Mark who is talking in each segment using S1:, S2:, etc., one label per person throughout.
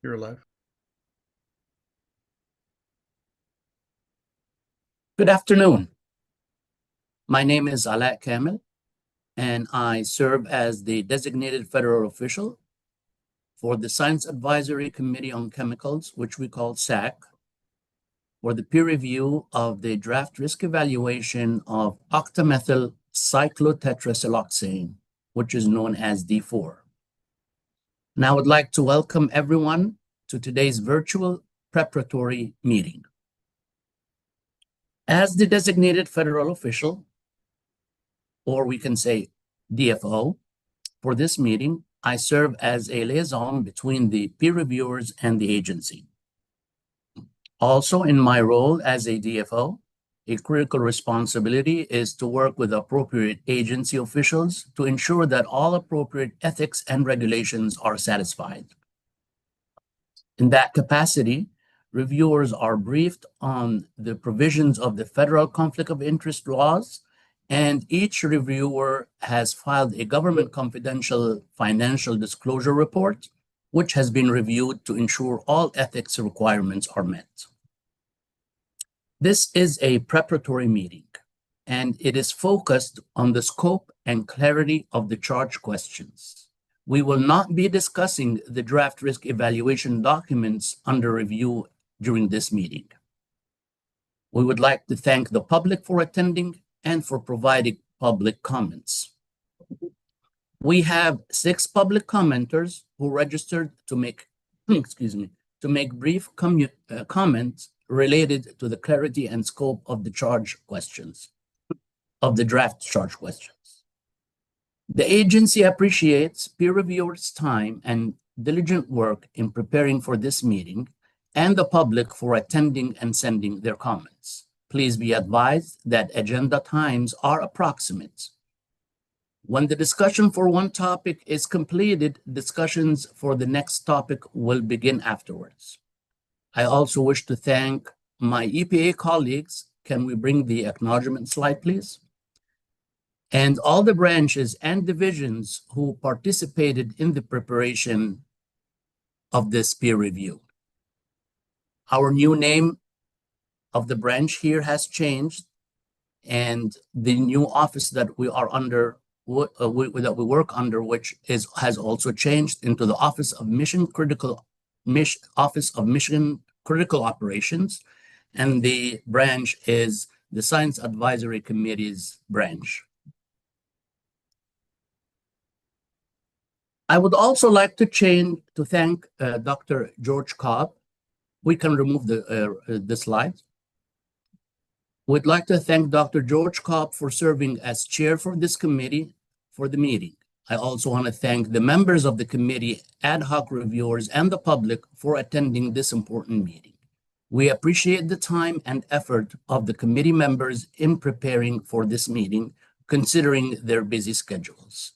S1: You're alive.
S2: Good afternoon. My name is Alaa Kamel, and I serve as the designated federal official for the Science Advisory Committee on Chemicals, which we call SAC, for the peer review of the draft risk evaluation of octamethylcyclotetrasiloxane, which is known as D4. And I would like to welcome everyone to today's virtual preparatory meeting. As the designated federal official, or we can say DFO, for this meeting, I serve as a liaison between the peer reviewers and the agency. Also, in my role as a DFO, a critical responsibility is to work with appropriate agency officials to ensure that all appropriate ethics and regulations are satisfied. In that capacity, reviewers are briefed on the provisions of the federal conflict of interest laws, and each reviewer has filed a government confidential financial disclosure report, which has been reviewed to ensure all ethics requirements are met. This is a preparatory meeting, and it is focused on the scope and clarity of the charge questions. We will not be discussing the draft risk evaluation documents under review during this meeting. We would like to thank the public for attending and for providing public comments. We have 6 public commenters who registered to make, brief comments related to the clarity and scope of the charge questions, of the draft charge questions. The agency appreciates peer reviewers' time and diligent work in preparing for this meeting and the public for attending and sending their comments. Please be advised that agenda times are approximate. When the discussion for one topic is completed, discussions for the next topic will begin afterwards. I also wish to thank my EPA colleagues. Can we bring the acknowledgement slide, please? And all the branches and divisions who participated in the preparation of this peer review. Our new name of the branch here has changed, and the new office that we are under, that we work under, which has also changed into the Office of Mission Critical Operations, and the branch is the Science Advisory Committee's branch. I would also like to thank Dr. George Cobb. We can remove the slide. We'd like to thank Dr. George Cobb for serving as chair for this committee for the meeting. I also want to thank the members of the committee, ad hoc reviewers, and the public for attending this important meeting. We appreciate the time and effort of the committee members in preparing for this meeting, considering their busy schedules.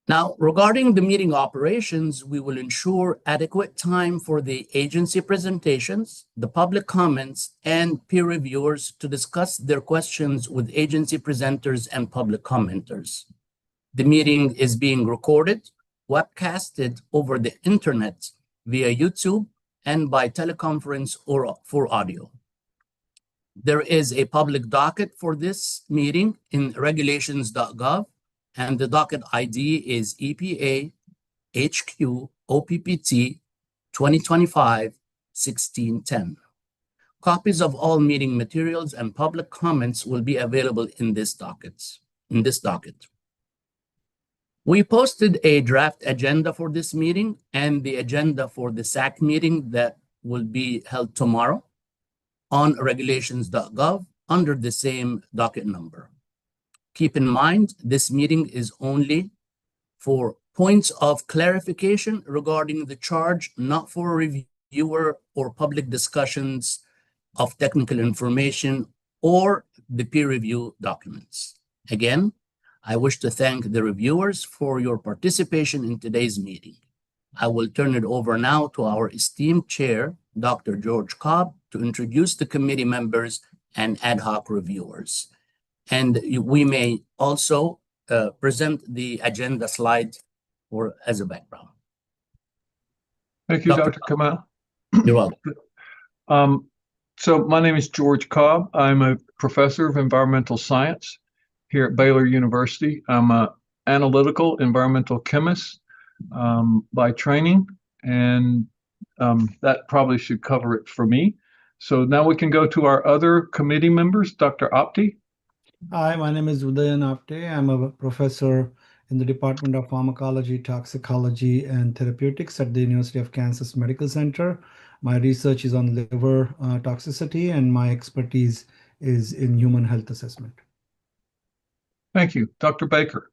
S2: Now, regarding the meeting operations, we will ensure adequate time for the agency presentations, the public comments, and peer reviewers to discuss their questions with agency presenters and public commenters. The meeting is being recorded, webcasted over the internet via YouTube and by teleconference or for audio. There is a public docket for this meeting in regulations.gov. And the docket ID is EPA HQ OPPT 2025-1610. Copies of all meeting materials and public comments will be available in this docket. We posted a draft agenda for this meeting and the agenda for the SAC meeting that will be held tomorrow on regulations.gov under the same docket number. Keep in mind, this meeting is only for points of clarification regarding the charge, not for reviewer or public discussions of technical information or the peer review documents. Again, I wish to thank the reviewers for your participation in today's meeting. I will turn it over now to our esteemed chair, Dr. George Cobb, to introduce the committee members and ad hoc reviewers. And we may also present the agenda slide as a background.
S1: Thank you,
S2: Dr.
S1: Dr. Kamal.
S2: You're welcome.
S1: So my name is George Cobb. I'm a professor of environmental science here at Baylor University. I'm an analytical environmental chemist by training, and that probably should cover it for me. So now we can go to our other committee members. Dr. Apte.
S3: Hi, my name is Udayan Apte. I'm a professor in the Department of Pharmacology, Toxicology, and Therapeutics at the University of Kansas Medical Center. My research is on liver toxicity, and my expertise is in human health assessment.
S1: Thank you. Dr. Baker.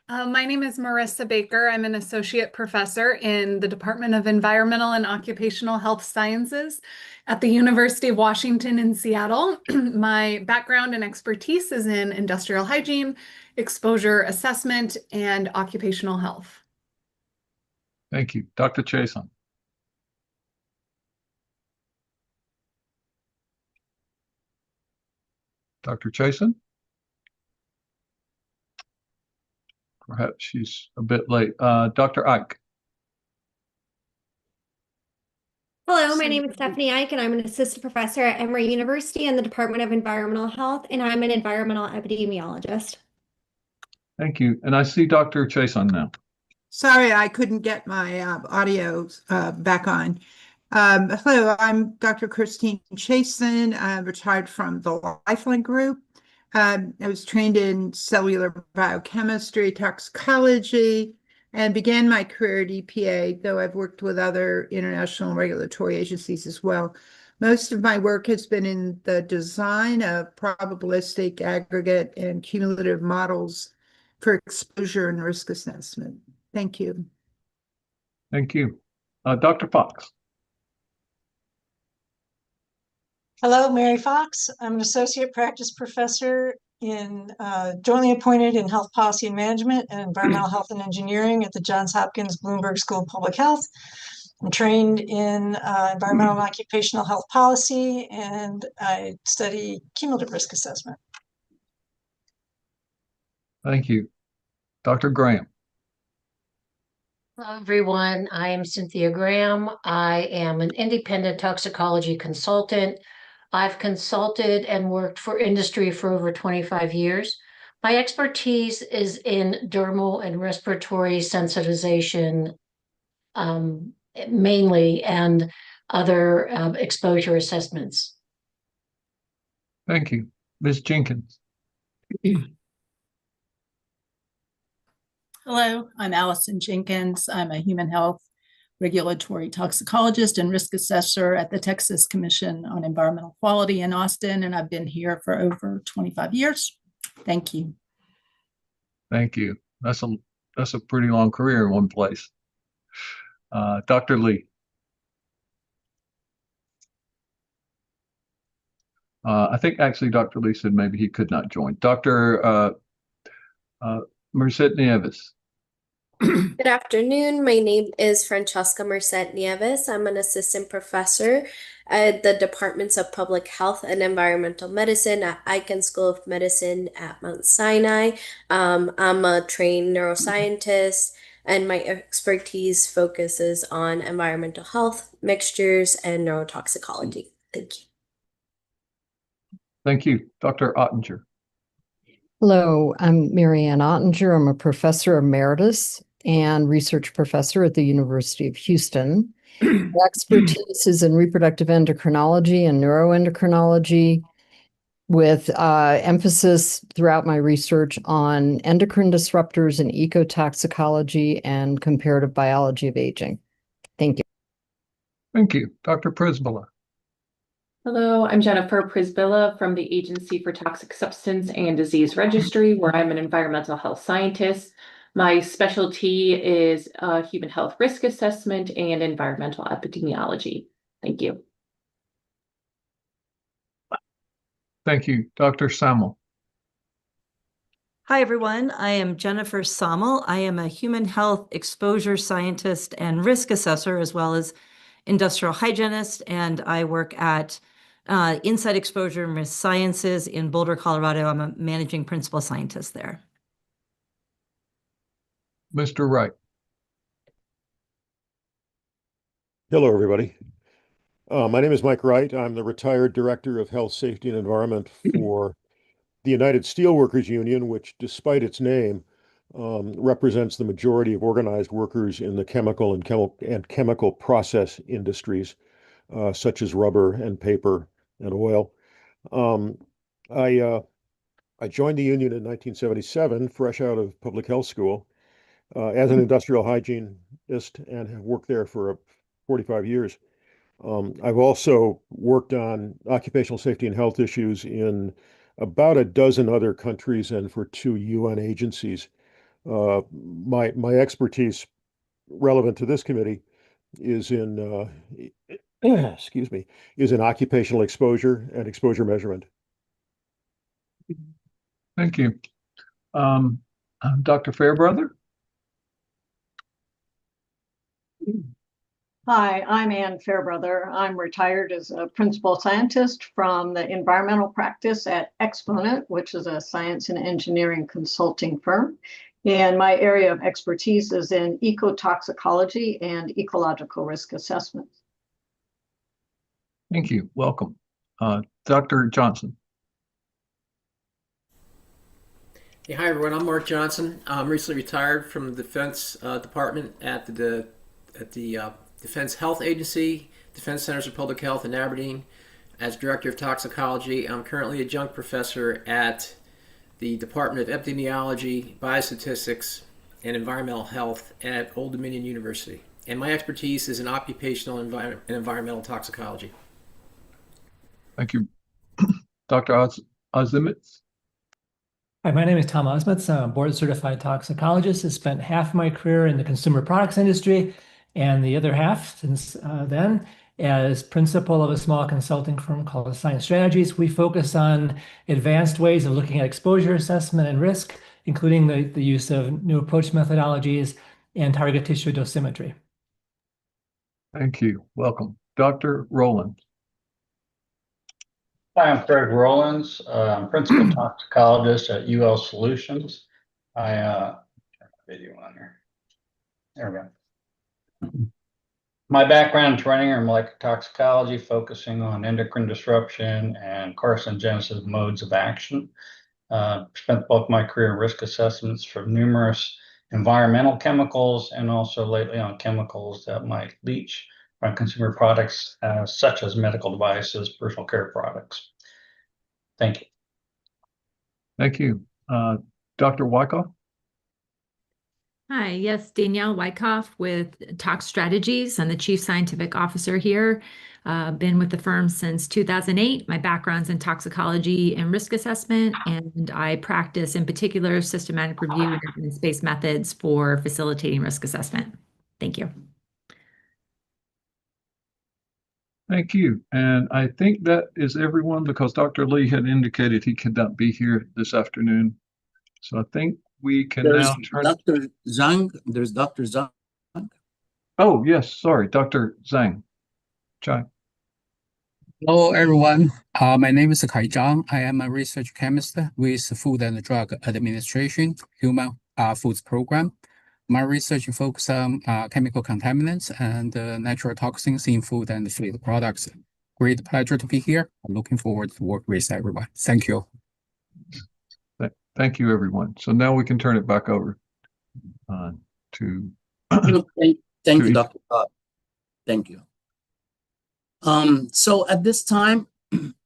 S4: My name is Marissa Baker. I'm an associate professor in the Department of Environmental and Occupational Health Sciences at the University of Washington in Seattle. My background and expertise is in industrial hygiene, exposure assessment, and occupational health.
S1: Thank you. Dr. Chason. Dr. Chason? Perhaps she's a bit late. Dr. Ike.
S5: Hello, my name is Stephanie Ike, and I'm an assistant professor at Emory University in the Department of Environmental Health, and I'm an environmental epidemiologist.
S1: Thank you. And I see Dr. Chason now.
S6: Sorry, I couldn't get my audio back on. Hello, I'm Dr. Christine Chason. I'm retired from the Lifeline Group. I was trained in cellular biochemistry, toxicology, and began my career at EPA, though I've worked with other international regulatory agencies as well. Most of my work has been in the design of probabilistic, aggregate, and cumulative models for exposure and risk assessment. Thank you.
S1: Thank you. Dr. Fox.
S7: Hello, Mary Fox. I'm an associate practice professor jointly appointed in health policy and management and environmental health and engineering at the Johns Hopkins Bloomberg School of Public Health. I'm trained in environmental and occupational health policy, and I study cumulative risk assessment.
S1: Thank you. Dr. Graham.
S8: Hello, everyone. I am Cynthia Graham. I am an independent toxicology consultant. I've consulted and worked for industry for over 25 years. My expertise is in dermal and respiratory sensitization, mainly, and other exposure assessments.
S1: Thank you. Ms. Jenkins.
S9: Hello, I'm Allison Jenkins. I'm a human health regulatory toxicologist and risk assessor at the Texas Commission on Environmental Quality in Austin, and I've been here for over 25 years. Thank you.
S1: Thank you. That's a pretty long career in one place. Dr. Lee. I think actually Dr. Lee said maybe he could not join. Dr. Merced Nieves.
S10: Good afternoon. My name is Francesca Merced Nieves. I'm an assistant professor at the Departments of Public Health and Environmental Medicine at Icahn School of Medicine at Mount Sinai. I'm a trained neuroscientist, and my expertise focuses on environmental health, mixtures, and neurotoxicology. Thank you.
S1: Thank you. Dr. Ottinger.
S11: Hello, I'm Marianne Ottinger. I'm a professor emeritus and research professor at the University of Houston. My expertise is in reproductive endocrinology and neuroendocrinology, with emphasis throughout my research on endocrine disruptors and ecotoxicology and comparative biology of aging. Thank you.
S1: Thank you. Dr. Prisbilla.
S12: Hello, I'm Jennifer Prisbilla from the Agency for Toxic Substance and Disease Registry, where I'm an environmental health scientist. My specialty is human health risk assessment and environmental epidemiology. Thank you.
S1: Thank you. Dr. Samuel.
S13: Hi, everyone. I am Jennifer Sommel. I am a human health exposure scientist and risk assessor, as well as industrial hygienist, and I work at Inside Exposure and Risk Sciences in Boulder, Colorado. I'm a managing principal scientist there.
S1: Mr. Wright.
S14: Hello, everybody. My name is Mike Wright. I'm the retired Director of Health, Safety, and Environment for the United Steelworkers Union, which, despite its name, represents the majority of organized workers in the chemical and chemical process industries, such as rubber and paper and oil. I joined the union in 1977, fresh out of public health school, as an industrial hygienist, and have worked there for 45 years. I've also worked on occupational safety and health issues in about a dozen other countries and for 2 UN agencies. My expertise relevant to this committee is in excuse me, is in occupational exposure and exposure measurement.
S1: Thank you. Dr. Fairbrother?
S15: Hi, I'm Ann Fairbrother. I'm retired as a principal scientist from the environmental practice at Exponent, which is a science and engineering consulting firm. And my area of expertise is in ecotoxicology and ecological risk assessment.
S1: Thank you. Welcome. Dr. Johnson.
S16: Hey, hi everyone. I'm Mark Johnson. I'm recently retired from the Defense Department at the Defense Health Agency, Defense Centers for Public Health in Aberdeen, as Director of Toxicology. I'm currently adjunct professor at the Department of Epidemiology, Biostatistics, and Environmental Health at Old Dominion University. And my expertise is in occupational and environmental toxicology.
S1: Thank you. Dr. Ozimitz.
S17: Hi, my name is Tom Osmitz. I'm a board-certified toxicologist. I spent half my career in the consumer products industry and the other half since then as principal of a small consulting firm called Science Strategies. We focus on advanced ways of looking at exposure assessment and risk, including the use of new approach methodologies and target tissue dosimetry.
S1: Thank you. Welcome. Dr. Rowland.
S18: Hi, I'm Craig Rollins. I'm principal toxicologist at UL Solutions. I turn my video on here. There we go. My background and training are molecular toxicology, focusing on endocrine disruption and carcinogenesis modes of action. Spent the bulk of my career in risk assessments for numerous environmental chemicals and also lately on chemicals that might leach from consumer products such as medical devices, personal care products. Thank you.
S1: Thank you. Dr. Wyckoff?
S19: Hi, yes, Danielle Wyckoff with Tox Strategies. I'm the Chief Scientific Officer here. Been with the firm since 2008. My background's in toxicology and risk assessment, and I practice in particular systematic review and evidence-based methods for facilitating risk assessment. Thank you.
S1: Thank you. And I think that is everyone because Dr. Lee had indicated he could not be here this afternoon. So I think we can now turn.
S2: Dr. Zhang. There's Dr. Zhang.
S1: Oh, yes. Sorry, Dr. Zhang. Chai.
S20: Hello, everyone. My name is Kai Zhang. I am a research chemist with Food and Drug Administration Human Foods Program. My research focuses on chemical contaminants and natural toxins in food and feed products. Great pleasure to be here. I'm looking forward to work with everyone. Thank you.
S1: Thank you, everyone. So now we can turn it back over to.
S2: Thank you, Dr. Cobb. Thank you. So at this time,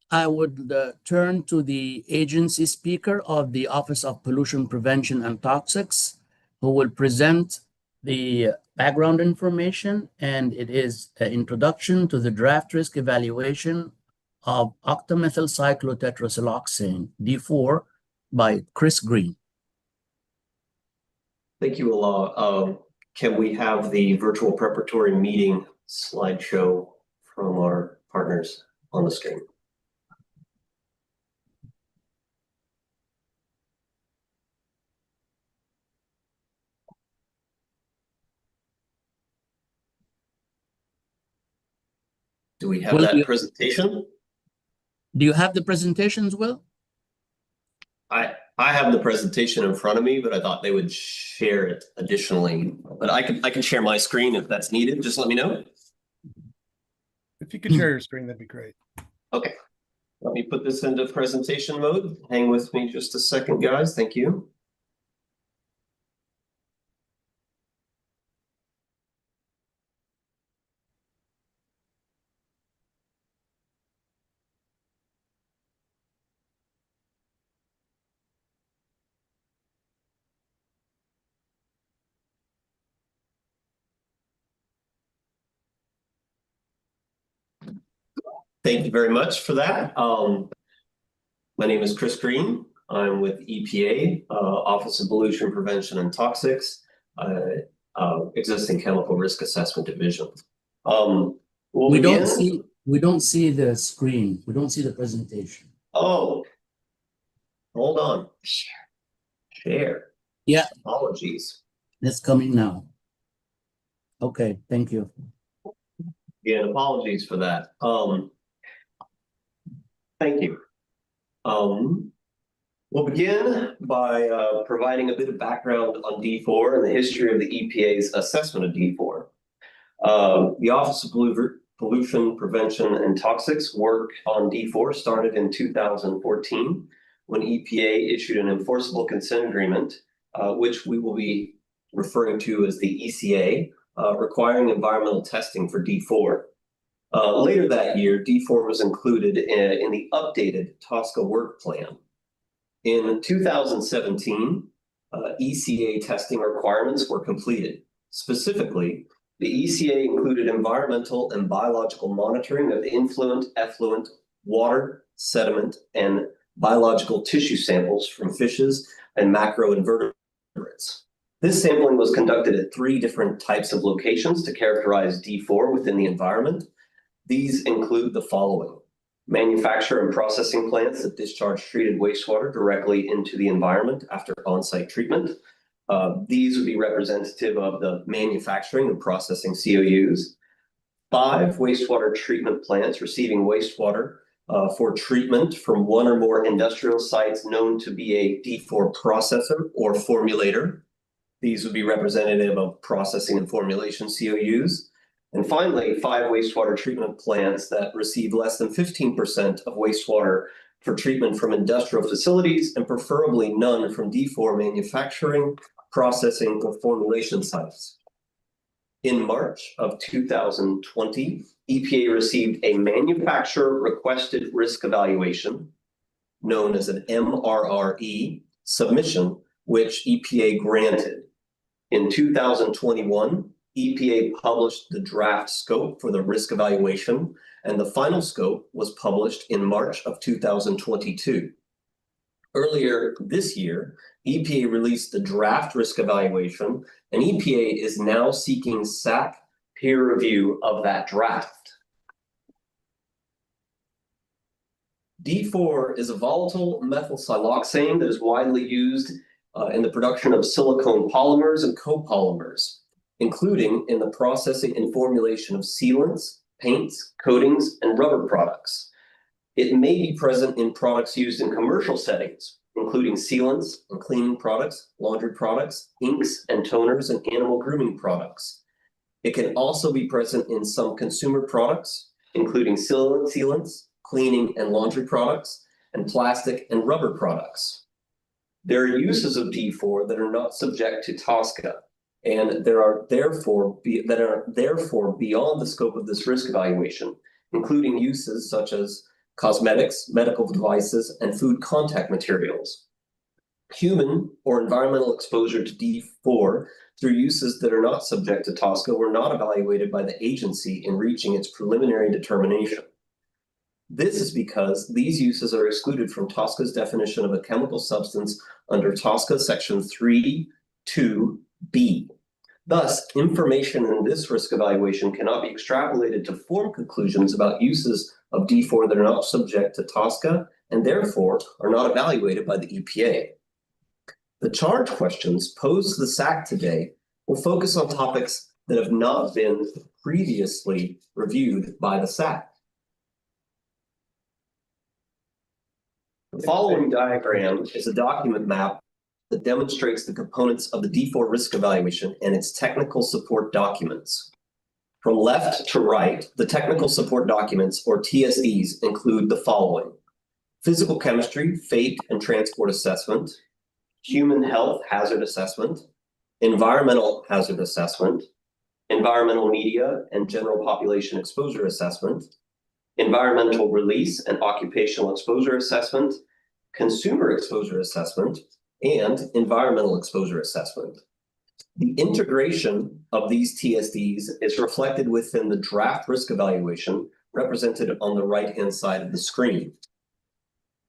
S2: I would turn to the agency speaker of the Office of Pollution Prevention and Toxics, who will present the background information, and it is an introduction to the draft risk evaluation of octamethylcyclotetrasiloxane, D4, by Chris Green.
S21: Thank you, Allah. Can we have the virtual preparatory meeting slideshow from our partners on the screen? Do we have that presentation?
S2: Do you have the presentations, Will?
S21: I have the presentation in front of me, but I thought they would share it additionally. But I can share my screen if that's needed. Just let me know.
S3: If you could share your screen, that'd be great.
S21: Okay. Let me put this into presentation mode. Hang with me just a second, guys. Thank you. Thank you very much for that. My name is Chris Green. I'm with EPA, Office of Pollution Prevention and Toxics, Existing Chemical Risk Assessment Division.
S2: We don't see the screen. We don't see the presentation.
S21: Oh, hold on. Share.
S2: Yeah.
S21: Apologies.
S2: It's coming now. Okay, thank you.
S21: Again, apologies for that. Thank you. We'll begin by providing a bit of background on D4 and the history of the EPA's assessment of D4. The Office of Pollution Prevention and Toxics work on D4 started in 2014 when EPA issued an enforceable consent agreement, which we will be referring to as the ECA, requiring environmental testing for D4. Later that year, D4 was included in the updated TSCA work plan. In 2017, ECA testing requirements were completed. Specifically, the ECA included environmental and biological monitoring of influent, effluent, water, sediment, and biological tissue samples from fishes and macroinvertebrates. This sampling was conducted at 3 different types of locations to characterize D4 within the environment. These include the following: manufacture and processing plants that discharge treated wastewater directly into the environment after on-site treatment. These would be representative of the manufacturing and processing COUs. 5 wastewater treatment plants receiving wastewater for treatment from 1 or more industrial sites known to be a D4 processor or formulator. These would be representative of processing and formulation COUs. And finally, 5 wastewater treatment plants that receive less than 15% of wastewater for treatment from industrial facilities, and preferably none from D4 manufacturing, processing, or formulation sites. In March of 2020, EPA received a manufacturer requested risk evaluation, known as an MRRE submission, which EPA granted. In 2021, EPA published the draft scope for the risk evaluation, and the final scope was published in March of 2022. Earlier this year, EPA released the draft risk evaluation, and EPA is now seeking SAC peer review of that draft. D4 is a volatile methylsiloxane that is widely used in the production of silicone polymers and copolymers, including in the processing and formulation of sealants, paints, coatings, and rubber products. It may be present in products used in commercial settings, including sealants and cleaning products, laundry products, inks and toners, and animal grooming products. It can also be present in some consumer products, including sealants, cleaning and laundry products, and plastic and rubber products. There are uses of D4 that are not subject to TSCA, and there are therefore beyond the scope of this risk evaluation, including uses such as cosmetics, medical devices, and food contact materials. Human or environmental exposure to D4 through uses that are not subject to TSCA were not evaluated by the agency in reaching its preliminary determination. This is because these uses are excluded from TSCA's definition of a chemical substance under TSCA Section 3(2)(b). Thus, information in this risk evaluation cannot be extrapolated to form conclusions about uses of D4 that are not subject to TSCA and therefore are not evaluated by the EPA. The charge questions posed to the SAC today will focus on topics that have not been previously reviewed by the SAC. The following diagram is a document map that demonstrates the components of the D4 risk evaluation and its technical support documents. From left to right, the technical support documents, or TSDs, include the following: physical chemistry, fate and transport assessment, human health hazard assessment, environmental hazard assessment, environmental media and general population exposure assessment, environmental release and occupational exposure assessment, consumer exposure assessment, and environmental exposure assessment. The integration of these TSDs is reflected within the draft risk evaluation represented on the right-hand side of the screen.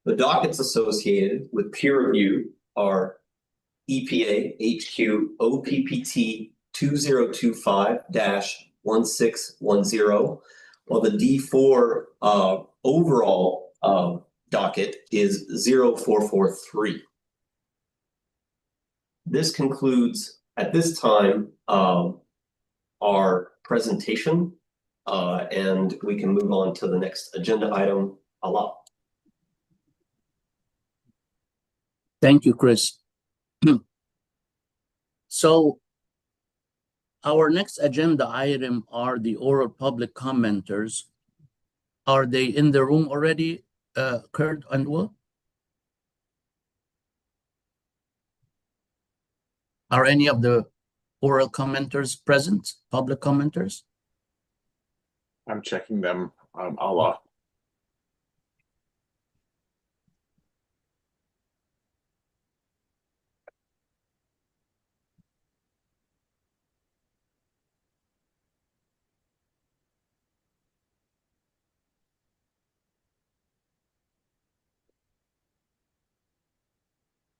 S21: The dockets associated with peer review are EPA HQ OPPT 2025-1610, while the D4 overall docket is 0443. This concludes at this time our presentation, and we can move on to the next agenda item. Allah.
S2: Thank you, Chris. So our next agenda item are the oral public commenters. Are they in the room already, Kurt and Will? Are any of the oral commenters present, public commenters?
S3: I'm checking them. Allah.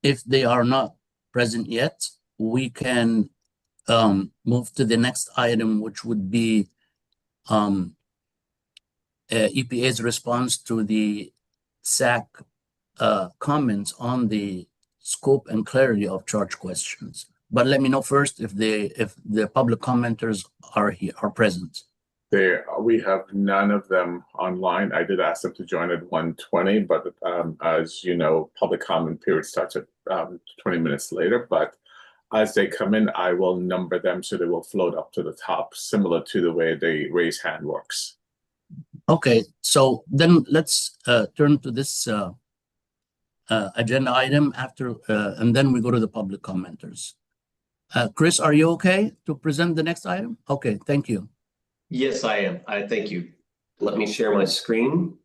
S2: If they are not present yet, we can move to the next item, which would be EPA's response to the SAC comments on the scope and clarity of charge questions. But let me know first if the public commenters are present.
S3: We have none of them online. I did ask them to join at 1:20, but as you know, public comment period starts at 20 minutes later. But as they come in, I will number them so they will float up to the top, similar to the way the raise hand works.
S2: Okay, so then let's turn to this agenda item after, and then we go to the public commenters. Chris, are you okay to present the next item? Okay, thank you.
S21: Yes, I am. Thank you. Let me share my screen.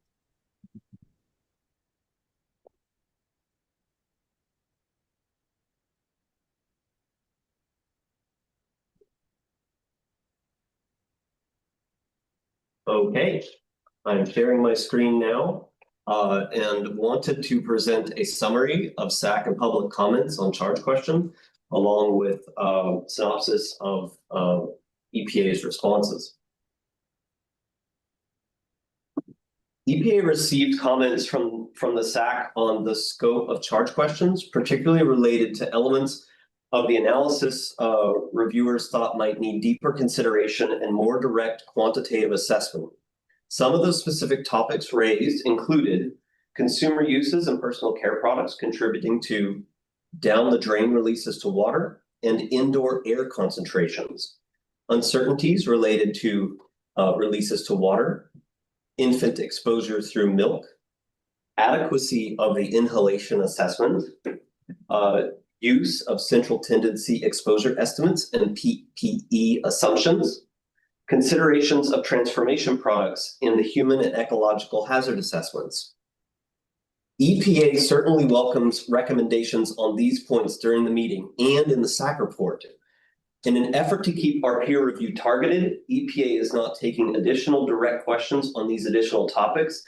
S21: Okay, I'm sharing my screen now and wanted to present a summary of SAC and public comments on charge question, along with synopsis of EPA's responses. EPA received comments from the SAC on the scope of charge questions, particularly related to elements of the analysis reviewers thought might need deeper consideration and more direct quantitative assessment. Some of the specific topics raised included consumer uses and personal care products contributing to down the drain releases to water and indoor air concentrations, uncertainties related to releases to water, infant exposure through milk, adequacy of the inhalation assessment, use of central tendency exposure estimates and PPE assumptions, considerations of transformation products in the human and ecological hazard assessments. EPA certainly welcomes recommendations on these points during the meeting and in the SAC report. In an effort to keep our peer review targeted, EPA is not taking additional direct questions on these additional topics,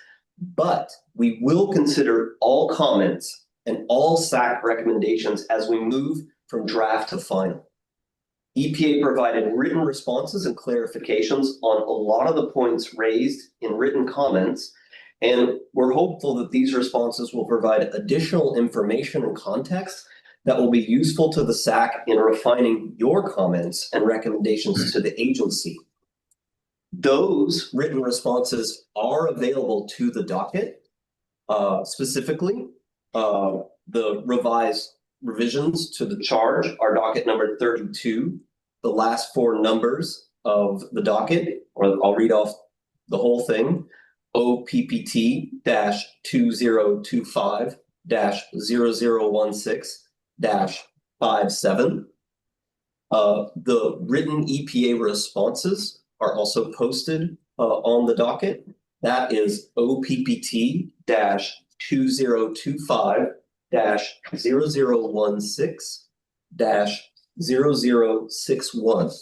S21: but we will consider all comments and all SAC recommendations as we move from draft to final. EPA provided written responses and clarifications on a lot of the points raised in written comments, and we're hopeful that these responses will provide additional information and context that will be useful to the SAC in refining your comments and recommendations to the agency. Those written responses are available to the docket, specifically the revised revisions to the charge are docket number 32. The last four numbers of the docket, or I'll read off the whole thing. OPPT-2025-0016-57. The written EPA responses are also posted on the docket. That is OPPT-2025-0016-0061.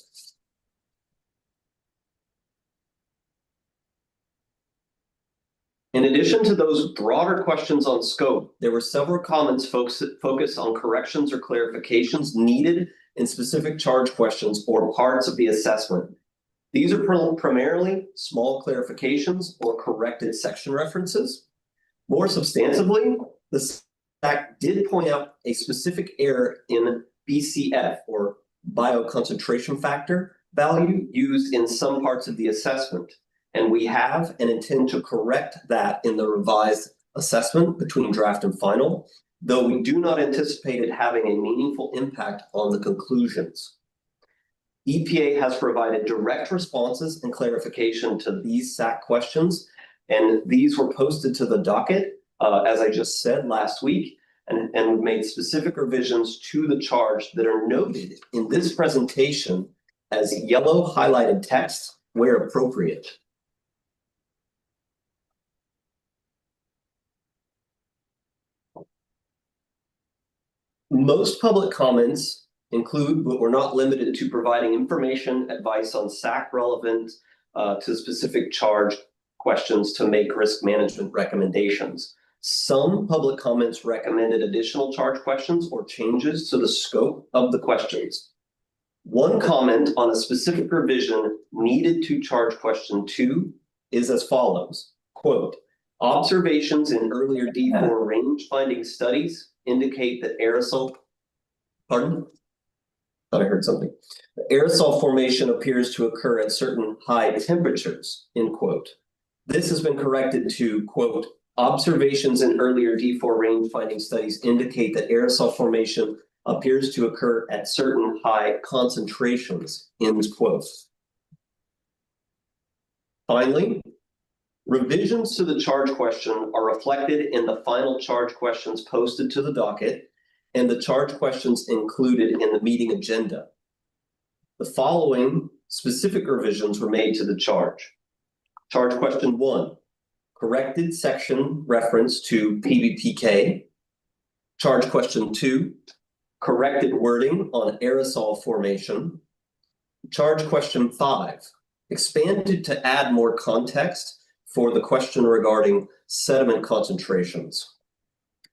S21: In addition to those broader questions on scope, there were several comments focused on corrections or clarifications needed in specific charge questions or parts of the assessment. These are primarily small clarifications or corrected section references. More substantively, the SAC did point out a specific error in BCF, or bioconcentration factor, value used in some parts of the assessment. And we have and intend to correct that in the revised assessment between draft and final, though we do not anticipate it having a meaningful impact on the conclusions. EPA has provided direct responses and clarification to these SAC questions, and these were posted to the docket, as I just said last week, and we've made specific revisions to the charge that are noted in this presentation as yellow highlighted text where appropriate. Most public comments include, but were not limited to, providing information, advice on SAC relevant to specific charge questions to make risk management recommendations. Some public comments recommended additional charge questions or changes to the scope of the questions. One comment on a specific revision needed to charge question 2 is as follows, quote, observations in earlier D4 range finding studies indicate that aerosol, pardon? Thought I heard something. Aerosol formation appears to occur at certain high temperatures, end quote. This has been corrected to, quote, observations in earlier D4 range finding studies indicate that aerosol formation appears to occur at certain high concentrations, end quote. Finally, revisions to the charge question are reflected in the final charge questions posted to the docket and the charge questions included in the meeting agenda. The following specific revisions were made to the charge. Charge question 1, corrected section reference to PBPK. Charge question 2, corrected wording on aerosol formation. Charge question 5, expanded to add more context for the question regarding sediment concentrations.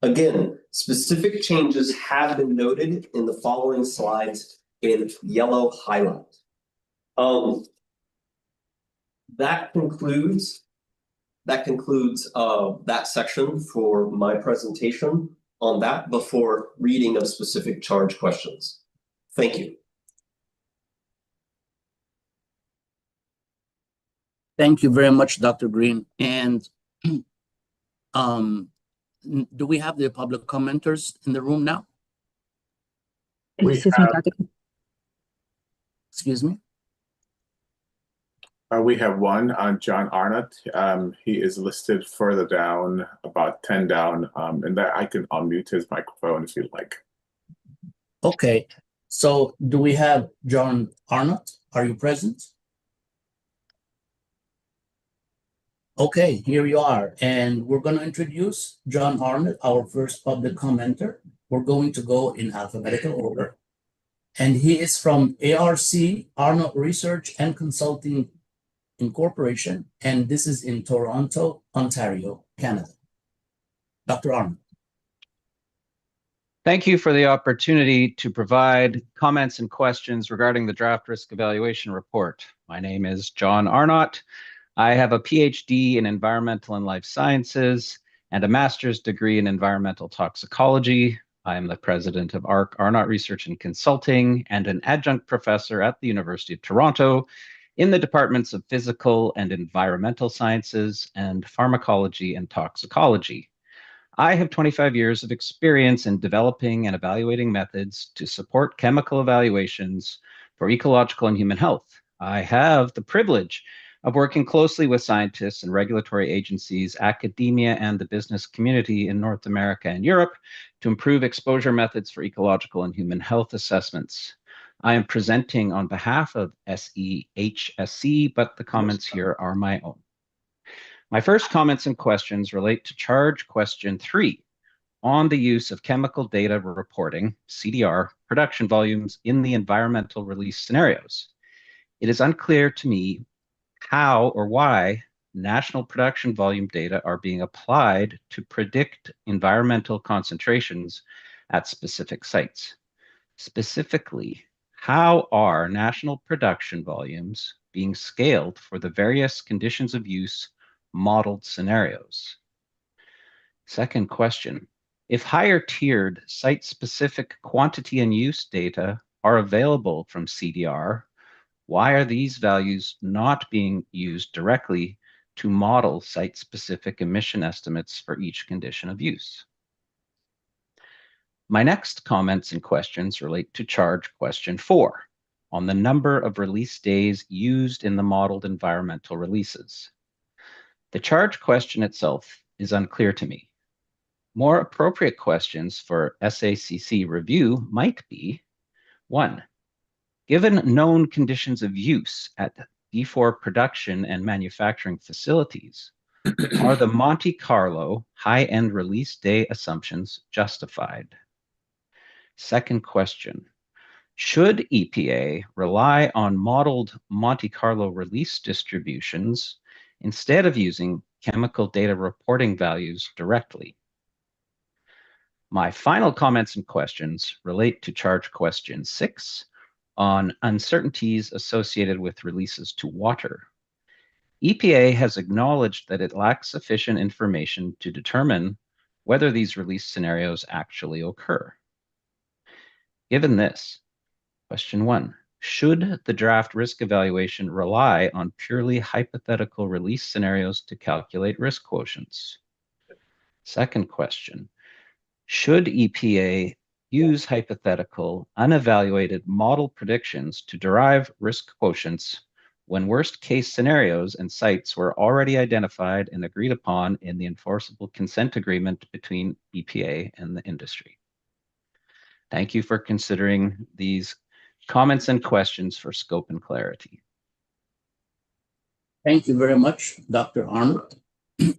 S21: Again, specific changes have been noted in the following slides in yellow highlight. That concludes that section for my presentation on that before reading of specific charge questions. Thank you.
S2: Thank you very much, Dr. Green. And do we have the public commenters in the room now?
S3: Excuse
S2: me?
S3: We have one on John Arnott. He is listed further down, about 10 down, and that I can unmute his microphone if you'd like.
S2: Okay, so do we have John Arnott? Are you present? Okay, here you are. And we're going to introduce John Arnott, our first public commenter. We're going to go in alphabetical order. And he is from ARC, Arnott Research and Consulting Incorporation, and this is in Toronto, Ontario, Canada. Dr. Arnott.
S4: Thank you for the opportunity to provide comments and questions regarding the draft risk evaluation report. My name is John Arnott. I have a PhD in environmental and life sciences and a master's degree in environmental toxicology. I am the president of ARC, Arnott Research and Consulting, and an adjunct professor at the University of Toronto in the departments of physical and environmental sciences and pharmacology and toxicology. I have 25 years of experience in developing and evaluating methods to support chemical evaluations for ecological and human health. I have the privilege of working closely with scientists and regulatory agencies, academia, and the business community in North America and Europe to improve exposure methods for ecological and human health assessments. I am presenting on behalf of SEHSC, but the comments here are my own. My first comments and questions relate to charge question 3 on the use of chemical data reporting, CDR, production volumes in the environmental release scenarios. It is unclear to me how or why national production volume data are being applied to predict environmental concentrations at specific sites. Specifically, how are national production volumes being scaled for the various conditions of use modeled scenarios? Second question, if higher tiered site-specific quantity and use data are available from CDR, why are these values not being used directly to model site-specific emission estimates for each condition of use? My next comments and questions relate to charge question 4 on the number of release days used in the modeled environmental releases. The charge question itself is unclear to me. More appropriate questions for SACC review might be, 1, given known conditions of use at D4 production and manufacturing facilities, are the Monte Carlo high-end release day assumptions justified? Second question, should EPA rely on modeled Monte Carlo release distributions instead of using chemical data reporting values directly? My final comments and questions relate to charge question 6 on uncertainties associated with releases to water. EPA has acknowledged that it lacks sufficient information to determine whether these release scenarios actually occur. Given this, question 1, should the draft risk evaluation rely on purely hypothetical release scenarios to calculate risk quotients? Second question, should EPA use hypothetical, unevaluated model predictions to derive risk quotients when worst-case scenarios and sites were already identified and agreed upon in the enforceable consent agreement between EPA and the industry? Thank you for considering these comments and questions for scope and clarity.
S2: Thank you very much, Dr. Arnott.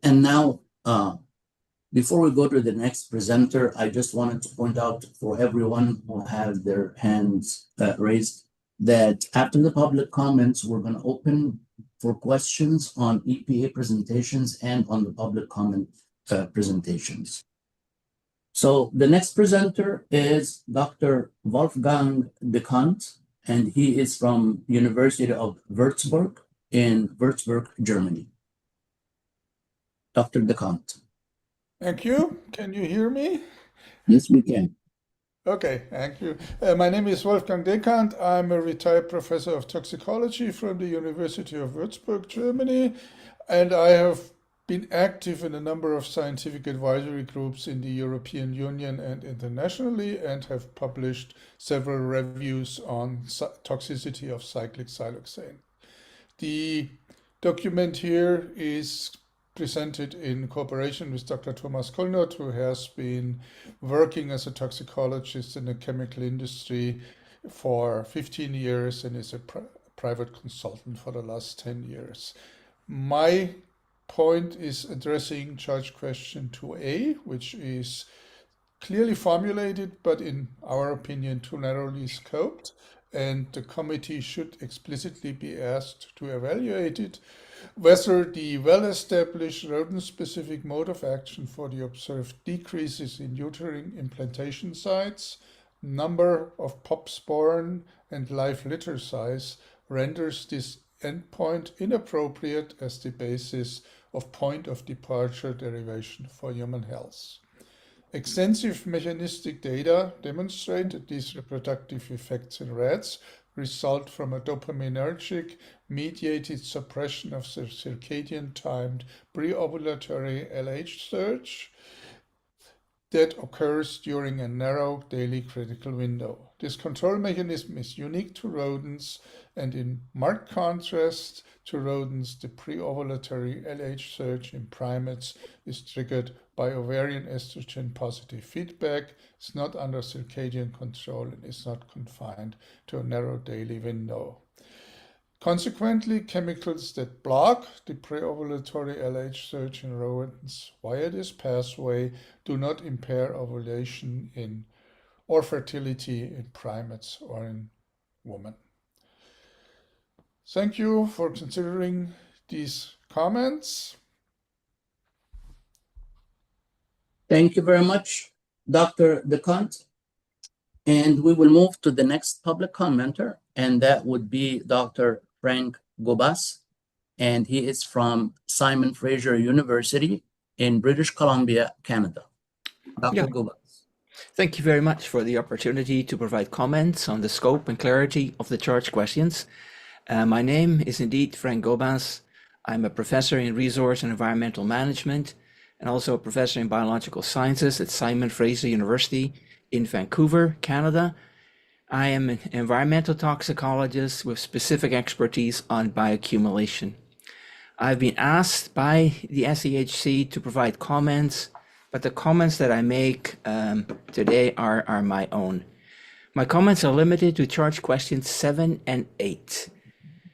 S2: And now, before we go to the next presenter, I just wanted to point out for everyone who have their hands raised that after the public comments, we're going to open for questions on EPA presentations and on the public comment presentations. So the next presenter is Dr. Wolfgang Dekant, and he is from University of Würzburg in Würzburg, Germany. Dr. Dekant.
S5: Thank you. Can you hear me?
S2: Yes, we can.
S5: Okay, thank you. My name is Wolfgang Dekant. I'm a retired professor of toxicology from the University of Würzburg, Germany, and I have been active in a number of scientific advisory groups in the European Union and internationally, and have published several reviews on toxicity of cyclic siloxane. The document here is presented in cooperation with Dr. Thomas Kollnott, who has been working as a toxicologist in the chemical industry for 15 years and is a private consultant for the last 10 years. My point is addressing charge question 2A, which is clearly formulated, but in our opinion, too narrowly scoped, and the committee should explicitly be asked to evaluate it, whether the well-established rodent-specific mode of action for the observed decreases in uterine implantation sites, number of pups born, and live litter size renders this endpoint inappropriate as the basis of point of departure derivation for human health. Extensive mechanistic data demonstrate that these reproductive effects in rats result from a dopaminergic mediated suppression of the circadian timed preovulatory LH surge. that occurs during a narrow daily critical window. This control mechanism is unique to rodents, and in marked contrast to rodents, the pre-ovulatory LH surge in primates is triggered by ovarian estrogen positive feedback. It's not under circadian control and is not confined to a narrow daily window. Consequently, chemicals that block the pre-ovulatory LH surge in rodents via this pathway do not impair ovulation or fertility in primates or in women. Thank you for considering these comments.
S2: Thank you very much, Dr. DeCont. And we will move to the next public commenter, and that would be Dr. Frank Gobas, and he is from Simon Fraser University in British Columbia, Canada. Dr. Gobas.
S6: Thank you very much for the opportunity to provide comments on the scope and clarity of the charge questions. My name is indeed Frank Gobas. I'm a professor in resource and environmental management and also a professor in biological sciences at Simon Fraser University in Vancouver, Canada. I am an environmental toxicologist with specific expertise on bioaccumulation. I've been asked by the SEHC to provide comments, but the comments that I make today are my own. My comments are limited to charge questions 7 and 8.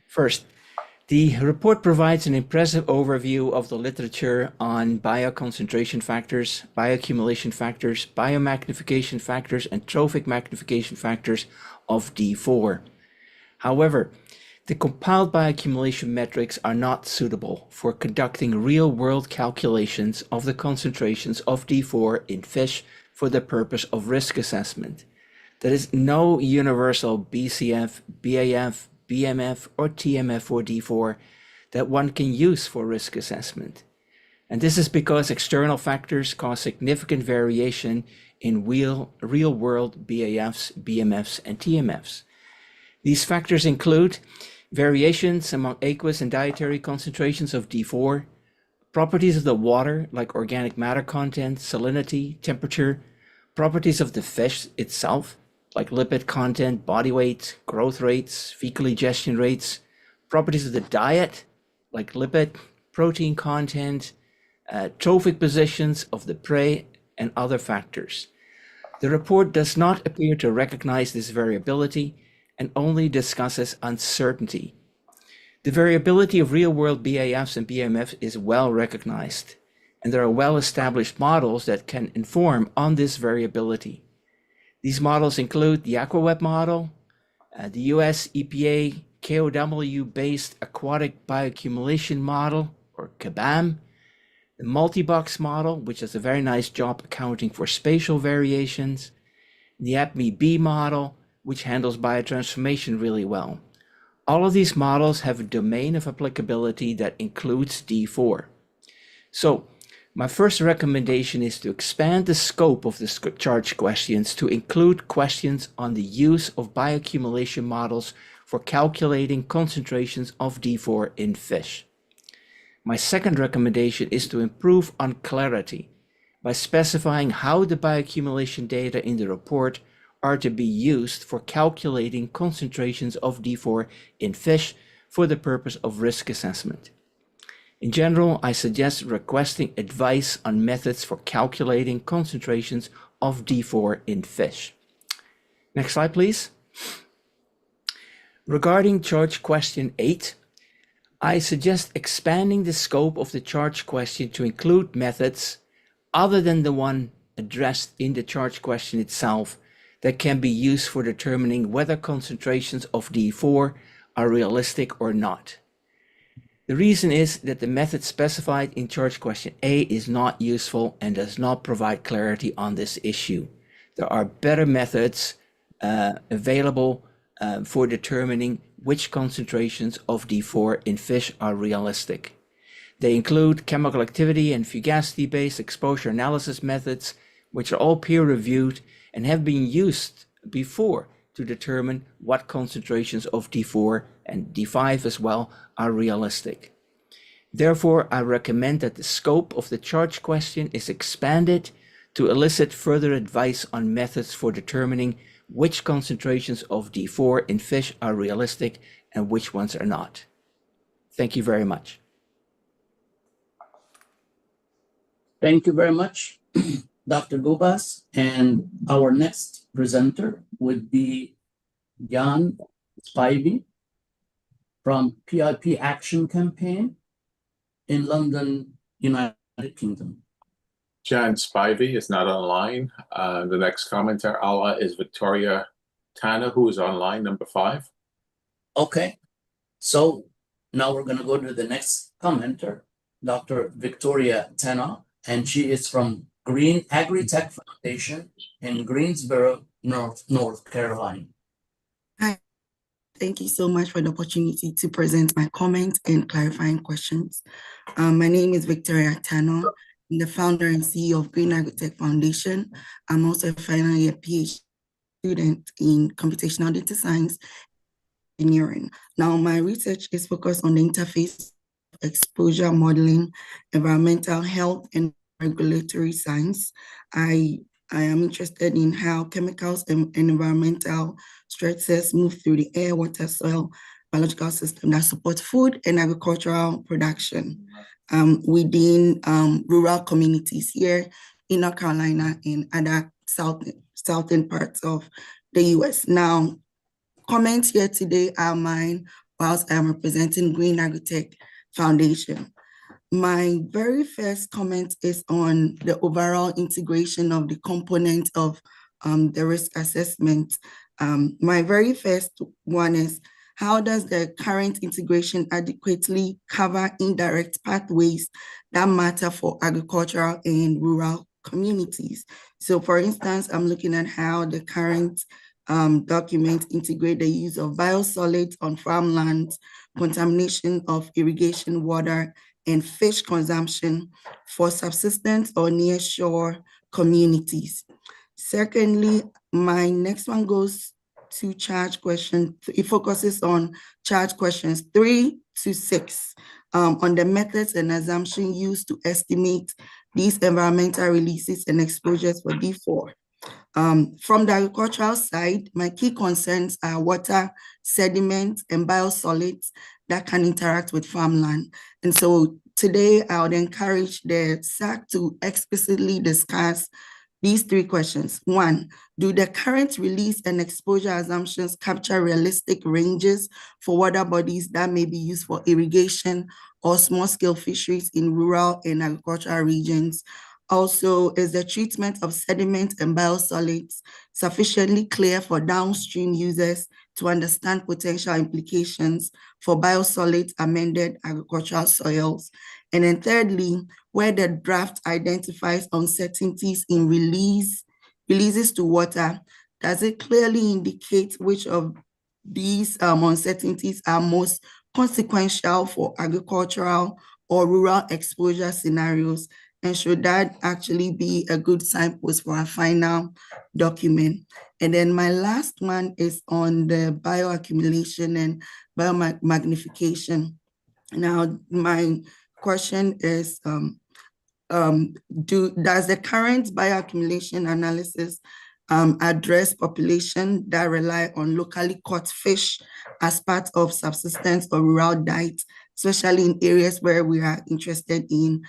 S6: First, the report provides an impressive overview of the literature on bioconcentration factors, bioaccumulation factors, biomagnification factors, and trophic magnification factors of D4. However, the compiled bioaccumulation metrics are not suitable for conducting real-world calculations of the concentrations of D4 in fish for the purpose of risk assessment. There is no universal BCF, BAF, BMF, or TMF for D4 that one can use for risk assessment. And this is because external factors cause significant variation in real-world BAFs, BMFs, and TMFs. These factors include variations among aqueous and dietary concentrations of D4, properties of the water like organic matter content, salinity, temperature, properties of the fish itself, like lipid content, body weight, growth rates, fecal egestion rates, properties of the diet, like lipid, protein content, trophic positions of the prey, and other factors. The report does not appear to recognize this variability and only discusses uncertainty. The variability of real-world BAFs and BMFs is well recognized, and there are well-established models that can inform on this variability. These models include the AquaWeb model, the US EPA KOW-based aquatic bioaccumulation model, or KBAM, the multi-box model, which does a very nice job accounting for spatial variations, the APME-B model, which handles biotransformation really well. All of these models have a domain of applicability that includes D4. So, my first recommendation is to expand the scope of the charge questions to include questions on the use of bioaccumulation models for calculating concentrations of D4 in fish. My second recommendation is to improve on clarity by specifying how the bioaccumulation data in the report are to be used for calculating concentrations of D4 in fish for the purpose of risk assessment. In general, I suggest requesting advice on methods for calculating concentrations of D4 in fish. Next slide, please. Regarding charge question 8, I suggest expanding the scope of the charge question to include methods other than the one addressed in the charge question itself that can be used for determining whether concentrations of D4 are realistic or not. The reason is that the method specified in charge question A is not useful and does not provide clarity on this issue. There are better methods available for determining which concentrations of D4 in fish are realistic. They include chemical activity and fugacity-based exposure analysis methods, which are all peer-reviewed and have been used before to determine what concentrations of D4 and D5 as well are realistic. Therefore, I recommend that the scope of the charge question is expanded to elicit further advice on methods for determining which concentrations of D4 in fish are realistic and which ones are not. Thank you very much.
S2: Thank you very much, Dr. Gobas. And our next presenter would be Jan Spivey from PIP Action Campaign in London, United Kingdom.
S3: John Spivey is not online. The next commenter, Allah, is Victoria Tana, who is online, number 5.
S2: Okay, so now we're going to go to the next commenter, Dr. Victoria Tana, and she is from Green Agri-Tech Foundation in Greensboro, North Carolina.
S7: Hi, thank you so much for the opportunity to present my comments and clarifying questions. My name is Victoria Tana. I'm the founder and CEO of Green Agri-Tech Foundation. I'm also a final year PhD student in computational data science engineering. Now, my research is focused on the interface of exposure modeling, environmental health, and regulatory science. I am interested in how chemicals and environmental stresses move through the air, water, soil, biological system that support food and agricultural production within rural communities here in North Carolina and other southern parts of the US. Now, comments here today are mine whilst I'm representing Green Agri-Tech Foundation. My very first comment is on the overall integration of the component of the risk assessment. My very first one is, how does the current integration adequately cover indirect pathways that matter for agricultural and rural communities? So for instance, I'm looking at how the current documents integrate the use of biosolids on farmland, contamination of irrigation water, and fish consumption for subsistence or near-shore communities. Secondly, my next one goes to charge question. It focuses on charge questions 3 to 6 on the methods and assumptions used to estimate these environmental releases and exposures for D4. From the agricultural side, my key concerns are water, sediment, and biosolids that can interact with farmland. And so today I would encourage the SAC to explicitly discuss these 3 questions. 1, do the current release and exposure assumptions capture realistic ranges for water bodies that may be used for irrigation or small-scale fisheries in rural and agricultural regions? Also, is the treatment of sediment and biosolids sufficiently clear for downstream users to understand potential implications for biosolids amended agricultural soils? And then thirdly, where the draft identifies uncertainties in releases to water, does it clearly indicate which of these uncertainties are most consequential for agricultural or rural exposure scenarios? And should that actually be a good signpost for our final document? And then my last one is on the bioaccumulation and biomagnification. Now, my question is, does the current bioaccumulation analysis address population that rely on locally caught fish as part of subsistence or rural diet, especially in areas where we are interested in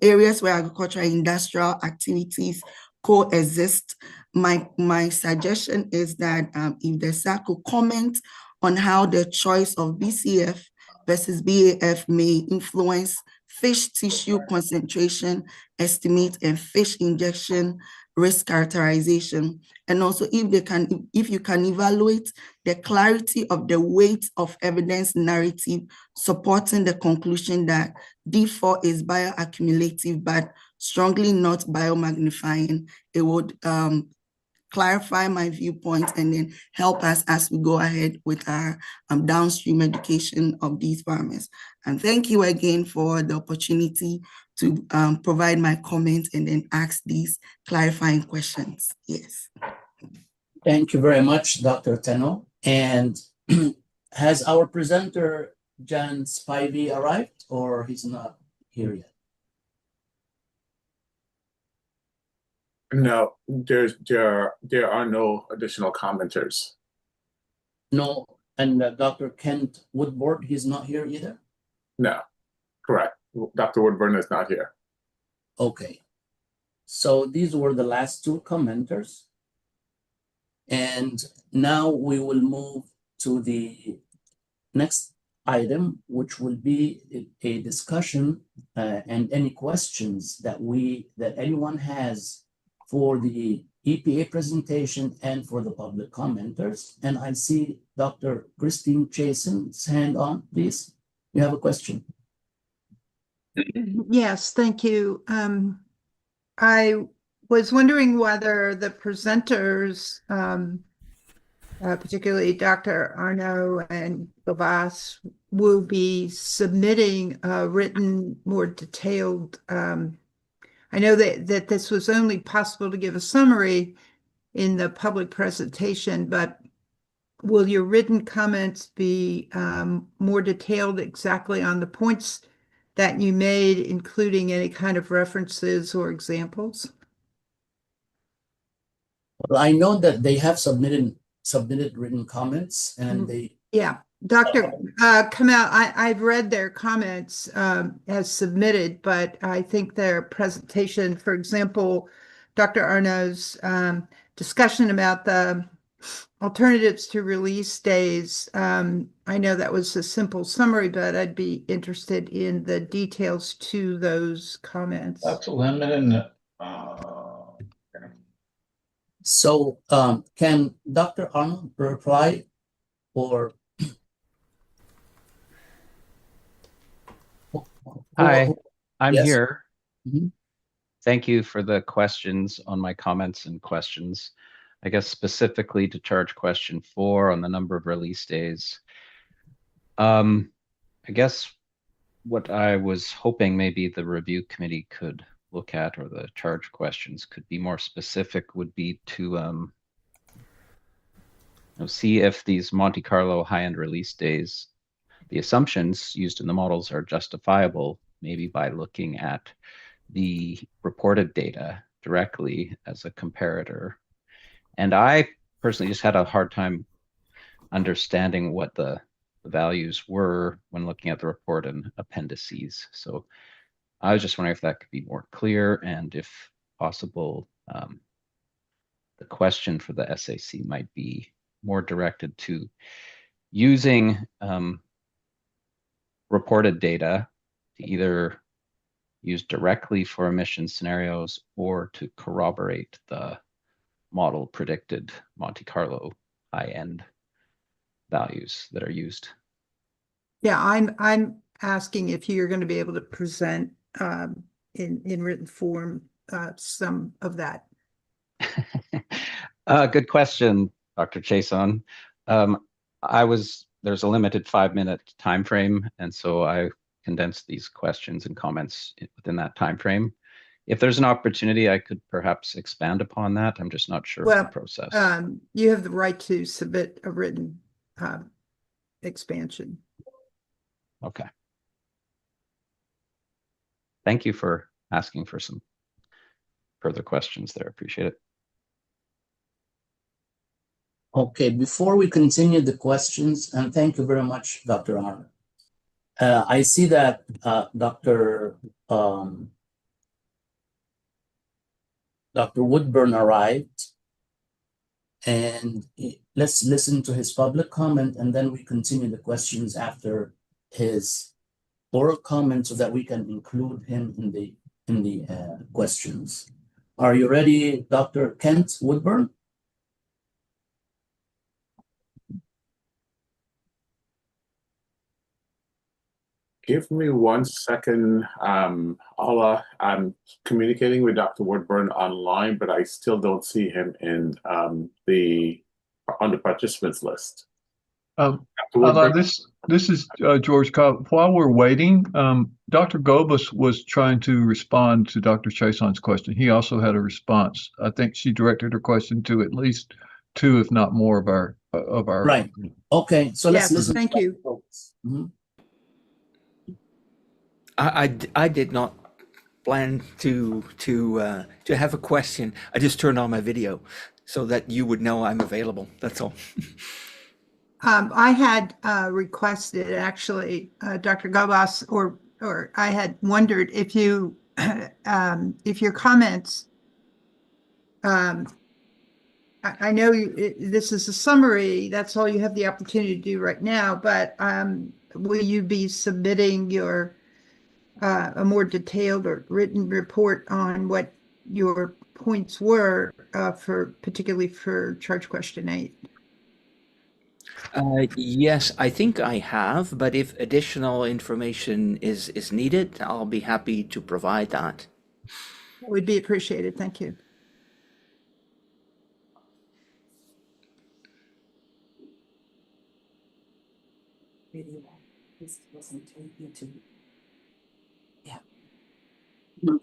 S7: areas where agricultural and industrial activities coexist? My suggestion is that if the SAC could comment on how the choice of BCF versus BAF may influence fish tissue concentration estimate and fish injection risk characterization, and also if you can evaluate the clarity of the weight of evidence narrative supporting the conclusion that D4 is bioaccumulative but strongly not biomagnifying. It would clarify my viewpoint and then help us as we go ahead with our downstream education of these farmers. And thank you again for the opportunity to provide my comments and then ask these clarifying questions. Yes.
S2: Thank you very much, Dr. Teno. And has our presenter, Jan Spivey, arrived or he's not here yet?
S3: No, there are no additional commenters.
S2: No, and Dr. Kent Woodward, he's not here either?
S3: No, correct. Dr. Woodburn is not here.
S2: Okay. So these were the last two commenters. And now we will move to the next item, which will be a discussion and any questions that anyone has for the EPA presentation and for the public commenters. And I see Dr. Christine Chason's hand on, please. You have a question?
S8: Yes, thank you. I was wondering whether the presenters, particularly Dr. Arnaud and Gobas, will be submitting a written, more detailed. I know that this was only possible to give a summary in the public presentation, but will your written comments be more detailed exactly on the points that you made, including any kind of references or examples?
S2: Well, I know that they have submitted written comments, and they
S8: Dr. Kamel, I've read their comments as submitted, but I think their presentation, for example, Dr. Arnaud's discussion about the alternatives to release days. I know that was a simple summary, but I'd be interested in the details to those comments.
S18: That's limited.
S2: So can Dr. Arnold reply, or?
S4: Hi, I'm
S2: Yes.
S4: here.
S2: Mm-hmm.
S4: Thank you for the questions on my comments and questions. I guess specifically to charge question 4 on the number of release days. I guess what I was hoping maybe the review committee could look at, or the charge questions could be more specific, would be to see if these Monte Carlo high-end release days, the assumptions used in the models, are justifiable, maybe by looking at the reported data directly as a comparator. And I personally just had a hard time understanding what the values were when looking at the report and appendices. So I was just wondering if that could be more clear, and if possible, the question for the SAC might be more directed to using reported data to either use directly for emission scenarios or to corroborate the model predicted Monte Carlo high-end values that are used.
S8: Yeah, I'm asking if you're going to be able to present in written form some of that.
S4: Good question, Dr. Chason. There's a limited 5-minute time frame, and so I condensed these questions and comments within that time frame. If there's an opportunity, I could perhaps expand upon that. I'm just not sure of the process.
S8: You have the right to submit a written expansion.
S4: Okay. Thank you for asking for some further questions there. Appreciate it.
S2: Okay, before we continue the questions, and thank you very much, Dr. Arnold. I see that Dr. Woodburn arrived, and let's listen to his public comment, and then we continue the questions after his oral comment, so that we can include him in the questions. Are you ready, Dr. Kent Woodburn?
S3: Give me 1 second. I'm communicating with Dr. Woodburn online, but I still don't see him in on the participants list.
S1: This is George Cobb. While we're waiting, Dr. Gobas was trying to respond to Dr. Chason's question. He also had a response. I think she directed her question to at least 2, if not more, of our.
S2: Right. Okay. So let's listen.
S8: Thank you.
S6: I did not plan to have a question. I just turned on my video so that you would know I'm available. That's all.
S8: I had requested actually, Dr. Gabas, or I had wondered if you, if your comments, I know this is a summary, that's all you have the opportunity to do right now, but will you be submitting your a more detailed or written report on what your points were particularly for charge question 8?
S6: Yes, I think I have, but if additional information is needed, I'll be happy to provide that.
S8: That would be appreciated. Thank you.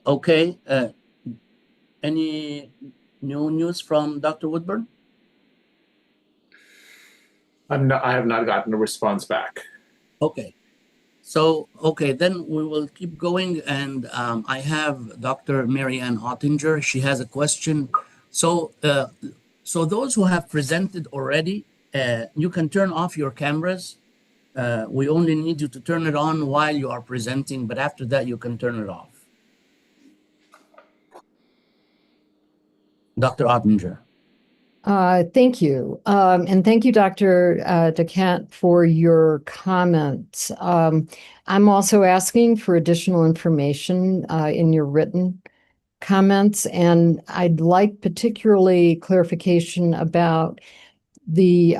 S2: Okay. Any new news from Dr. Woodburn?
S3: I have not gotten a response back.
S2: Okay. So, okay, then we will keep going. And I have Dr. Marianne Ottinger. She has a question. So, so those who have presented already, you can turn off your cameras. We only need you to turn it on while you are presenting, but after that, you can turn it off. Dr. Ottinger.
S11: Thank you. And thank you, Dr. DeCant, for your comments. I'm also asking for additional information in your written comments, and I'd like particularly clarification about the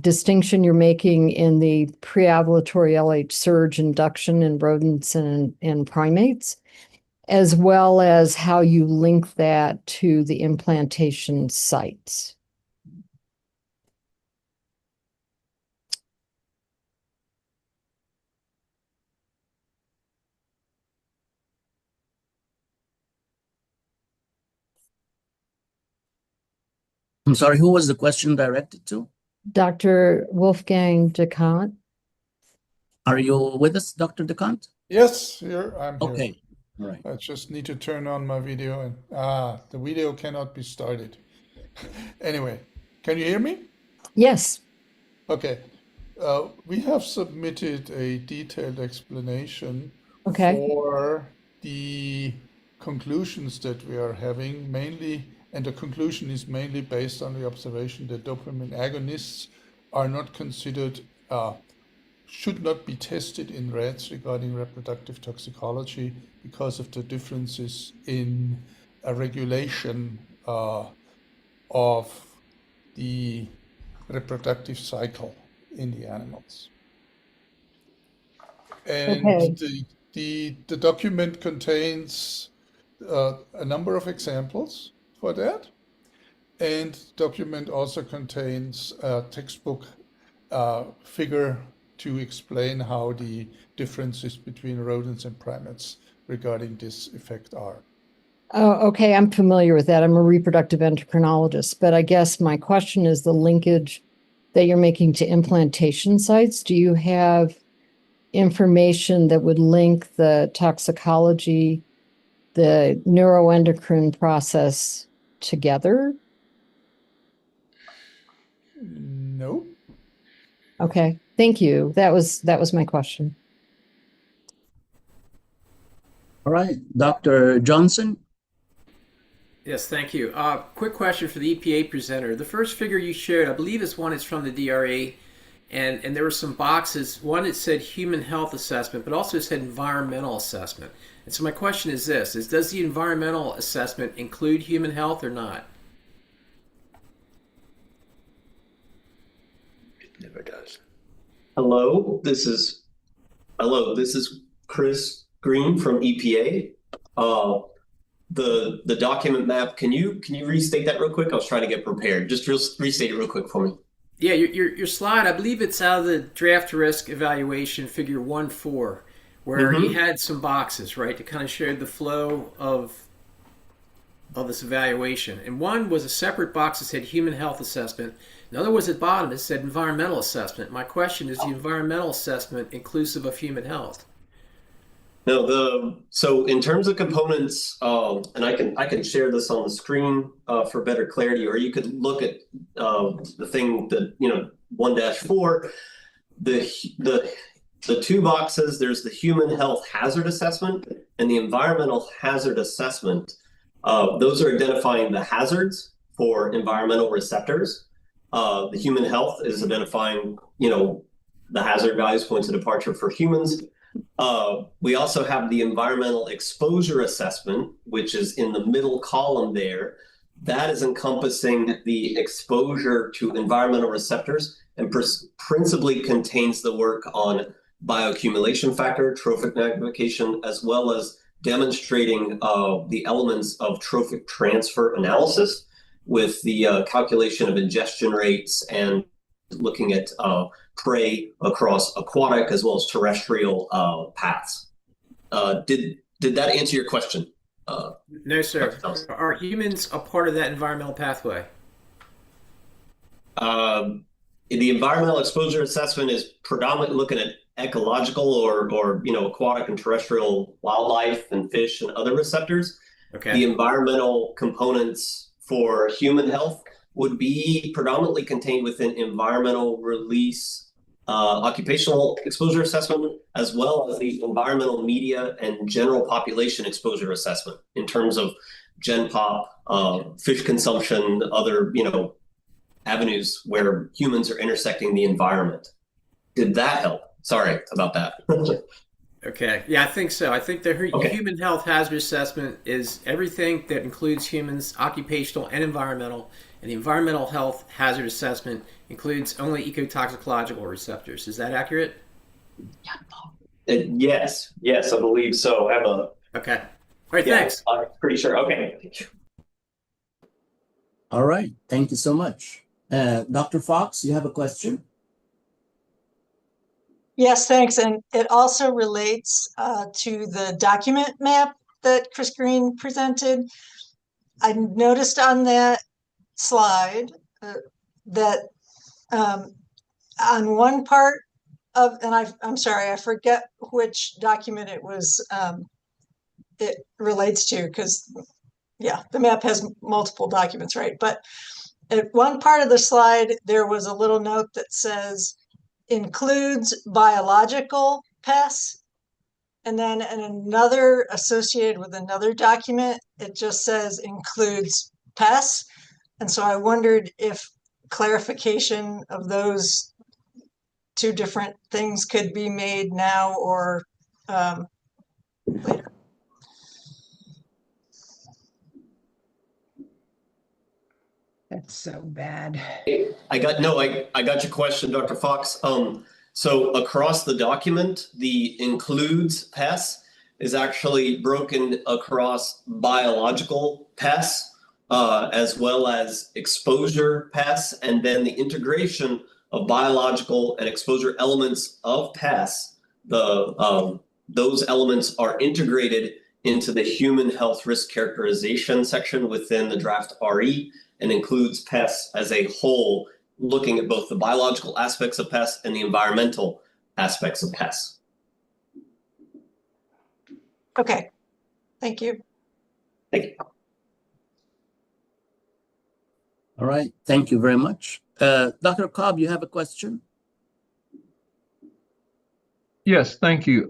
S11: distinction you're making in the preovulatory LH surge induction in rodents and primates, as well as how you link that to the implantation sites.
S2: I'm sorry, who was the question directed to?
S11: Dr. Wolfgang DeCant.
S2: Are you with us, Dr. DeCant?
S5: Yes, here I'm here.
S2: Okay, all right.
S5: I just need to turn on my video and the video cannot be started. Anyway, can you hear me?
S11: Yes.
S5: Okay. We have submitted a detailed explanation
S11: Okay.
S5: for the conclusions that we are having, mainly, and the conclusion is mainly based on the observation that dopamine agonists are not considered, should not be tested in rats regarding reproductive toxicology because of the differences in a regulation of the reproductive cycle in the animals. And
S11: Okay.
S5: the document contains a number of examples for that. And document also contains a textbook figure to explain how the differences between rodents and primates regarding this effect are.
S11: Oh, okay, I'm familiar with that. I'm a reproductive endocrinologist, but I guess my question is the linkage that you're making to implantation sites. Do you have information that would link the toxicology, the neuroendocrine process together?
S5: No.
S11: Okay, thank you. That was my question.
S2: All right, Dr. Johnson.
S16: Yes, thank you. Quick question for the EPA presenter. The first figure you shared, I believe is one is from the DRA, and there were some boxes. One, it said human health assessment, but also it said environmental assessment. And so my question is this, does the environmental assessment include human health or not?
S21: It never does. Hello, this is Chris Green from EPA. The document map, can you restate that real quick? I was trying to get prepared. Just restate it real quick for me.
S16: Yeah, your slide, I believe it's out of the draft risk evaluation figure 1.4, where you had some boxes, right, to kind of share the flow of this evaluation. And one was a separate box that said human health assessment. Another was at the bottom, it said environmental assessment. My question is the environmental assessment inclusive of human health?
S21: No, so in terms of components, and I can share this on the screen for better clarity, or you could look at the thing that 1-4, the two boxes. There's the human health hazard assessment and the environmental hazard assessment. Those are identifying the hazards for environmental receptors. The human health is identifying, the hazard values, points of departure for humans. We also have the environmental exposure assessment, which is in the middle column there. That is encompassing the exposure to environmental receptors and principally contains the work on bioaccumulation factor, trophic magnification, as well as demonstrating the elements of trophic transfer analysis with the calculation of ingestion rates and looking at prey across aquatic as well as terrestrial paths. Did that answer your question?
S16: No, sir. Are humans a part of that environmental pathway?
S21: The environmental exposure assessment is predominantly looking at ecological or aquatic and terrestrial wildlife and fish and other receptors.
S16: Okay.
S21: The environmental components for human health would be predominantly contained within environmental release, occupational exposure assessment, as well as the environmental media and general population exposure assessment in terms of gen pop, fish consumption, other avenues where humans are intersecting the environment. Did that help? Sorry about that.
S16: Okay. Yeah, I think so. I think the human health hazard assessment is everything that includes humans, occupational and environmental. And the environmental health hazard assessment includes only ecotoxicological receptors. Is that accurate?
S21: Yes, I believe so. I have a.
S16: Okay. All right, thanks.
S21: I'm pretty sure. Okay.
S2: All right. Thank you so much. Dr. Fox, you have a question?
S9: Yes, thanks. And it also relates to the document map that Chris Green presented. I noticed on that slide that on one part of, and I'm sorry, I forget which document it relates to, because the map has multiple documents, right? But at one part of the slide, there was a little note that says includes biological pests. And then in another, associated with another document, it just says includes pests. And so I wondered if clarification of those two different things could be made now or later.
S8: That's so bad.
S21: I got your question, Dr. Fox. So across the document, the includes pests is actually broken across biological pests as well as exposure pests, and then the integration of biological and exposure elements of pests. Those elements are integrated into the human health risk characterization section within the draft RE, and includes pests as a whole, looking at both the biological aspects of pests and the environmental aspects of pests.
S9: Okay, thank you.
S21: Thank you.
S2: All right, thank you very much. Dr. Cobb, you have a question?
S1: Yes, thank you.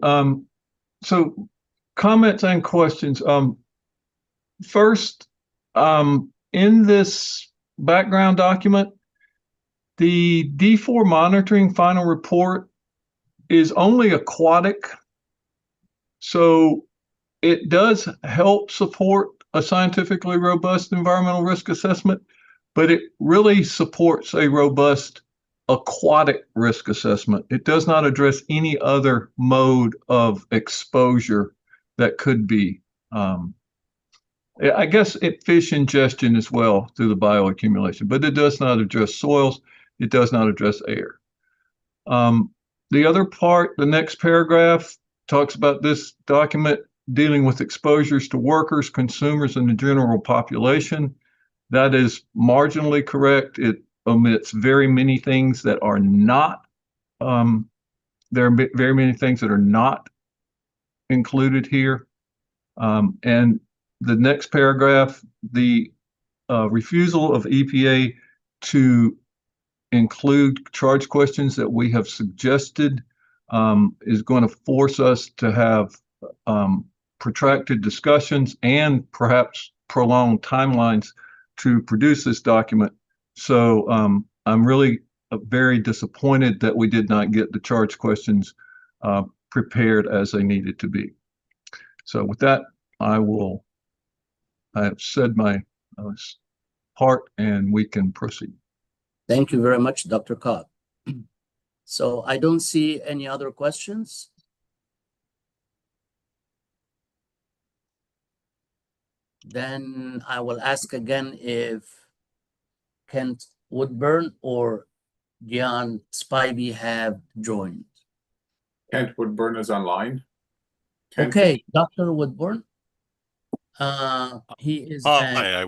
S1: So comments and questions. First, in this background document, the D4 monitoring final report is only aquatic. So it does help support a scientifically robust environmental risk assessment, but it really supports a robust aquatic risk assessment. It does not address any other mode of exposure that could be. I guess fish ingestion as well through the bioaccumulation, but it does not address soils. It does not address air. The other part, the next paragraph, talks about this document dealing with exposures to workers, consumers, and the general population. That is marginally correct. It omits very many things that are not, there are very many things that are not included here. And the next paragraph, the refusal of EPA to include charge questions that we have suggested is going to force us to have protracted discussions and perhaps prolonged timelines to produce this document. So I'm really very disappointed that we did not get the charge questions prepared as they needed to be. So with that, I have said my part and we can proceed.
S2: Thank you very much, Dr. Cobb. So I don't see any other questions. Then I will ask again if Kent Woodburn or Gian Spivey have joined.
S3: Kent Woodburn is online. Kent,
S2: Okay, Dr. Woodburn. He is.
S10: Hi,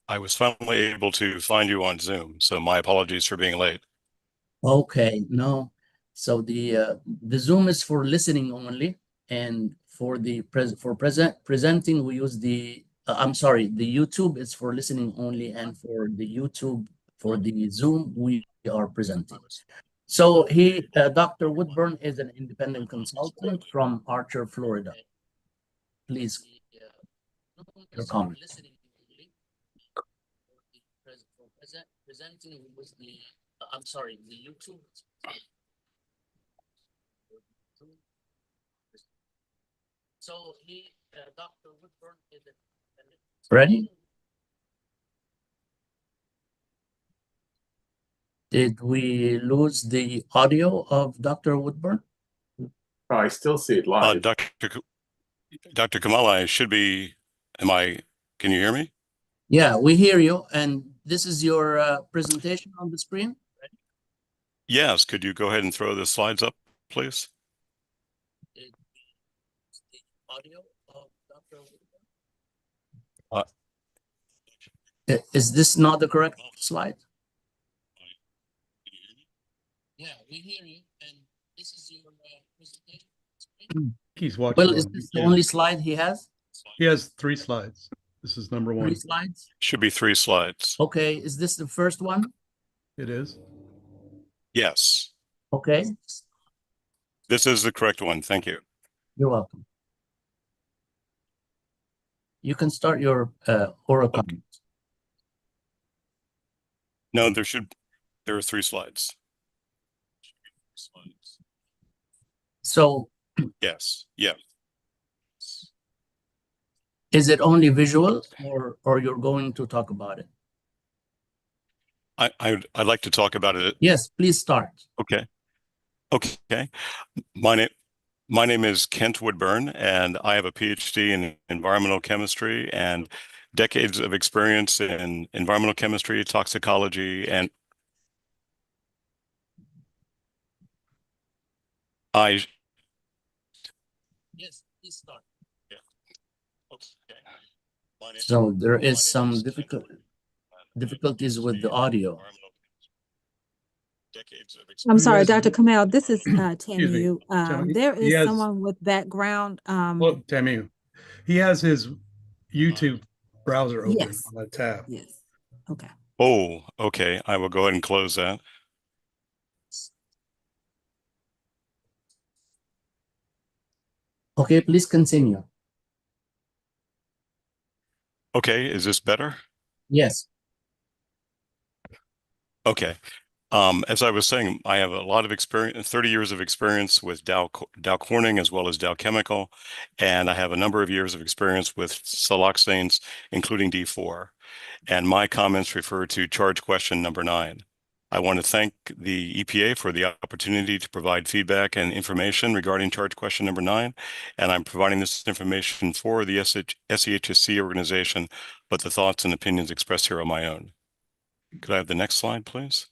S10: I was finally able to find you on Zoom, so my apologies for being late.
S2: Okay, no. So the Zoom is for listening only, and for the presenting we use the I'm sorry, the YouTube is for listening only, and for the Zoom we are presenting. So Dr. Woodburn is an independent consultant from Archer, Florida. Please, your comment. Presenting was the I'm sorry, the YouTube. So Dr. Woodburn is ready? Did we lose the audio of Dr. Woodburn?
S3: I still see it live.
S10: Dr. Kamala, I should be, can you hear me?
S2: Yeah, we hear you. And this is your presentation on the screen?
S10: Yes, could you go ahead and throw the slides up, please?
S2: The audio of Dr.
S10: Woodburn?
S2: Is this not the correct slide? Yeah, we hear you. And this is your presentation.
S22: He's watching.
S2: Well, is this the only slide he has?
S22: He has 3 slides. This is number 1.
S2: 3 slides?
S10: Should be 3 slides.
S2: Okay, is this the first one?
S22: It is.
S10: Yes.
S2: Okay.
S10: This is the correct one. Thank you.
S2: You're welcome. You can start your oral comment.
S10: No, there are 3 slides.
S2: So
S10: yes, yeah.
S2: Is it only visual, or you're going to talk about it?
S10: I'd like to talk about it.
S2: Yes, please start.
S10: Okay. My name is Kent Woodburn, and I have a PhD in environmental chemistry and decades of experience in environmental chemistry, toxicology, and
S2: Yes, please start. Yeah. Okay. So there is some difficulties with the audio.
S23: I'm sorry, Dr. Kamel, this is
S22: Excuse me.
S23: Tamu. There is someone with background.
S22: Well, Tamu, he has his YouTube browser open
S23: Yes.
S22: on that tab.
S23: Yes. Okay.
S10: oh, okay. I will go ahead and close that.
S2: Okay, please continue.
S10: Okay, is this better?
S2: Yes.
S10: Okay. As I was saying, I have a lot of experience, 30 years of experience with Dow Corning as well as Dow Chemical, and I have a number of years of experience with siloxanes, including D4. And my comments refer to charge question number 9. I want to thank the EPA for the opportunity to provide feedback and information regarding charge question number 9, and I'm providing this information for the SEHSC organization, but the thoughts and opinions expressed here are my own. Could I have the next slide, please?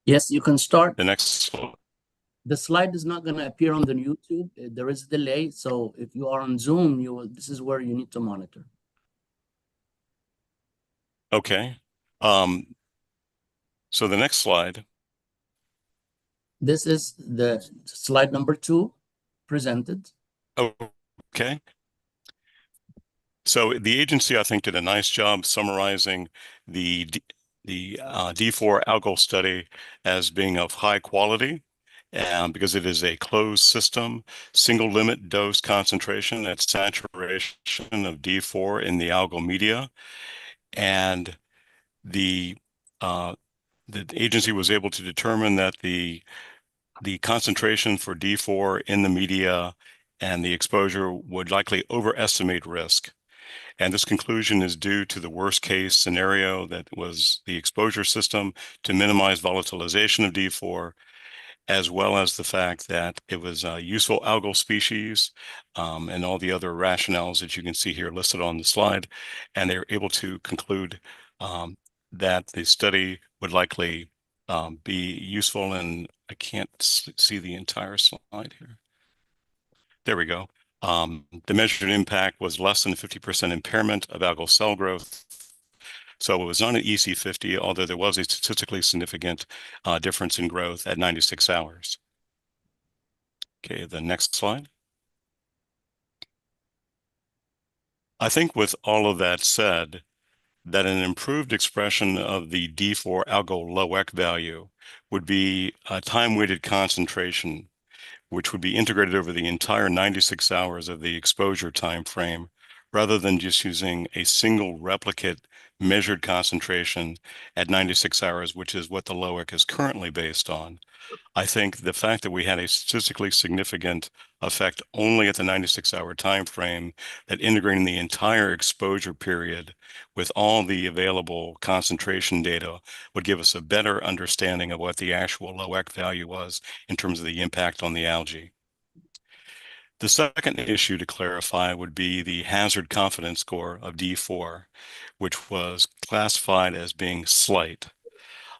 S2: Yes, you can start.
S10: The next slide.
S2: The slide is not going to appear on the YouTube. There is a delay. So if you are on Zoom, this is where you need to monitor.
S10: Okay. So the next slide.
S2: This is the slide number 2 presented.
S10: Okay. So the agency, I think, did a nice job summarizing the D4 algal study as being of high quality, because it is a closed system, single limit dose concentration at saturation of D4 in the algal media. And the agency was able to determine that the concentration for D4 in the media and the exposure would likely overestimate risk. And this conclusion is due to the worst case scenario that was the exposure system to minimize volatilization of D4, as well as the fact that it was a useful algal species, and all the other rationales that you can see here listed on the slide. And they were able to conclude that the study would likely be useful. And I can't see the entire slide here. There we go. The measured impact was less than 50% impairment of algal cell growth. So it was not an EC50, although there was a statistically significant difference in growth at 96 hours. Okay, the next slide. I think with all of that said, that an improved expression of the D4 algal LOEC value would be a time-weighted concentration, which would be integrated over the entire 96 hours of the exposure time frame, rather than just using a single replicate measured concentration at 96 hours, which is what the LOEC is currently based on. I think the fact that we had a statistically significant effect only at the 96-hour time frame, that integrating the entire exposure period with all the available concentration data would give us a better understanding of what the actual LOEC value was in terms of the impact on the algae. The second issue to clarify would be the hazard confidence score of D4, which was classified as being slight.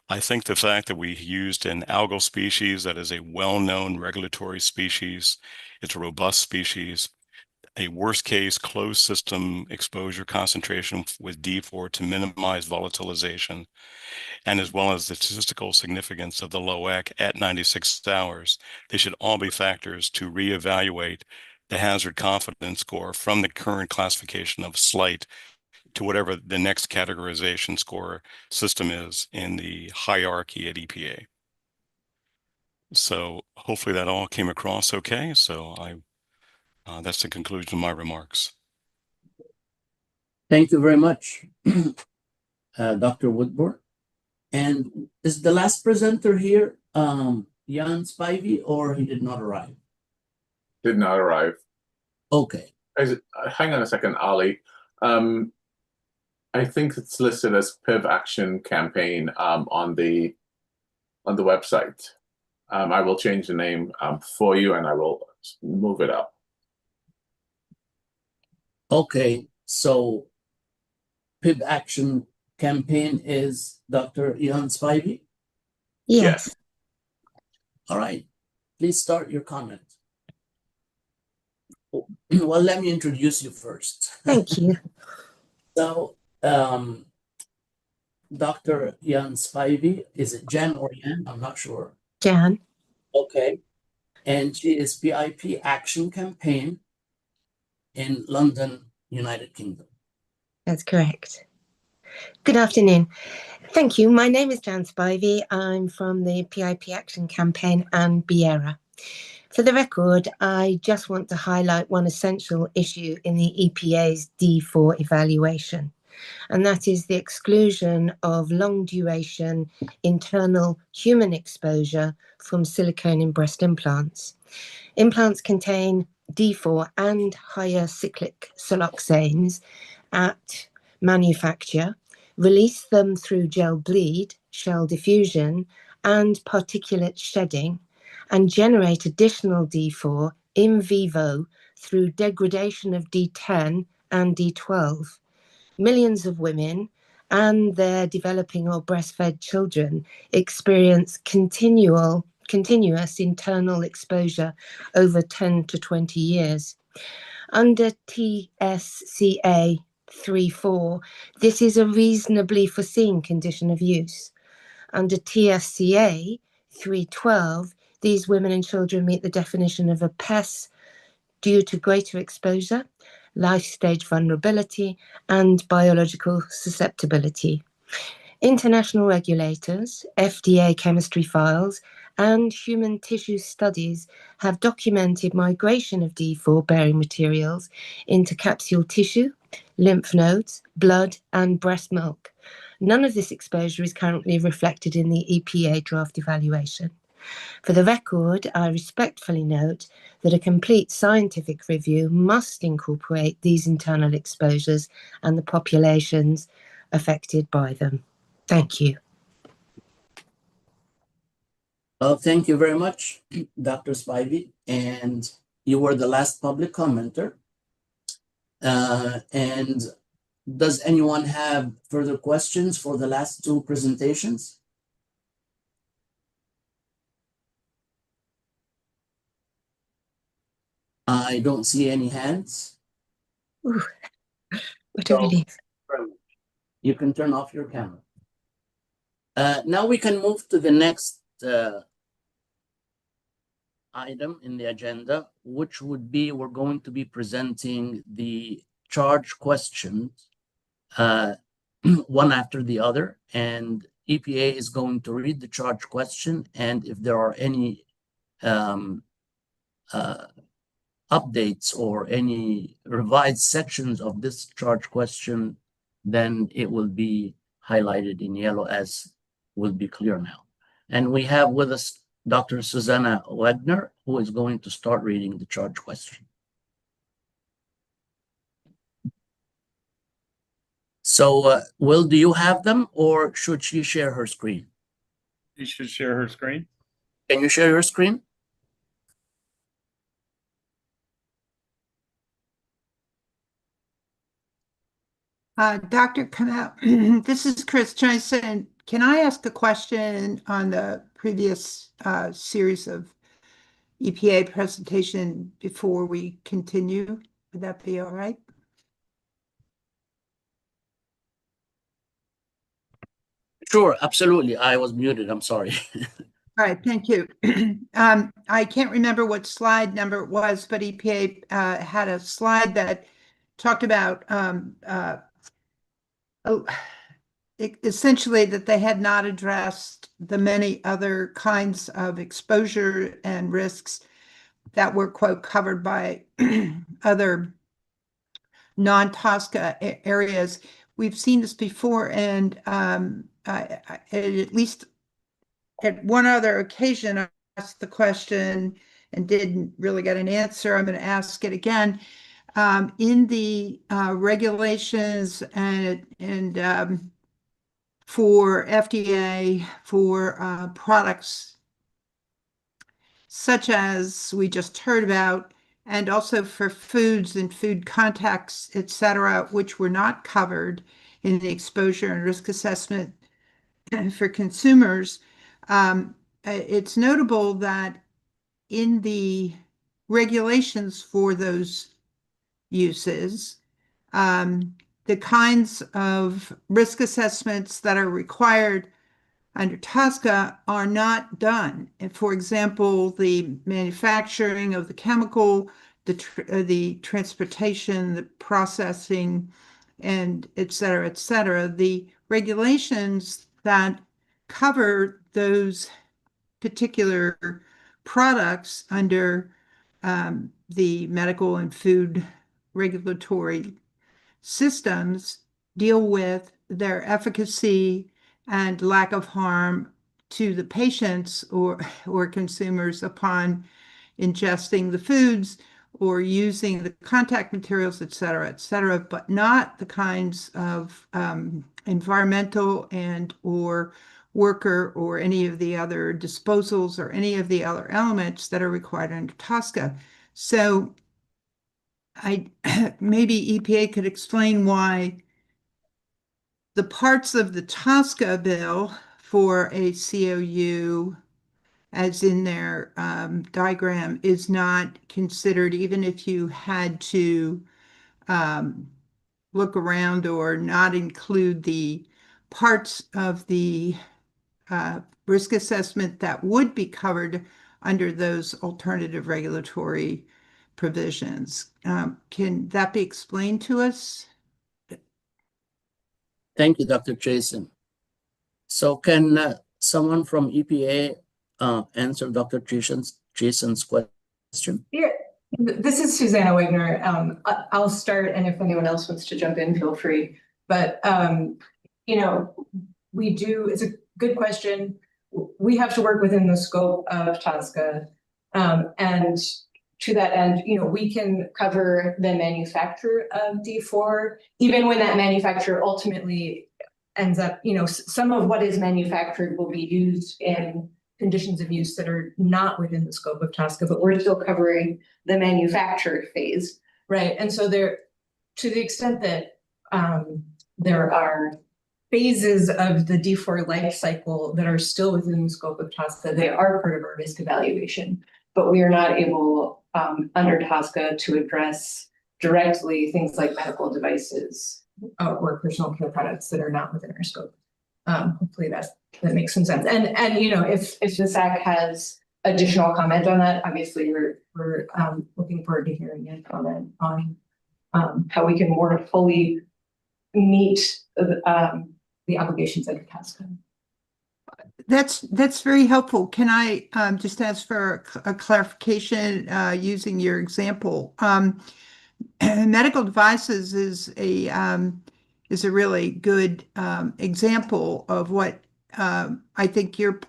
S10: I think the fact that we used an algal species that is a well-known regulatory species, it's a robust species, a worst-case closed system exposure concentration with D4 to minimize volatilization, and as well as the statistical significance of the LOEC at 96 hours, they should all be factors to reevaluate the hazard confidence score from the current classification of slight to whatever the next categorization score system is in the hierarchy at EPA. So hopefully that all came across okay. So that's the conclusion of my remarks.
S2: Thank you very much, Dr. Woodward. And is the last presenter here Jan Spivey, or he did not arrive?
S3: Did not arrive.
S2: Okay.
S3: Hang on a second, Ali. I think it's listed as PIV Action Campaign on the website. I will change the name for you, and I will move it up.
S2: Okay, so PIV Action Campaign is Dr. Jan Spivey?
S23: Yes.
S2: All right, please start your comment. Well, let me introduce you first.
S23: Thank you.
S2: So, Dr. Jan Spivey, is it Jan or Jan? I'm not sure.
S23: Jan.
S2: Okay. And she is PIP Action Campaign in London, United Kingdom.
S12: That's correct. Good afternoon. Thank you. My name is Jan Spivey. I'm from the PIP Action Campaign and BIERA. For the record, I just want to highlight one essential issue in the EPA's D4 evaluation, and that is the exclusion of long-duration internal human exposure from silicone in breast implants. Implants contain D4 and higher cyclic siloxanes at manufacture, release them through gel bleed, shell diffusion, and particulate shedding, and generate additional D4 in vivo through degradation of D10 and D12. Millions of women and their developing or breastfed children experience continuous internal exposure over 10 to 20 years. Under TSCA 3.4, this is a reasonably foreseen condition of use. Under TSCA 3.12, these women and children meet the definition of a PES due to greater exposure, life stage vulnerability, and biological susceptibility. International regulators, FDA chemistry files, and human tissue studies have documented migration of D4-bearing materials into capsule tissue, lymph nodes, blood, and breast milk. None of this exposure is currently reflected in the EPA draft evaluation. For the record, I respectfully note that a complete scientific review must incorporate these internal exposures and the populations affected by them. Thank you.
S2: Thank you very much, Dr. Spivey. And you were the last public commenter. And does anyone have further questions for the last two presentations? I don't see any hands.
S12: Ooh, what a relief.
S2: You can turn off your camera. Now we can move to the next item in the agenda, which would be we're going to be presenting the charge questions one after the other, and EPA is going to read the charge question, and if there are any updates or any revised sections of this charge question, then it will be highlighted in yellow, as will be clear now. And we have with us Dr. Susanna Wagner, who is going to start reading the charge question. So, Will, do you have them, or should she share her screen?
S13: She should share her screen.
S2: Can you share your screen?
S8: Dr. Kamel, this is Chris Johnson. Can I ask a question on the previous series of EPA presentation before we continue? Would that be all right?
S2: Sure, absolutely. I was muted. I'm sorry.
S8: All right, thank you. I can't remember what slide number it was, but EPA had a slide that talked about essentially that they had not addressed the many other kinds of exposure and risks that were, quote, covered by other non-TSCA areas. We've seen this before, and at least at one other occasion, I asked the question and didn't really get an answer. I'm going to ask it again. In the regulations and for FDA for products such as we just heard about, and also for foods and food contacts, et cetera, which were not covered in the exposure and risk assessment for consumers, it's notable that in the regulations for those uses, the kinds of risk assessments that are required under TSCA are not done. And for example, the manufacturing of the chemical, the transportation, the processing, and et cetera, et cetera. The regulations that cover those particular products under the medical and food regulatory systems deal with their efficacy and lack of harm to the patients or consumers upon ingesting the foods or using the contact materials, et cetera, but not the kinds of environmental and or worker or any of the other disposals or any of the other elements that are required under TSCA. So maybe EPA could explain why the parts of the TSCA bill for a COU, as in their diagram, is not considered, even if you had to look around or not include the parts of the risk assessment that would be covered under those alternative regulatory provisions. Can that be explained to us?
S2: Thank you, Dr. Jason. So can someone from EPA answer Dr. Jason's question?
S14: Yeah, this is Susanna Wagner. I'll start, and if anyone else wants to jump in, feel free. But you know, it's a good question. We have to work within the scope of TSCA, and to that end, you know, we can cover the manufacture of D4, even when that manufacturer ultimately ends up, you know, some of what is manufactured will be used in conditions of use that are not within the scope of TSCA, but we're still covering the manufactured phase, right? And so there, to the extent that there are phases of the D4 life cycle that are still within the scope of TSCA, they are part of our risk evaluation, but we are not able under TSCA to address directly things like medical devices or personal care products that are not within our scope. Hopefully that makes some sense. And you know, if the SAC has additional comment on that, obviously we're looking forward to hearing a comment on how we can more fully meet the obligations under TSCA.
S8: That's very helpful. Can I just ask for a clarification using your example? Medical devices is a really good example of what I think your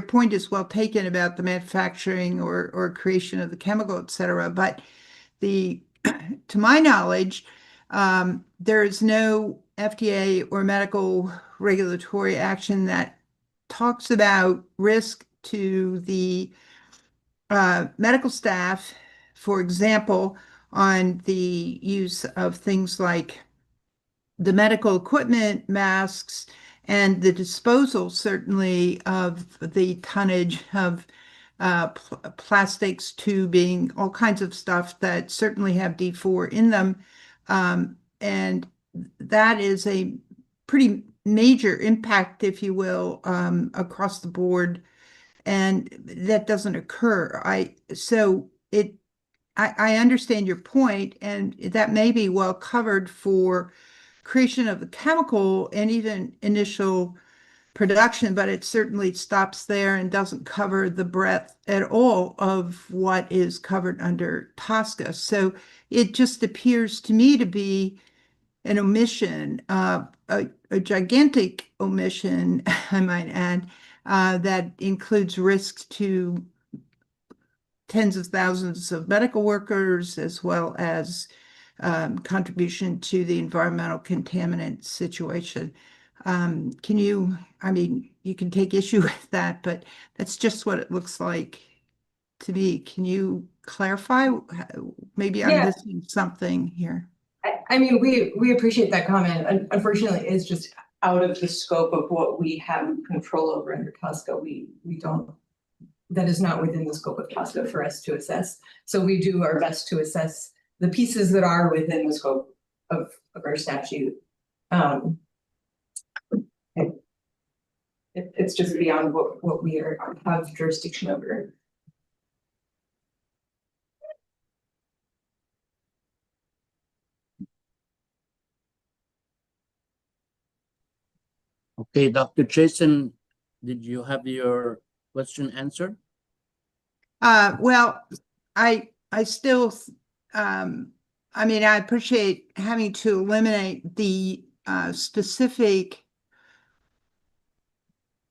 S8: point is well taken about the manufacturing or creation of the chemical, et cetera. But to my knowledge, there is no FDA or medical regulatory action that talks about risk to the medical staff, for example, on the use of things like the medical equipment, masks, and the disposal, certainly, of the tonnage of plastics, tubing, all kinds of stuff that certainly have D4 in them. And that is a pretty major impact, if you will, across the board. And that doesn't occur. I understand your point, and that may be well covered for creation of the chemical and even initial production, but it certainly stops there and doesn't cover the breadth at all of what is covered under TSCA. So it just appears to me to be an omission, a gigantic omission, I might add, that includes risks to tens of thousands of medical workers, as well as contribution to the environmental contaminant situation. I mean, you can take issue with that, but that's just what it looks like to me. Can you clarify? Maybe I'm missing something here.
S14: I mean, we appreciate that comment. Unfortunately, it's just out of the scope of what we have control over under TSCA. We don't, that is not within the scope of TSCA for us to assess. So we do our best to assess the pieces that are within the scope of our statute. It's just beyond what we have jurisdiction over.
S2: Okay, Dr. Jason, did you have your question answered?
S8: Well, I still, I mean, I appreciate having to eliminate the specific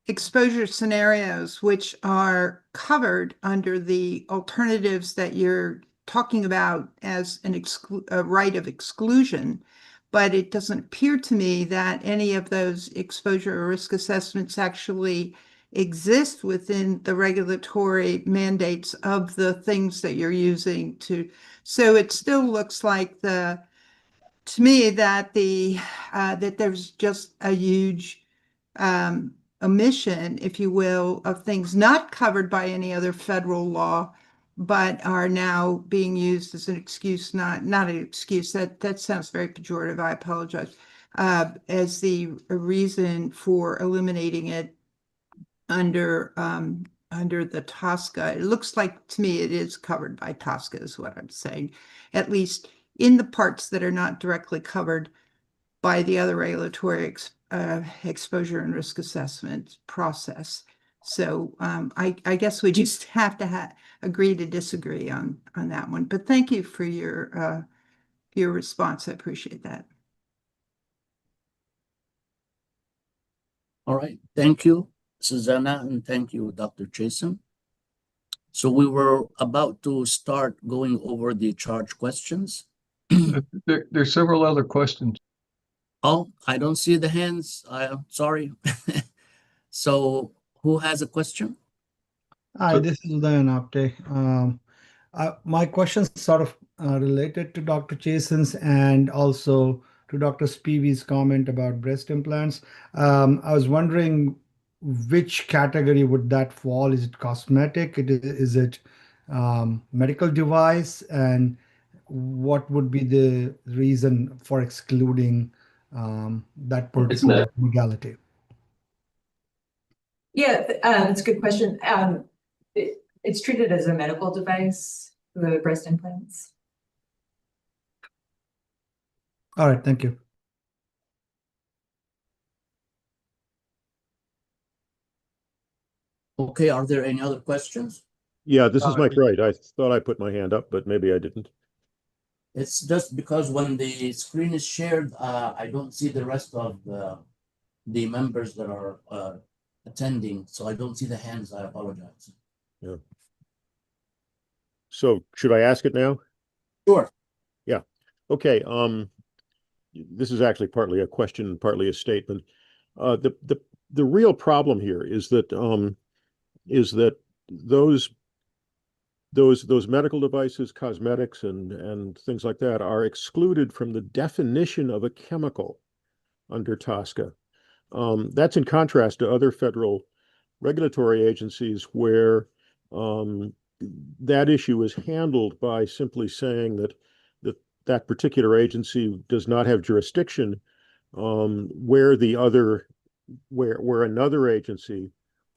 S8: exposure scenarios which are covered under the alternatives that you're talking about as a right of exclusion. But it doesn't appear to me that any of those exposure or risk assessments actually exist within the regulatory mandates of the things that you're using to. So it still looks like to me that that there's just a huge omission, if you will, of things not covered by any other federal law but are now being used as an excuse, not an excuse, that sounds very pejorative, I apologize, as the reason for eliminating it under the TSCA. It looks like to me it is covered by TSCA is what I'm saying, at least in the parts that are not directly covered by the other regulatory exposure and risk assessment process. So I guess we just have to agree to disagree on that one. But thank you for your response. I appreciate that.
S2: All right, thank you, Susanna, and thank you, Dr. Jason. So we were about to start going over the charge questions.
S1: There's several other questions.
S2: Oh, I don't see the hands. I'm sorry. So who has a question?
S15: Hi, this is Udayan Apte. My question's sort of related to Dr. Jason's and also to Dr. Spivey's comment about breast implants. I was wondering which category would that fall? Is it cosmetic? Is it medical device? And what would be the reason for excluding that particular modality?
S14: Yeah, that's a good question. It's treated as a medical device, the breast implants.
S15: All right, thank you.
S2: Okay, are there any other questions?
S17: Yeah, this is Mike Wright. I thought I put my hand up, but maybe I didn't.
S2: It's just because when the screen is shared, I don't see the rest of the members that are attending, so I don't see the hands. I apologize.
S17: Yeah. So should I ask it now?
S2: Sure.
S17: Yeah. Okay. This is actually partly a question, partly a statement. The real problem here is that those medical devices, cosmetics, and things like that are excluded from the definition of a chemical under TSCA. That's in contrast to other federal regulatory agencies where that issue is handled by simply saying that particular agency does not have jurisdiction where another agency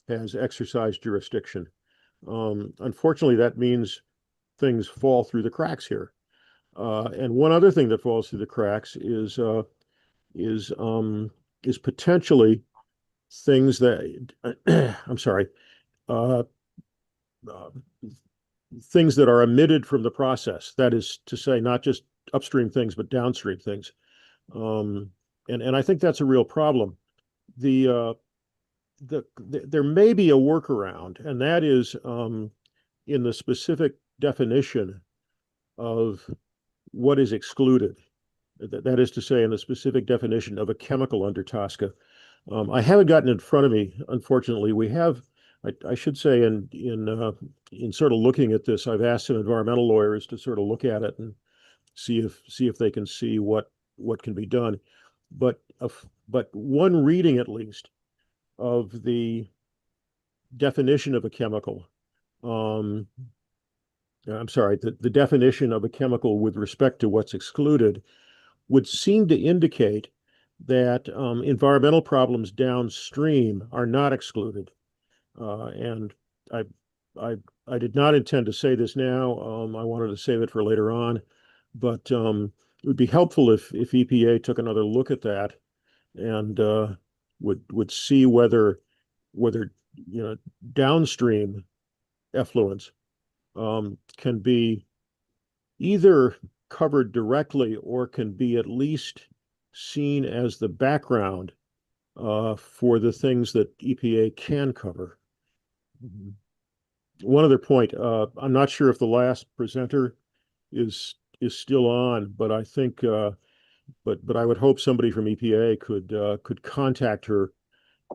S17: has exercised jurisdiction. Unfortunately, that means things fall through the cracks here. And one other thing that falls through the cracks is potentially things that I'm sorry, things that are emitted from the process. That is to say, not just upstream things, but downstream things. And I think that's a real problem. There may be a workaround, and that is in the specific definition of what is excluded. That is to say, in the specific definition of a chemical under TSCA. I haven't gotten in front of me, unfortunately. We have, I should say, in sort of looking at this, I've asked some environmental lawyers to sort of look at it and see if they can see what can be done. But one reading, at least, of the definition of a chemical, I'm sorry, the definition of a chemical with respect to what's excluded would seem to indicate that environmental problems downstream are not excluded. And I did not intend to say this now. I wanted to save it for later on, but it would be helpful if EPA took another look at that and would see whether downstream effluents can be either covered directly or can be at least seen as the background for the things that EPA can cover. One other point, I'm not sure if the last presenter is still on, but I think, but I would hope somebody from EPA could contact her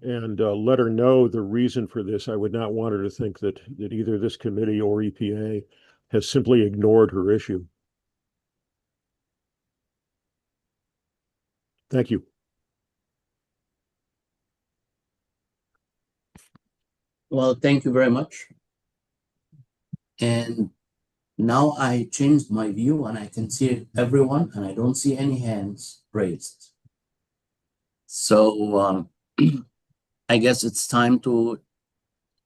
S17: and let her know the reason for this. I would not want her to think that either this committee or EPA has simply ignored her issue. Thank you.
S2: Well, thank you very much. And now I changed my view and I can see everyone and I don't see any hands raised. So I guess it's time to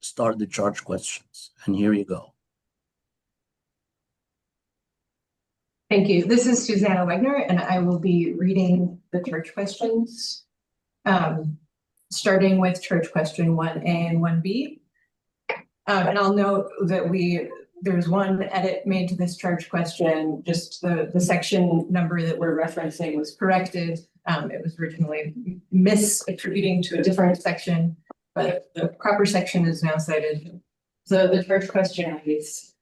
S2: start the charge questions. And here you go.
S14: Thank you. This is Susanna Wegner, and I will be reading the church questions, starting with church question 1A and 1B. And I'll note that there's one edit made to this charge question. Just the section number that we're referencing was corrected. It was originally misattributing to a different section, but the proper section is now cited. So the church question is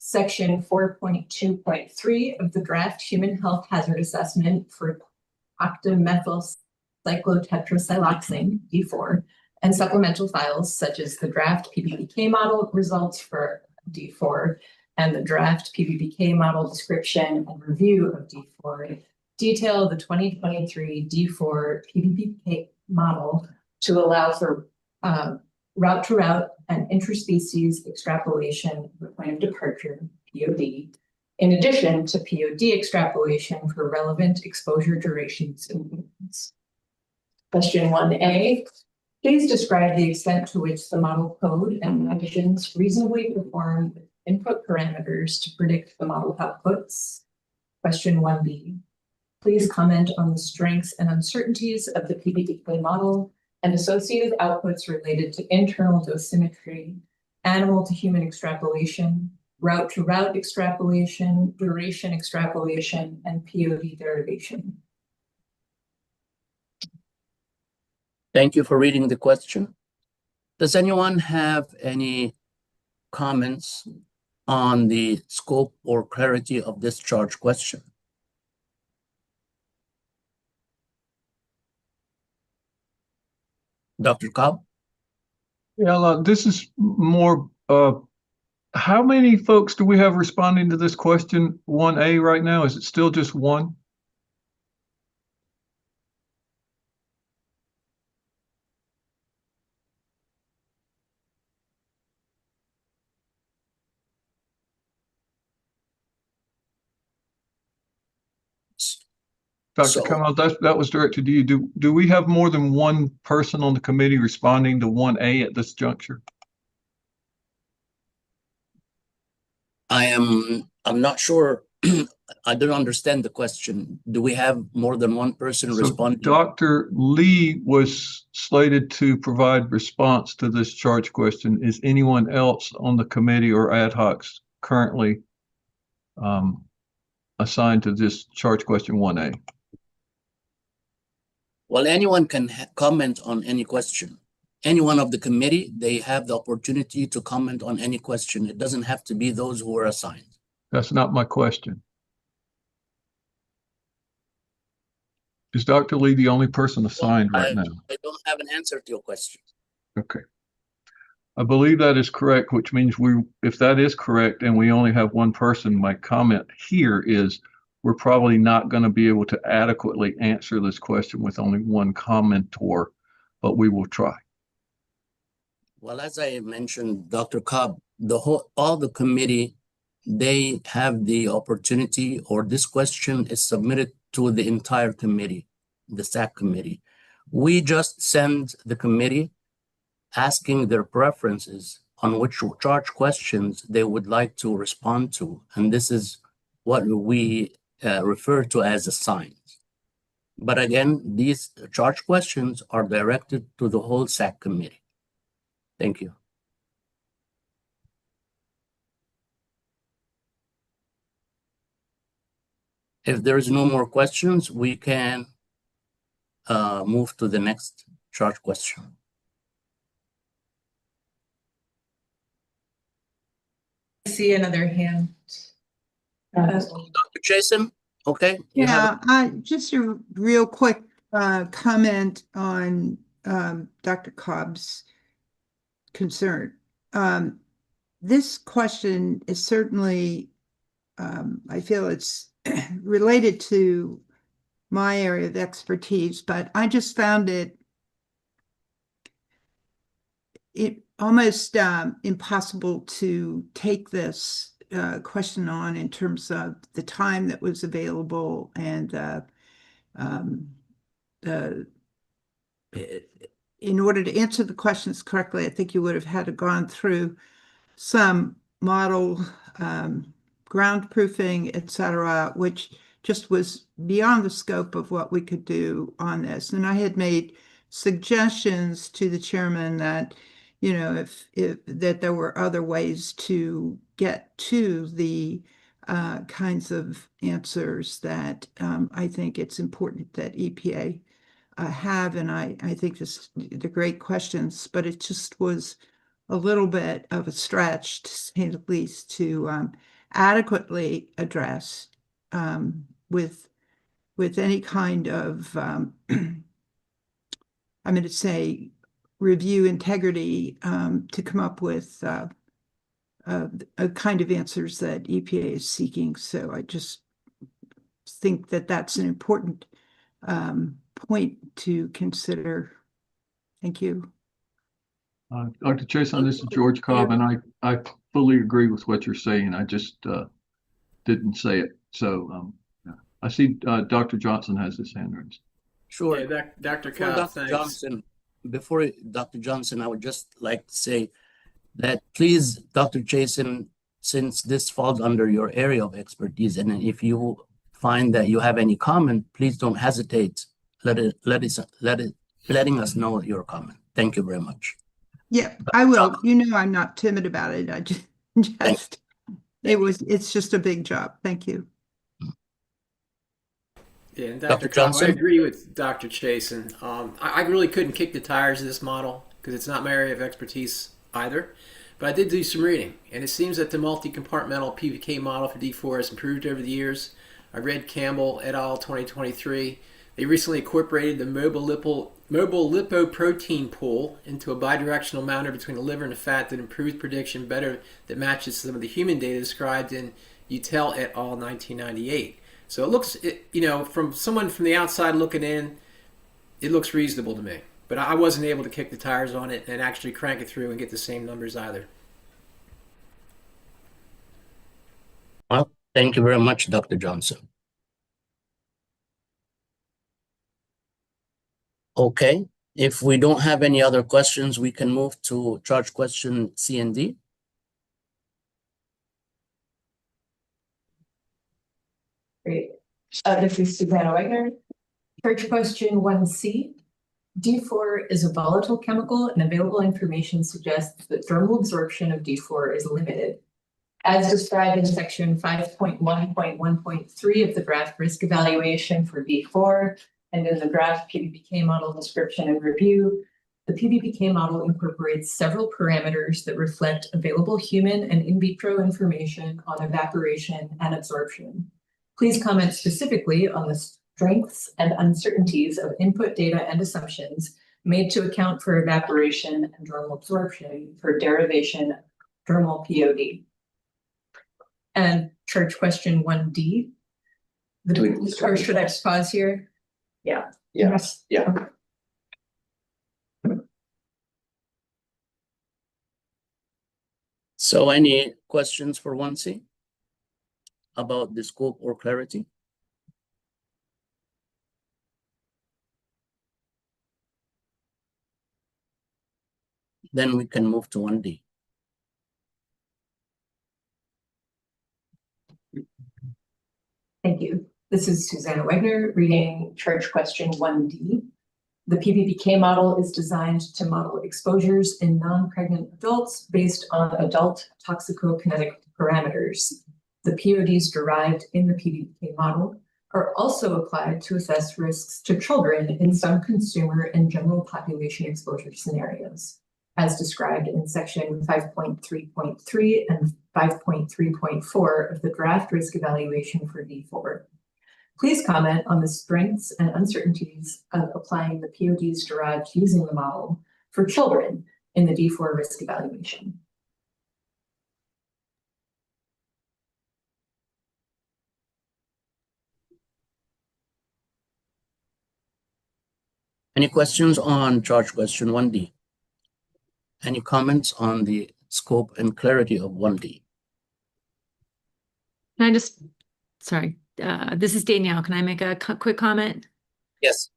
S14: Section 4.2.3 of the draft Human Health Hazard Assessment for Octamethylcyclotetrasiloxane, D4, and supplemental files such as the draft PBPK model results for D4 and the draft PBPK model description and review of D4 detail the 2023 D4 PBPK model to allow for route-to-route and interspecies extrapolation of the point of departure, POD, in addition to POD extrapolation for relevant exposure durations and movements. Question 1A, please describe the extent to which the model code and conditions reasonably perform input parameters to predict the model outputs. Question 1B, please comment on the strengths and uncertainties of the PBPK model and associated outputs related to internal dosimetry, animal to human extrapolation, route to route extrapolation, duration extrapolation, and POD derivation.
S2: Thank you for reading the question. Does anyone have any comments on the scope or clarity of this charge question? Dr. Cobb?
S1: Yeah, this is more, how many folks do we have responding to this question 1A right now? Is it still just one? Dr. Kamal, that was directed to you. Do we have more than one person on the committee responding to 1A at this juncture?
S2: I'm not sure. I don't understand the question. Do we have more than one person responding?
S1: Dr. Lee was slated to provide response to this charge question. Is anyone else on the committee or ad hocs currently assigned to this charge question 1A?
S2: Well, anyone can comment on any question. Anyone of the committee, they have the opportunity to comment on any question. It doesn't have to be those who are assigned.
S1: That's not my question. Is Dr. Lee the only person assigned right now?
S2: I don't have an answer to your question.
S1: Okay. I believe that is correct, which means if that is correct and we only have one person, my comment here is we're probably not going to be able to adequately answer this question with only one commentor, but we will try.
S2: Well, as I mentioned, Dr. Cobb, all the committee, they have the opportunity, or this question is submitted to the entire committee, the SAC committee. We just send the committee asking their preferences on which charge questions they would like to respond to. And this is what we refer to as assigned. But again, these charge questions are directed to the whole SAC committee. Thank you. If there is no more questions, we can move to the next charge question.
S14: I see another hand.
S2: Dr. Jason, okay.
S8: Yeah, just a real quick comment on Dr. Cobb's concern. This question is certainly, I feel it's related to my area of expertise, but I just found it it almost impossible to take this question on in terms of the time that was available and in order to answer the questions correctly, I think you would have had to gone through some model ground proofing, et cetera, which just was beyond the scope of what we could do on this. And I had made suggestions to the chairman that, you know, if that there were other ways to get to the kinds of answers that I think it's important that EPA have. And I think they're great questions, but it just was a little bit of a stretch, to say the least, to adequately address with any kind of, I'm going to say, review integrity to come up with a kind of answers that EPA is seeking. So I just think that that's an important point to consider. Thank you.
S1: Dr. Chason, this is George Cobb, and I fully agree with what you're saying. I just didn't say it. So I see Dr. Johnson has his hand raised.
S2: Sure.
S16: Yeah, Dr.
S2: Before
S16: Cobb,
S2: Dr.
S16: thanks.
S2: Johnson, before Dr. Johnson, I would just like to say that please, Dr. Chason, since this falls under your area of expertise, and if you find that you have any comment, please don't hesitate letting us know your comment. Thank you very much.
S8: Yeah, I will. You know, I'm not timid about it. I just it's just a big job. Thank you.
S16: Yeah, and Dr. Cobb, I agree with Dr. Chason. I really couldn't kick the tires of this model because it's not my area of expertise either. But I did do some reading, and it seems that the multi-compartmental PBK model for D4 has improved over the years. I read Campbell et al. 2023. They recently incorporated the mobile lipoprotein pool into a bidirectional mounter between the liver and the fat that improves prediction better, that matches some of the human data described in Utel et al. 1998. So it looks, you know, from someone from the outside looking in, it looks reasonable to me. But I wasn't able to kick the tires on it and actually crank it through and get the same numbers either.
S2: Well, thank you very much, Dr. Johnson. Okay, if we don't have any other questions, we can move to charge question C and D.
S14: Great. This is Susanna Wagner. Charge question 1C. D4 is a volatile chemical, and available information suggests that thermal absorption of D4 is limited. As described in section 5.1.1.3 of the draft risk evaluation for D4, and in the draft PBPK model description and review, the PBPK model incorporates several parameters that reflect available human and in vitro information on evaporation and absorption. Please comment specifically on the strengths and uncertainties of input data and assumptions made to account for evaporation and dermal absorption for derivation of dermal POD. And charge question 1D. Or should I just pause here? Yeah.
S21: Yes. Yeah.
S2: So any questions for 1C about the scope or clarity? Then we can move to 1D.
S14: Thank you. This is Susanna Wagner reading charge question 1D. The PBPK model is designed to model exposures in non-pregnant adults based on adult toxicokinetic parameters. The PODs derived in the PBPK model are also applied to assess risks to children in some consumer and general population exposure scenarios, as described in section 5.3.3 and 5.3.4 of the draft risk evaluation for D4. Please comment on the strengths and uncertainties of applying the PODs derived using the model for children in the D4 risk evaluation.
S2: Any questions on charge question 1D? Any comments on the scope and clarity of 1D?
S14: Can I just, sorry, this is Danielle. Can I make a quick comment?
S2: Yes.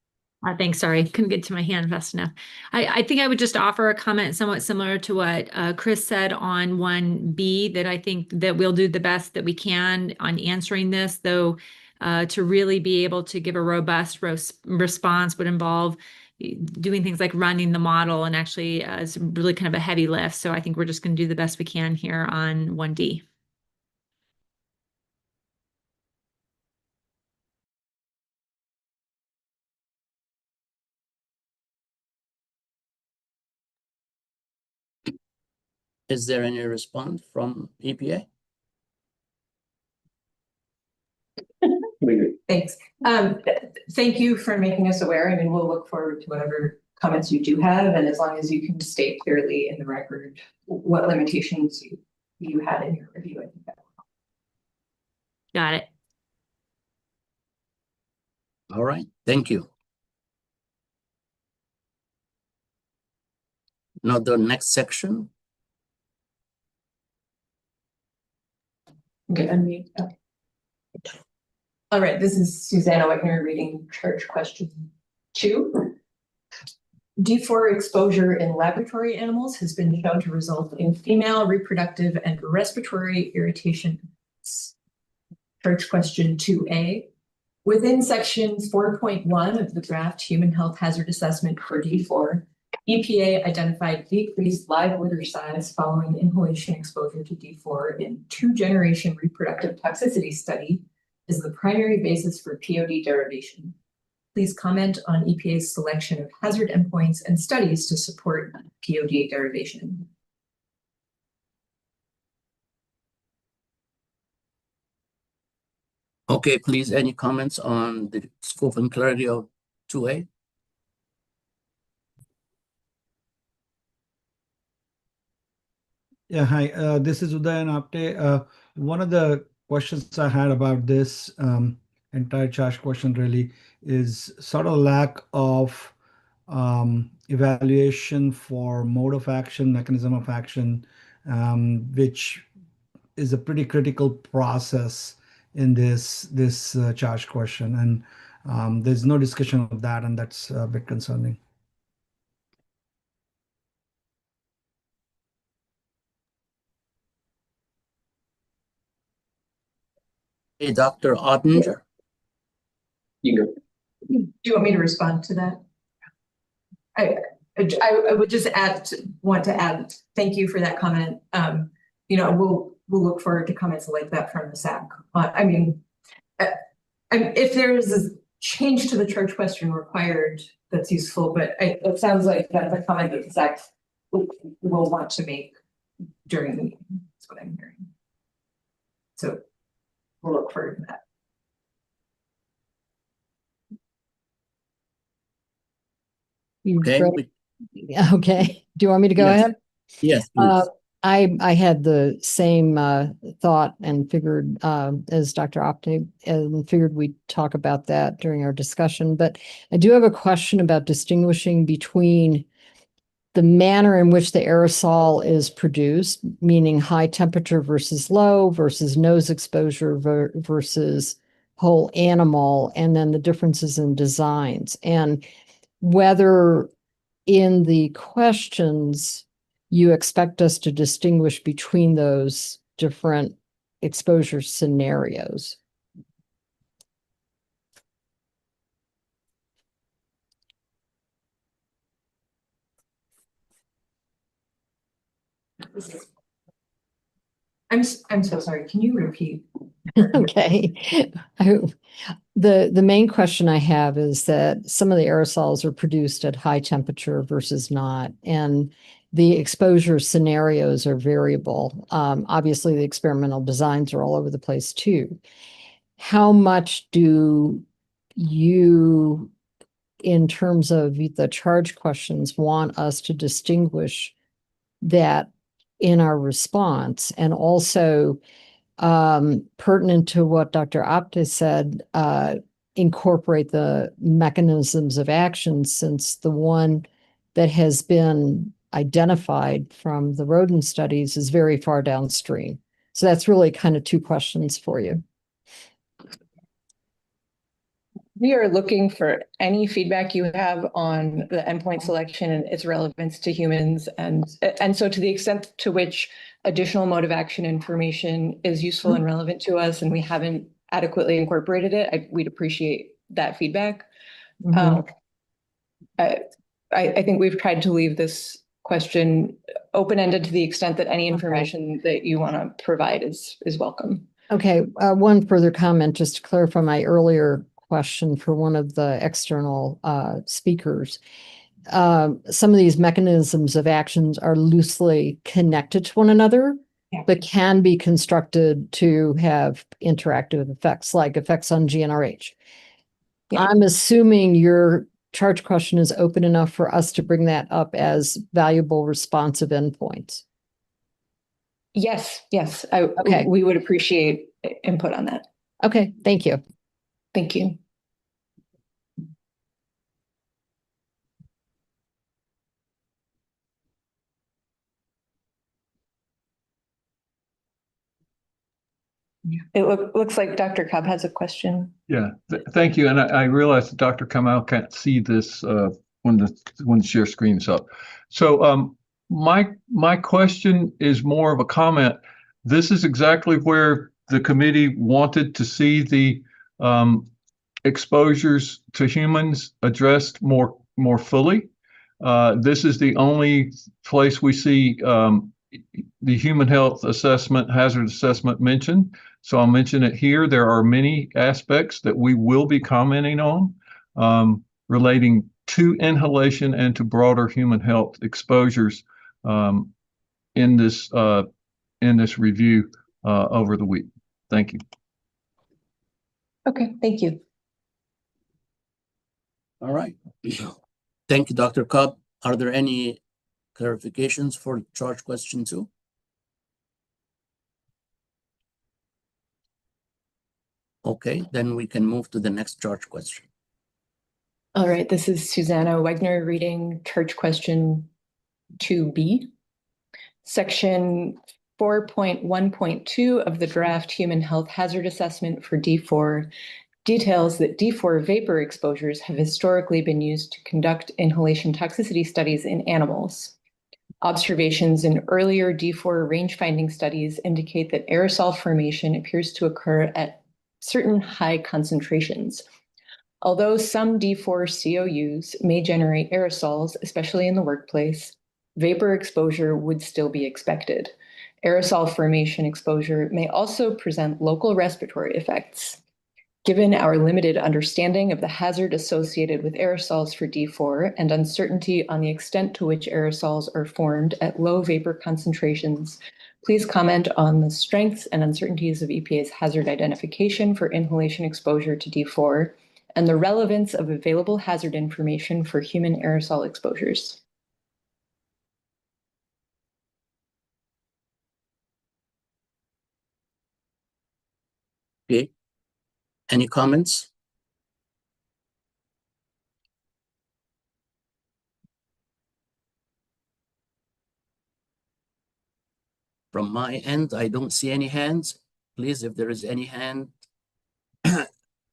S14: Thanks. Sorry, couldn't get to my hand fast enough. I think I would just offer a comment somewhat similar to what Chris said on 1B, that I think that we'll do the best that we can on answering this, though to really be able to give a robust response would involve doing things like running the model, and actually it's really kind of a heavy lift. So I think we're just going to do the best we can here on 1D.
S2: Is there any response from EPA?
S14: Thanks. Thank you for making us aware. I mean, we'll look forward to whatever comments you do have, and as long as you can state clearly in the record what limitations you had in your review, I think that will help. Got it.
S2: All right, thank you. Now the next section.
S14: Okay, unmute. Okay. All right, this is Susanna Wegner reading charge question 2. D4 exposure in laboratory animals has been shown to result in female reproductive and respiratory irritation. Charge question 2A. Within section 4.1 of the draft human health hazard assessment for D4, EPA identified decreased live litter size following inhalation exposure to D4 in 2-generation reproductive toxicity study as the primary basis for POD derivation. Please comment on EPA's selection of hazard endpoints and studies to support POD derivation.
S2: Okay, please, any comments on the scope and clarity of 2A?
S15: Yeah, hi, this is Udayan Apte. One of the questions I had about this entire charge question really is sort of lack of evaluation for mode of action, mechanism of action, which is a pretty critical process in this charge question. And there's no discussion of that, and that's a bit concerning.
S2: Hey, Dr. Ottinger.
S14: Do you want me to respond to that? I would just want to add, thank you for that comment. You know, we'll look forward to comments like that from the SAC. I mean, if there is a change to the charge question required, that's useful, but it sounds like that's a comment that the SAC will want to make during the meeting. That's what I'm hearing. So we'll look forward to that.
S2: Okay.
S11: Okay. Do you want me to go ahead?
S2: Yes, please.
S11: I had the same thought and figured, as Dr. Opte, and figured we'd talk about that during our discussion. But I do have a question about distinguishing between the manner in which the aerosol is produced, meaning high temperature versus low versus nose exposure versus whole animal, and then the differences in designs, and whether in the questions you expect us to distinguish between those different exposure scenarios.
S14: I'm so sorry. Can you repeat?
S11: Okay. The main question I have is that some of the aerosols are produced at high temperature versus not, and the exposure scenarios are variable. Obviously, the experimental designs are all over the place too. How much do you, in terms of the charge questions, want us to distinguish that in our response? And also, pertinent to what Dr. Apte said, incorporate the mechanisms of action, since the one that has been identified from the rodent studies is very far downstream. So that's really kind of two questions for you.
S14: We are looking for any feedback you have on the endpoint selection and its relevance to humans. And so to the extent to which additional mode of action information is useful and relevant to us and we haven't adequately incorporated it, we'd appreciate that feedback. I think we've tried to leave this question open-ended to the extent that any information that you want to provide is welcome.
S11: Okay, one further comment, just to clarify my earlier question for one of the external speakers. Some of these mechanisms of actions are loosely connected to one another, but can be constructed to have interactive effects, like effects on GnRH. I'm assuming your charge question is open enough for us to bring that up as valuable responsive endpoints.
S14: Yes.
S11: Okay.
S14: We would appreciate input on that.
S11: Okay, thank you.
S14: Thank you. It looks like Dr. Cobb has a question.
S1: Yeah, thank you. And I realize that Dr. Kamal can't see this when the share screen is up. So my question is more of a comment. This is exactly where the committee wanted to see the exposures to humans addressed more fully. This is the only place we see the human health assessment, hazard assessment mentioned. So I'll mention it here. There are many aspects that we will be commenting on relating to inhalation and to broader human health exposures in this review over the week. Thank you.
S14: Okay, thank you.
S2: All right. Thank you, Dr. Cobb. Are there any clarifications for charge question 2? Okay, then we can move to the next charge question.
S14: All right, this is Susanna Wegner reading charge question 2B. Section 4.1.2 of the draft Human Health Hazard Assessment for D4 details that D4 vapor exposures have historically been used to conduct inhalation toxicity studies in animals. Observations in earlier D4 range finding studies indicate that aerosol formation appears to occur at certain high concentrations. Although some D4 COUs may generate aerosols, especially in the workplace, vapor exposure would still be expected. Aerosol formation exposure may also present local respiratory effects. Given our limited understanding of the hazard associated with aerosols for D4 and uncertainty on the extent to which aerosols are formed at low vapor concentrations, please comment on the strengths and uncertainties of EPA's hazard identification for inhalation exposure to D4 and the relevance of available hazard information for human aerosol exposures.
S2: Okay. Any comments? From my end, I don't see any hands. Please, if there is any hand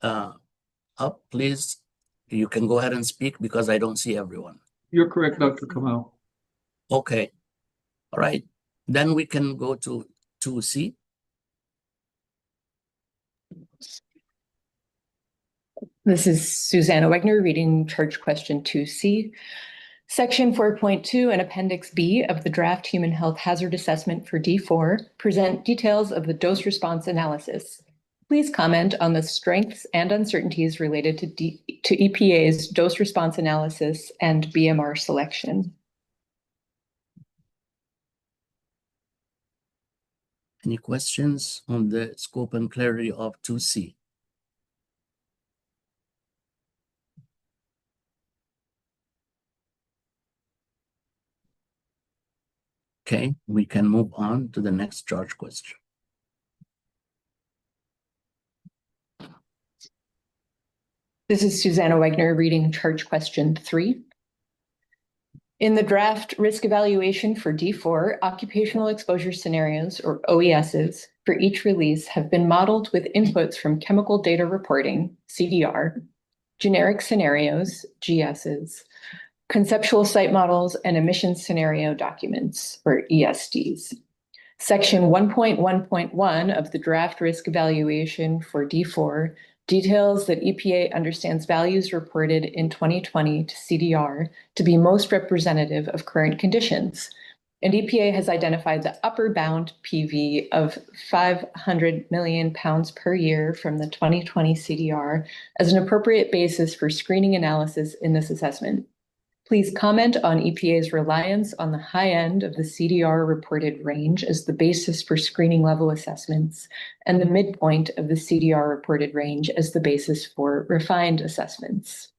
S2: up, please, you can go ahead and speak because I don't see everyone.
S1: You're correct, Dr. Kamal.
S2: Okay. All right. Then we can go to 2C.
S14: This is Susanna Wegner reading charge question 2C. Section 4.2 and Appendix B of the draft Human Health Hazard Assessment for D4 present details of the dose response analysis. Please comment on the strengths and uncertainties related to EPA's dose response analysis and BMR selection.
S2: Any questions on the scope and clarity of 2C? Okay, we can move on to the next charge question.
S14: This is Susanna Wegner reading charge question 3. In the draft risk evaluation for D4, occupational exposure scenarios, or OESs, for each release have been modeled with inputs from chemical data reporting, CDR, generic scenarios, GSs, conceptual site models, and emission scenario documents, or ESDs. Section 1.1.1 of the draft risk evaluation for D4 details that EPA understands values reported in 2020 to CDR to be most representative of current conditions. And EPA has identified the upper bound PV of 500 million pounds per year from the 2020 CDR as an appropriate basis for screening analysis in this assessment. Please comment on EPA's reliance on the high end of the CDR reported range as the basis for screening level assessments and the midpoint of the CDR reported range as the basis for refined assessments.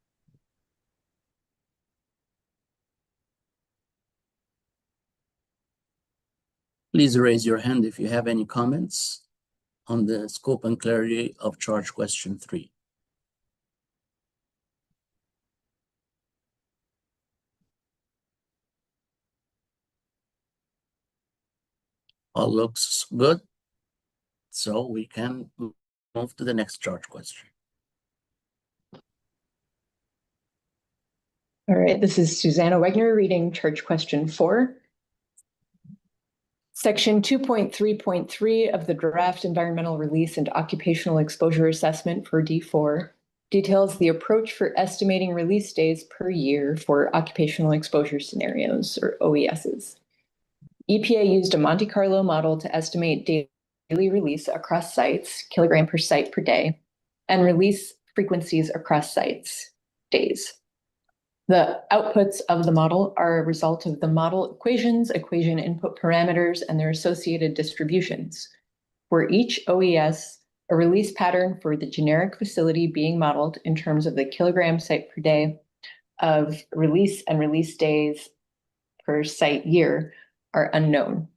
S2: Please raise your hand if you have any comments on the scope and clarity of charge question 3. All looks good. So we can move to the next charge question.
S14: All right, this is Susanna Wegner reading charge question 4. Section 2.3.3 of the draft environmental release and occupational exposure assessment for D4 details the approach for estimating release days per year for occupational exposure scenarios, or OESs. EPA used a Monte Carlo model to estimate daily release across sites, kilogram per site per day, and release frequencies across sites, days. The outputs of the model are a result of the model equations, equation input parameters, and their associated distributions. For each OES, a release pattern for the generic facility being modeled in terms of the kilogram site per day of release and release days per site year are unknown.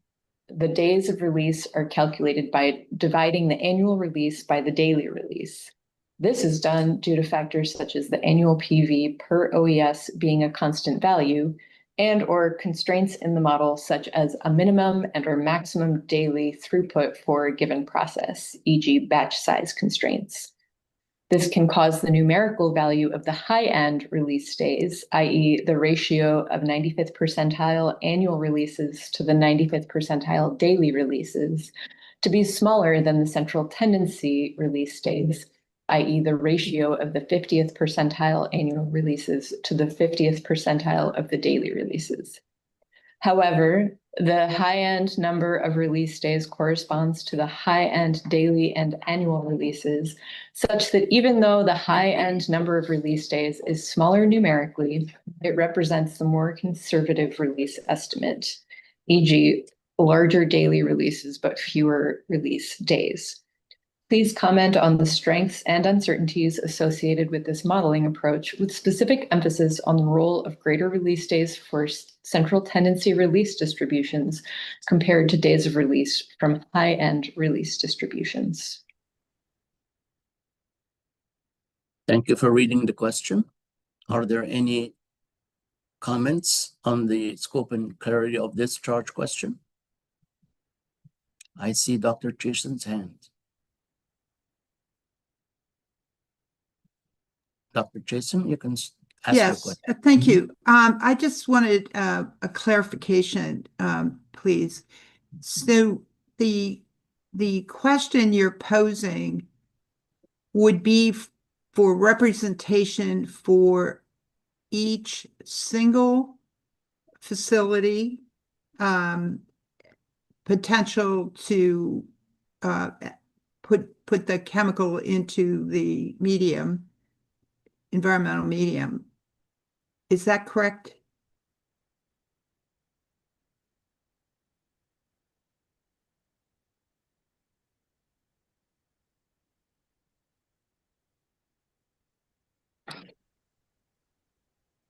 S14: The days of release are calculated by dividing the annual release by the daily release. This is done due to factors such as the annual PV per OES being a constant value and or constraints in the model such as a minimum and or maximum daily throughput for a given process, e.g. batch size constraints. This can cause the numerical value of the high-end release days, i.e. the ratio of 95th percentile annual releases to the 95th percentile daily releases, to be smaller than the central tendency release days, i.e. the ratio of the 50th percentile annual releases to the 50th percentile of the daily releases. However, the high-end number of release days corresponds to the high-end daily and annual releases, such that even though the high-end number of release days is smaller numerically, it represents the more conservative release estimate, e.g. larger daily releases but fewer release days. Please comment on the strengths and uncertainties associated with this modeling approach, with specific emphasis on the role of greater release days for central tendency release distributions compared to days of release from high-end release distributions.
S2: Thank you for reading the question. Are there any comments on the scope and clarity of this charge question? I see Dr. Jason's hand. Dr. Jason, you can ask your question.
S8: Yes, thank you. I just wanted a clarification, please. So the question you're posing would be for representation for each single facility, potential to put the chemical into the medium, environmental medium. Is that correct?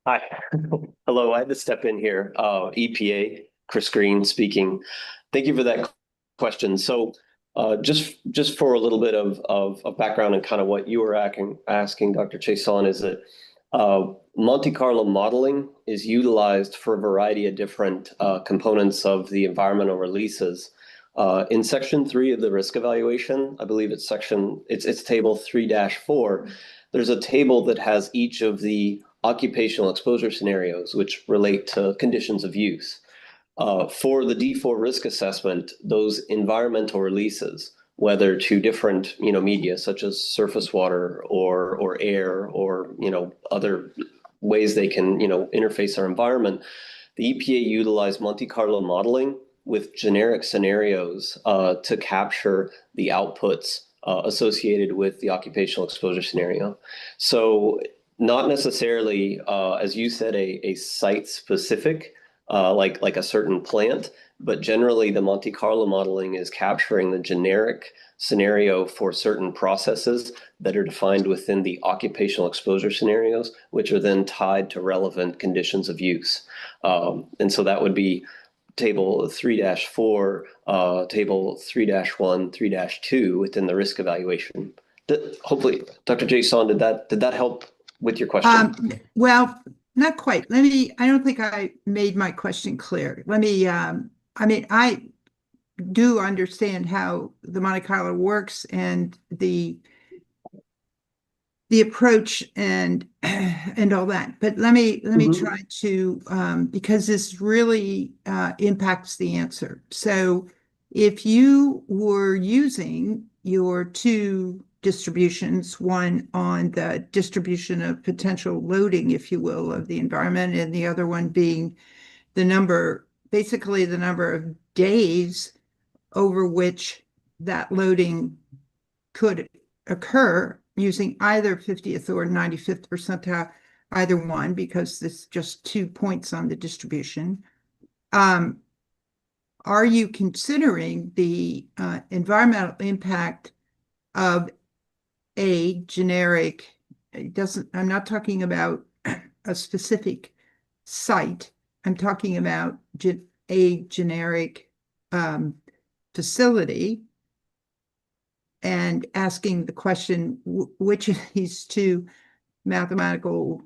S21: Hi. Hello, I had to step in here. EPA, Chris Green speaking. Thank you for that question. So just for a little bit of background and kind of what you were asking Dr. Chason, is that Monte Carlo modeling is utilized for a variety of different components of the environmental releases. In section 3 of the risk evaluation, I believe it's table 3-4, there's a table that has each of the occupational exposure scenarios which relate to conditions of use. For the D4 risk assessment, those environmental releases, whether to different media such as surface water or air or other ways they can interface our environment, the EPA utilized Monte Carlo modeling with generic scenarios to capture the outputs associated with the occupational exposure scenario. So not necessarily, as you said, a site-specific, like a certain plant, but generally the Monte Carlo modeling is capturing the generic scenario for certain processes that are defined within the occupational exposure scenarios, which are then tied to relevant conditions of use. And so that would be table 3-4, table 3-1, 3-2 within the risk evaluation. Hopefully, Dr. Jason, did that help with your question?
S8: Well, not quite. I don't think I made my question clear. I do understand how the Monte Carlo works and the approach and all that. But let me try to because this really impacts the answer. So if you were using your two distributions, one on the distribution of potential loading, if you will, of the environment, and the other one being basically the number of days over which that loading could occur, using either 50th or 95th percentile, either one, because there's just 2 points on the distribution. Are you considering the environmental impact of a generic, I'm not talking about a specific site, I'm talking about a generic facility, and asking the question, which of these two mathematical,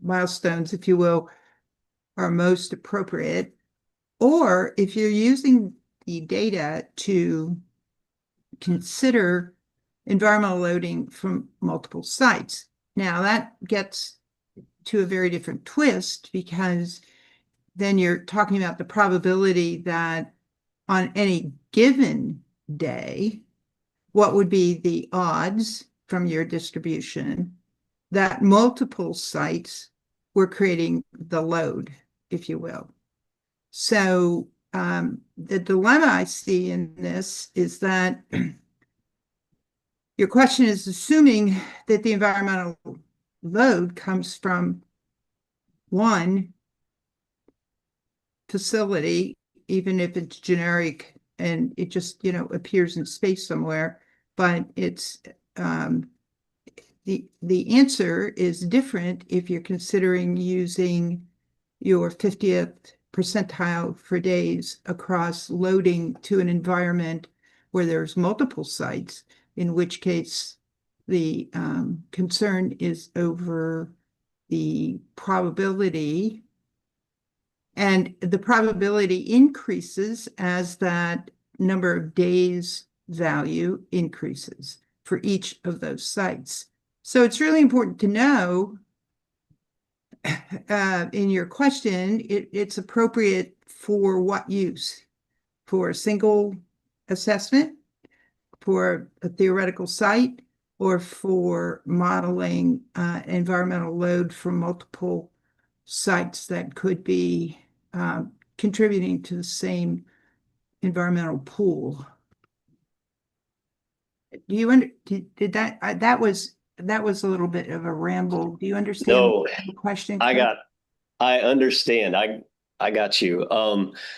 S8: milestones, if you will, are most appropriate? Or if you're using the data to consider environmental loading from multiple sites. Now that gets to a very different twist, because then you're talking about the probability that on any given day, what would be the odds from your distribution that multiple sites were creating the load, if you will. So the dilemma I see in this is that your question is assuming that the environmental load comes from one facility, even if it's generic and it just, appears in space somewhere, but it's the answer is different if you're considering using your 50th percentile for days across loading to an environment where there's multiple sites, in which case the concern is over the probability, and the probability increases as that number of days value increases for each of those sites. So it's really important to know in your question, it's appropriate for what use? For a single assessment, for a theoretical site, or for modeling environmental load from multiple sites that could be contributing to the same environmental pool. Do you did that that was a little bit of a ramble. Do you understand the question?
S21: I understand. I got you.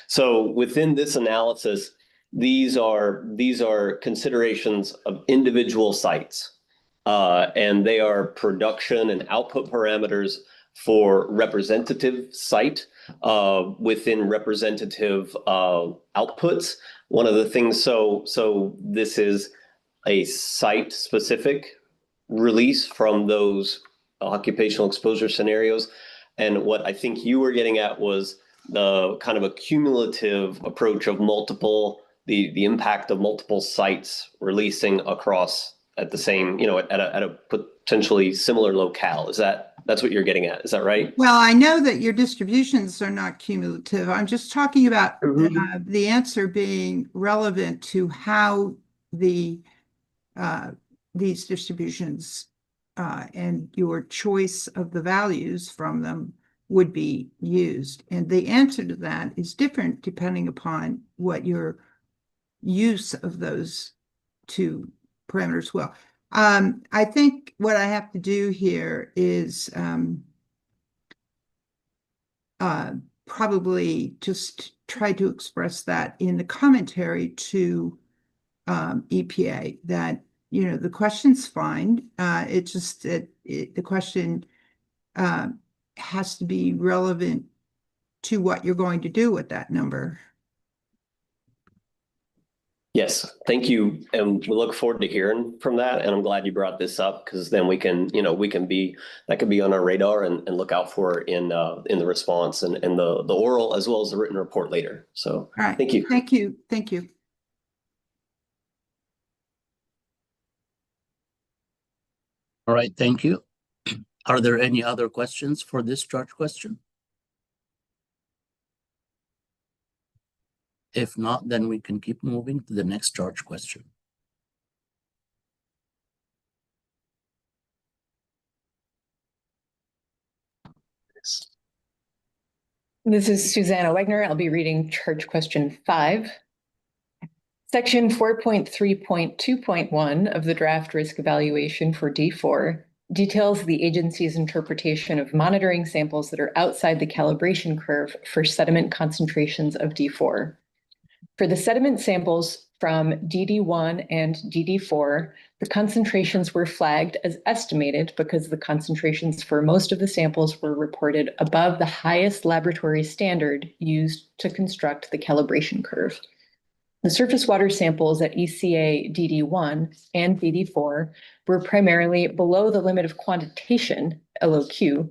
S21: So within this analysis, these are considerations of individual sites, and they are production and output parameters for representative site within representative outputs. One of the things, so this is a site-specific release from those occupational exposure scenarios. And what I think you were getting at was the kind of a cumulative approach of the impact of multiple sites releasing across at the same, at a potentially similar locale. That's what you're getting at? Is that right?
S8: Well, I know that your distributions are not cumulative. I'm just talking about the answer being relevant to how these distributions and your choice of the values from them would be used. And the answer to that is different depending upon what your use of those two parameters will. I think what I have to do here is probably just try to express that in the commentary to EPA that, the question's fine. It's just that the question has to be relevant to what you're going to do with that number.
S21: Yes, thank you. And we look forward to hearing from that. And I'm glad you brought this up, because then that can be on our radar and look out for in the response and the oral as well as the written report later. So
S8: all right.
S21: Thank you.
S8: Thank you. Thank you.
S2: All right, thank you. Are there any other questions for this charge question? If not, then we can keep moving to the next charge question.
S14: This is Susanna Wegner. I'll be reading charge question 5. Section 4.3.2.1 of the draft risk evaluation for D4 details the agency's interpretation of monitoring samples that are outside the calibration curve for sediment concentrations of D4. For the sediment samples from DD1 and DD4, the concentrations were flagged as estimated because the concentrations for most of the samples were reported above the highest laboratory standard used to construct the calibration curve. The surface water samples at ECA DD1 and DD4 were primarily below the limit of quantitation, LOQ,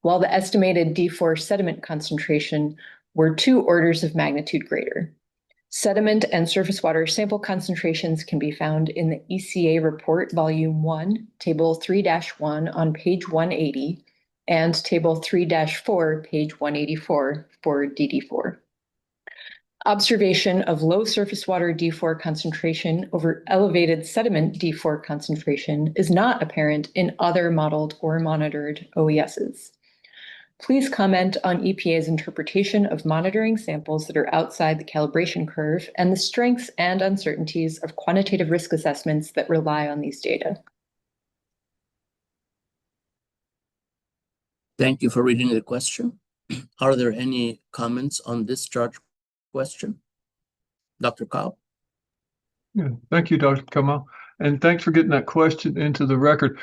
S14: while the estimated D4 sediment concentration were 2 orders of magnitude greater. Sediment and surface water sample concentrations can be found in the ECA report, volume 1, table 3-1 on page 180, and table 3-4, page 184 for DD4. Observation of low surface water D4 concentration over elevated sediment D4 concentration is not apparent in other modeled or monitored OESs. Please comment on EPA's interpretation of monitoring samples that are outside the calibration curve and the strengths and uncertainties of quantitative risk assessments that rely on these data.
S2: Thank you for reading the question. Are there any comments on this charge question? Dr. Cobb?
S1: Yeah, thank you, Dr. Kamal. And thanks for getting that question into the record.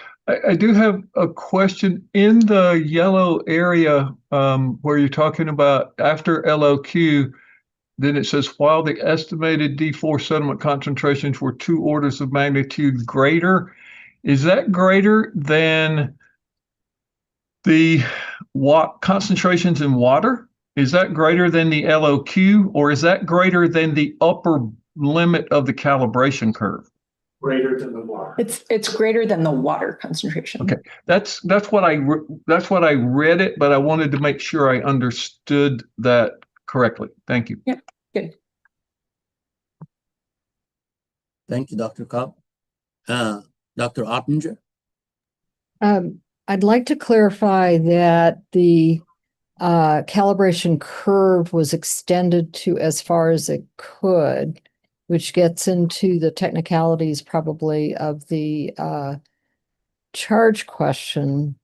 S1: I do have a question in the yellow area where you're talking about after LOQ, then it says while the estimated D4 sediment concentrations were 2 orders of magnitude greater, is that greater than the concentrations in water? Is that greater than the LOQ, or is that greater than the upper limit of the calibration curve?
S22: Greater than the water.
S14: It's greater than the water concentration.
S1: Okay, that's what I read it, but I wanted to make sure I understood that correctly. Thank you.
S14: Yeah, good.
S2: Thank you, Dr. Cobb. Dr. Ottinger?
S11: I'd like to clarify that the calibration curve was extended to as far as it could, which gets into the technicalities probably of the charge question,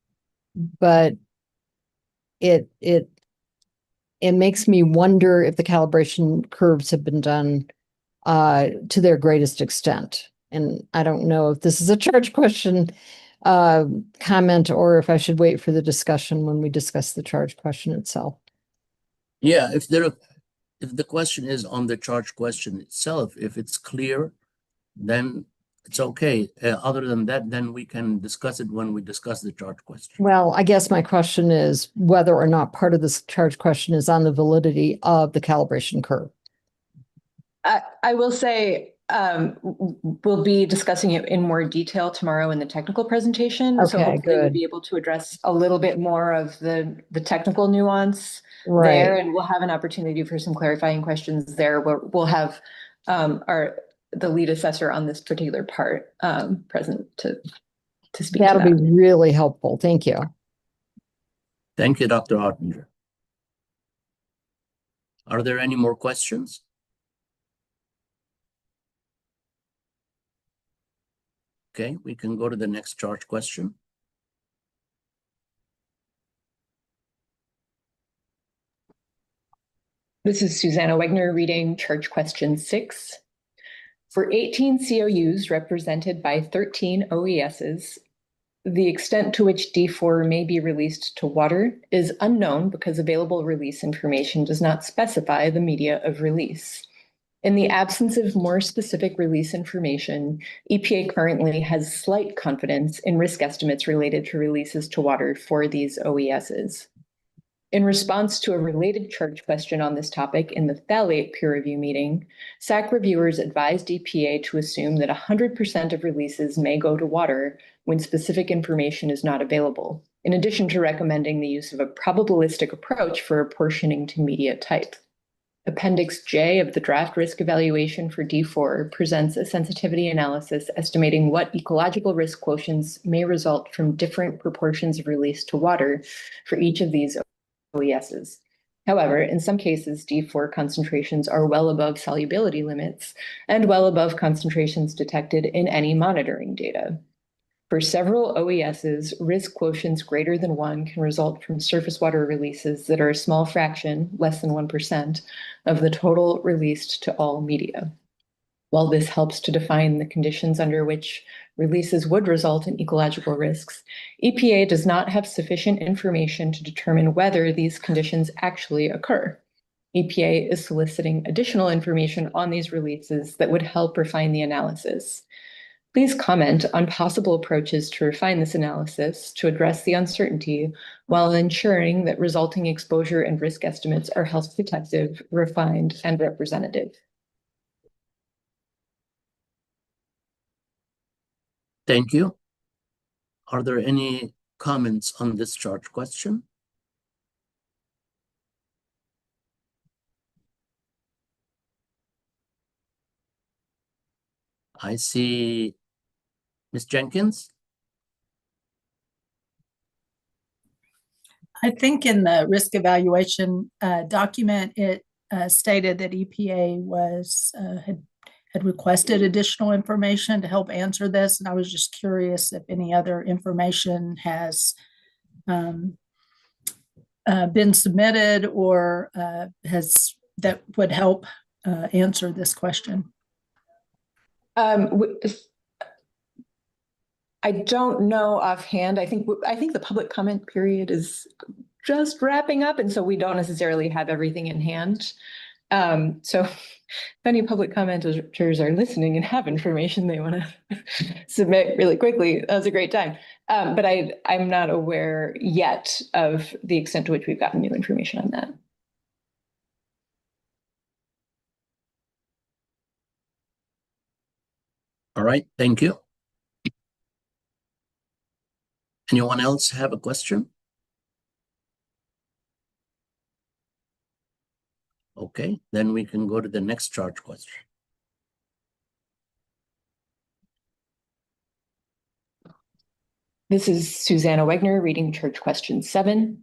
S11: but it makes me wonder if the calibration curves have been done to their greatest extent. And I don't know if this is a charge question comment or if I should wait for the discussion when we discuss the charge question itself.
S2: Yeah, if the question is on the charge question itself, if it's clear, then It's okay. Other than that, then we can discuss it when we discuss the charge question.
S11: Well, I guess my question is whether or not part of this charge question is on the validity of the calibration curve.
S14: I will say we'll be discussing it in more detail tomorrow in the technical presentation. So
S11: Okay,
S14: hopefully we'll
S11: good.
S14: be able to address a little bit more of the technical nuance
S11: Right.
S14: there, and we'll have an opportunity for some clarifying questions there. Where we'll have the lead assessor on this particular part present to speak
S11: That'll
S14: to
S11: be
S14: that.
S11: really helpful. Thank you.
S2: Thank you, Dr. Ottinger. Are there any more questions? Okay, we can go to the next charge question.
S14: This is Susanna Wegner reading charge question 6. For 18 COUs represented by 13 OESs, the extent to which D4 may be released to water is unknown because available release information does not specify the media of release. In the absence of more specific release information, EPA currently has slight confidence in risk estimates related to releases to water for these OESs. In response to a related charge question on this topic in the phthalate peer review meeting, SAC reviewers advised EPA to assume that 100% of releases may go to water when specific information is not available, in addition to recommending the use of a probabilistic approach for apportioning to media type. Appendix J of the draft risk evaluation for D4 presents a sensitivity analysis estimating what ecological risk quotients may result from different proportions of release to water for each of these OESs. However, in some cases, D4 concentrations are well above solubility limits and well above concentrations detected in any monitoring data. For several OESs, risk quotients greater than 1 can result from surface water releases that are a small fraction, less than 1%, of the total released to all media. While this helps to define the conditions under which releases would result in ecological risks, EPA does not have sufficient information to determine whether these conditions actually occur. EPA is soliciting additional information on these releases that would help refine the analysis. Please comment on possible approaches to refine this analysis to address the uncertainty while ensuring that resulting exposure and risk estimates are health protective, refined, and representative.
S2: Thank you. Are there any comments on this charge question? I see Ms. Jenkins.
S7: I think in the risk evaluation document, it stated that EPA was had requested additional information to help answer this, and I was just curious if any other information has been submitted or that would help answer this question.
S14: I don't know offhand. I think the public comment period is just wrapping up, and so we don't necessarily have everything in hand. So if any public commenters are listening and have information they want to submit really quickly, that's a great time. But I'm not aware yet of the extent to which we've gotten new information on that.
S2: All right, thank you. Anyone else have a question? Okay, then we can go to the next charge question.
S14: This is Susanna Wegner reading charge question 7.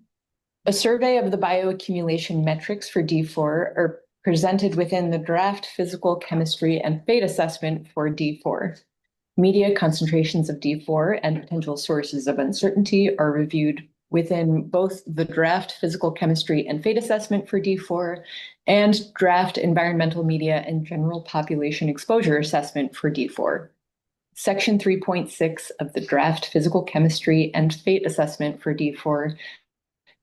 S14: A survey of the bioaccumulation metrics for D4 are presented within the draft physical chemistry and fate assessment for D4. Media concentrations of D4 and potential sources of uncertainty are reviewed within both the draft physical chemistry and fate assessment for D4 and draft environmental media and general population exposure assessment for D4. Section 3.6 of the draft physical chemistry and fate assessment for D4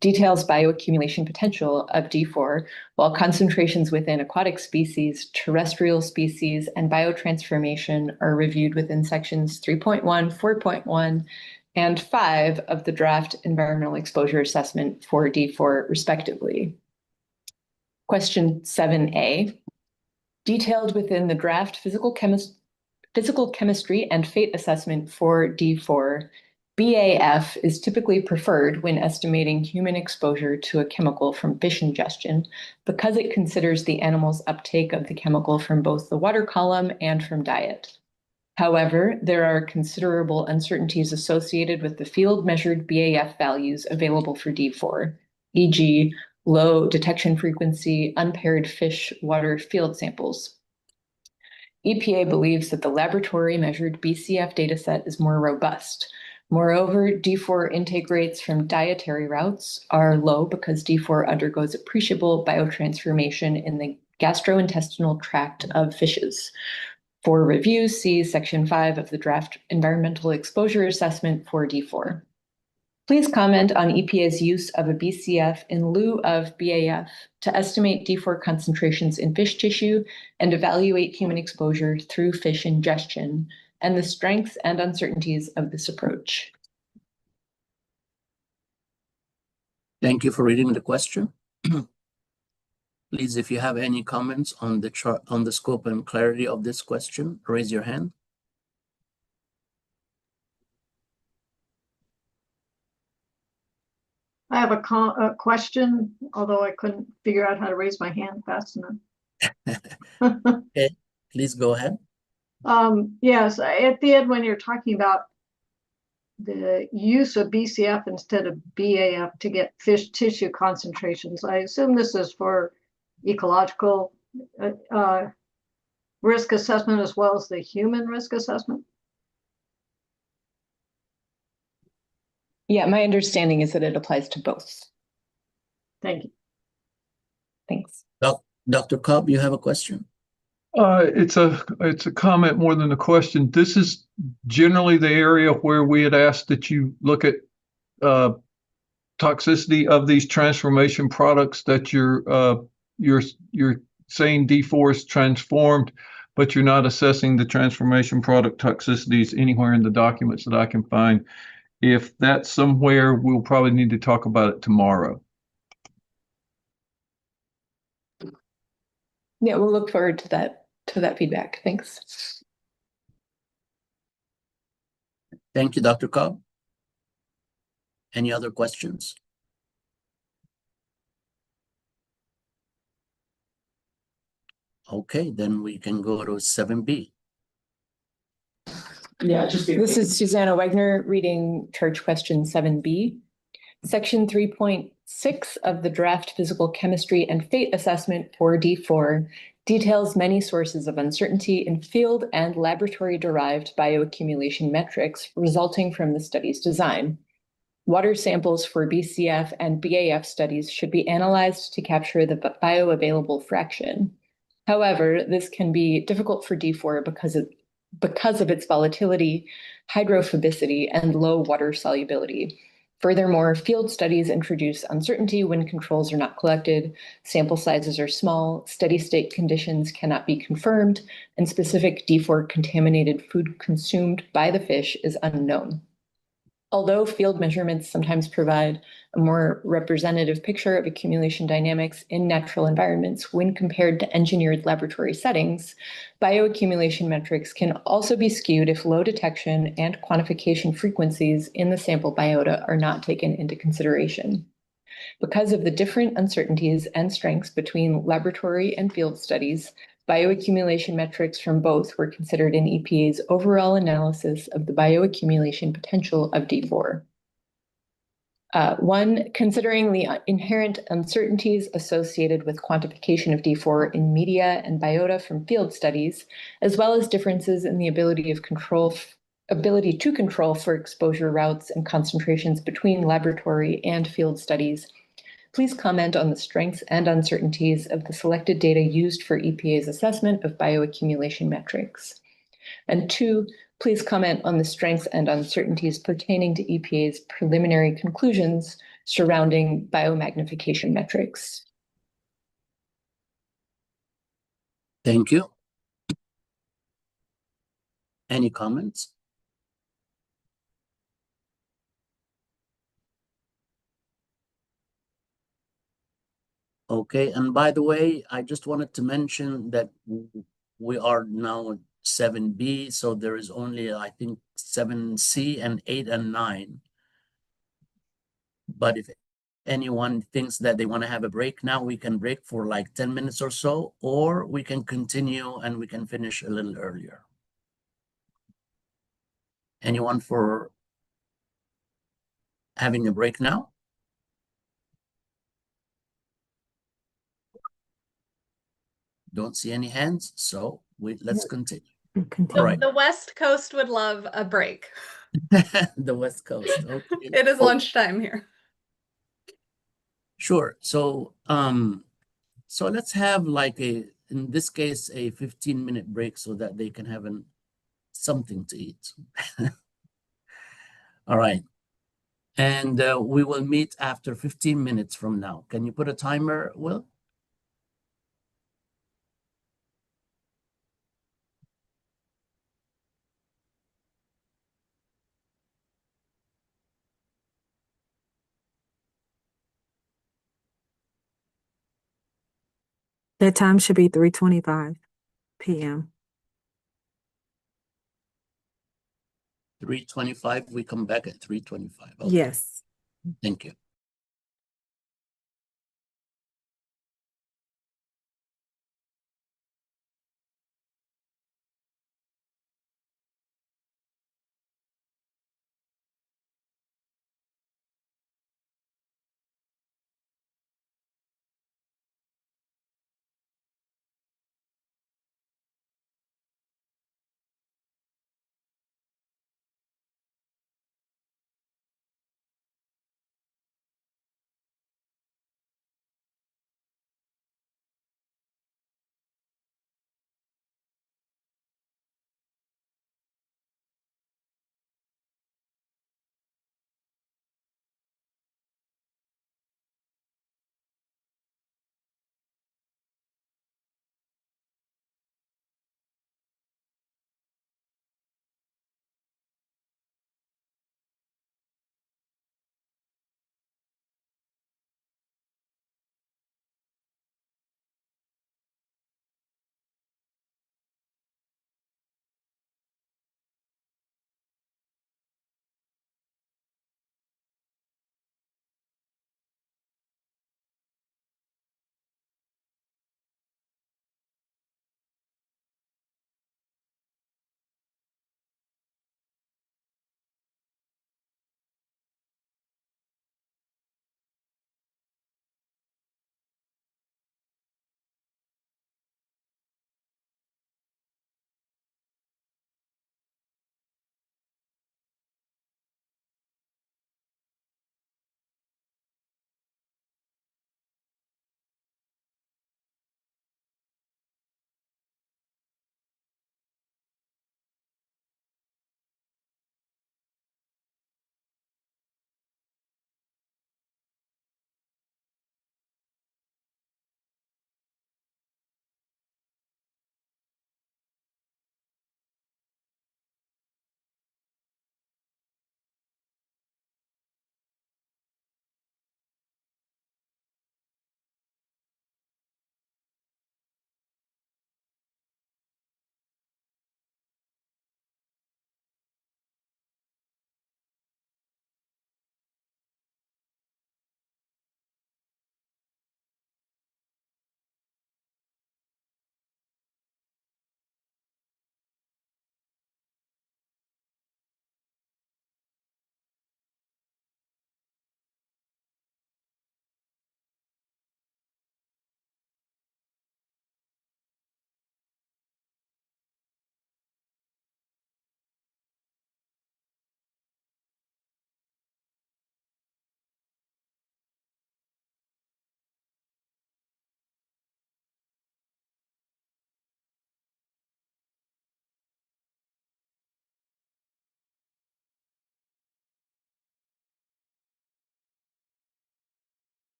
S18: details bioaccumulation potential of D4, while concentrations within aquatic species, terrestrial species, and biotransformation are reviewed within sections 3.1, 4.1, and 5 of the draft environmental exposure assessment for D4, respectively. Question 7A, detailed within the draft physical chemistry and fate assessment for D4, BAF is typically preferred when estimating human exposure to a chemical from fish ingestion because it considers the animal's uptake of the chemical from both the water column and from diet. However, there are considerable uncertainties associated with the field measured BAF values available for D4, e.g., low detection frequency, unpaired fish water field samples. EPA believes that the laboratory measured BCF dataset is more robust. Moreover, D4 intake rates from dietary routes are low because D4 undergoes appreciable biotransformation in the gastrointestinal tract of fishes. For review, see Section 5 of the draft environmental exposure assessment for D4. Please comment on EPA's use of a BCF in lieu of BAF to estimate D4 concentrations in fish tissue and evaluate human exposure through fish ingestion, and the strengths and uncertainties of this approach.
S2: Thank you for reading the question. Please, if you have any comments on the chart, on the scope and clarity of this question, raise your hand.
S9: I have a question, although I couldn't figure out how to raise my hand fast enough.
S2: Okay, please go ahead.
S9: Yes, at the end, when you're talking about the use of BCF instead of BAF to get fish tissue concentrations, I assume this is for ecological risk assessment as well as the human risk assessment?
S18: Yeah, my understanding is that it applies to both.
S9: Thank you.
S18: Thanks.
S2: Dr. Cobb, you have a question?
S1: It's a comment more than a question. This is generally the area where we had asked that you look at toxicity of these transformation products that you're saying D4 is transformed, but you're not assessing the transformation product toxicities anywhere in the documents that I can find. If that's somewhere, we'll probably need to talk about it tomorrow.
S18: Yeah, we'll look forward to that feedback. Thanks.
S2: Thank you, Dr. Cobb. Any other questions? Okay, then we can go to 7B.
S18: Yeah, this is Susanna Wegner reading charge question 7B. Section 3.6 of the draft physical chemistry and fate assessment for D4 details many sources of uncertainty in field and laboratory-derived bioaccumulation metrics resulting from the study's design. Water samples for BCF and BAF studies should be analyzed to capture the bioavailable fraction. However, this can be difficult for D4 because of its volatility, hydrophobicity, and low water solubility. Furthermore, field studies introduce uncertainty when controls are not collected, sample sizes are small, steady state conditions cannot be confirmed, and specific D4 contaminated food consumed by the fish is unknown. Although field measurements sometimes provide a more representative picture of accumulation dynamics in natural environments when compared to engineered laboratory settings, bioaccumulation metrics can also be skewed if low detection and quantification frequencies in the sample biota are not taken into consideration. Because of the different uncertainties and strengths between laboratory and field studies, bioaccumulation metrics from both were considered in EPA's overall analysis of the bioaccumulation potential of D4. One, considering the inherent uncertainties associated with quantification of D4 in media and biota from field studies, as well as differences in the ability to control for exposure routes and concentrations between laboratory and field studies, please comment on the strengths and uncertainties of the selected data used for EPA's assessment of bioaccumulation metrics. And two, please comment on the strengths and uncertainties pertaining to EPA's preliminary conclusions surrounding biomagnification metrics.
S2: Thank you. Any comments? Okay, and by the way, I just wanted to mention that we are now 7B, so there is only, I think, 7C and 8 and 9. But if anyone thinks that they want to have a break now, we can break for like 10 minutes or so, or we can continue and we can finish a little earlier. Anyone for having a break now? Don't see any hands, so let's continue. All right.
S4: The West Coast would love a break.
S2: The West Coast. Okay.
S4: It is lunchtime here.
S2: Sure. So let's have like in this case, a 15-minute break so that they can have something to eat. All right. And we will meet after 15 minutes from now. Can you put a timer, Will?
S23: That time should be 3:25 p.m.
S2: 3:25. We come back at 3:25. Okay.
S23: Yes.
S2: Thank you.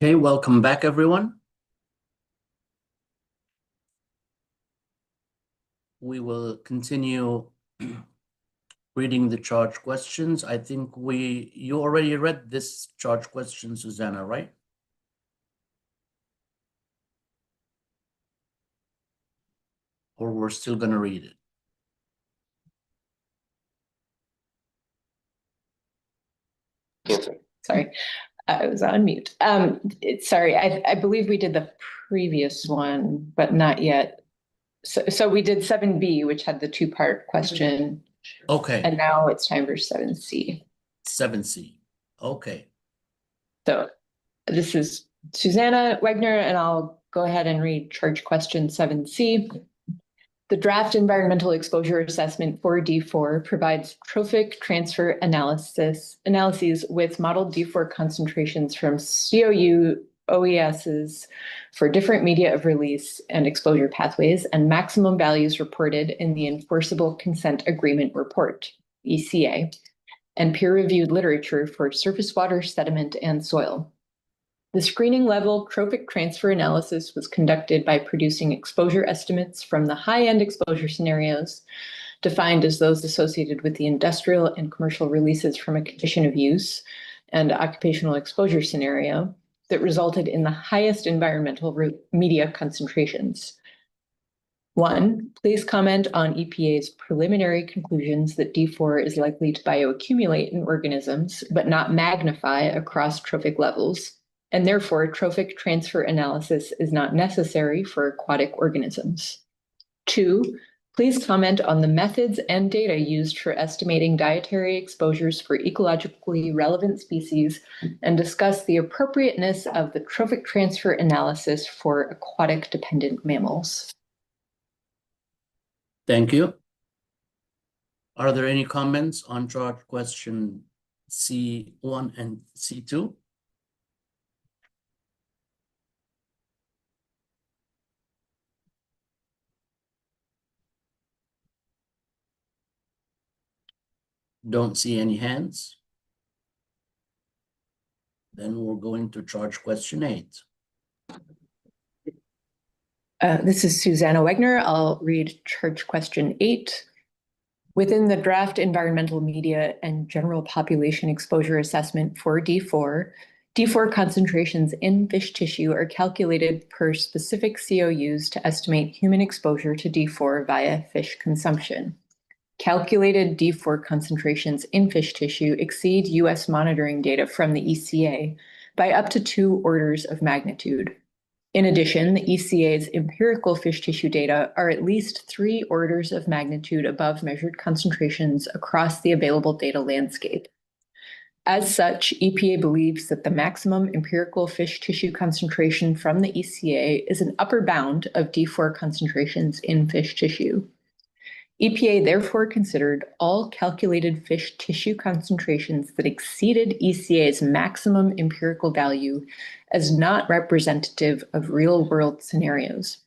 S2: Okay, welcome back, everyone. We will continue reading the charge questions. I think you already read this charge question, Susanna, right? Or we're still going to read it?
S18: Sorry, I was on mute. Sorry, I believe we did the previous one, but not yet. So we did 7B, which had the two-part question.
S2: Okay.
S18: And now it's time for 7C.
S2: 7C. Okay.
S18: So this is Susanna Wegner, and I'll go ahead and read charge question 7C. The draft environmental exposure assessment for D4 provides trophic transfer analyses with modeled D4 concentrations from COU OESs for different media of release and exposure pathways and maximum values reported in the Enforceable Consent Agreement Report, ECA, and peer-reviewed literature for surface water, sediment, and soil. The screening level trophic transfer analysis was conducted by producing exposure estimates from the high-end exposure scenarios, defined as those associated with the industrial and commercial releases from a condition of use, and occupational exposure scenario that resulted in the highest environmental media concentrations. 1, please comment on EPA's preliminary conclusions that D4 is likely to bioaccumulate in organisms, but not magnify across trophic levels, and therefore trophic transfer analysis is not necessary for aquatic organisms. 2, please comment on the methods and data used for estimating dietary exposures for ecologically relevant species and discuss the appropriateness of the trophic transfer analysis for aquatic dependent mammals.
S2: Thank you. Are there any comments on charge question C1 and C2? Don't see any hands. Then we're going to charge question 8.
S18: This is Susanna Wegner. I'll read charge question 8. Within the draft environmental media and general population exposure assessment for D4, D4 concentrations in fish tissue are calculated per specific COUs to estimate human exposure to D4 via fish consumption. Calculated D4 concentrations in fish tissue exceed U.S. monitoring data from the ECA by up to 2 orders of magnitude. In addition, the ECA's empirical fish tissue data are at least 3 orders of magnitude above measured concentrations across the available data landscape. As such, EPA believes that the maximum empirical fish tissue concentration from the ECA is an upper bound of D4 concentrations in fish tissue. EPA therefore considered all calculated fish tissue concentrations that exceeded ECA's maximum empirical value as not representative of real-world scenarios.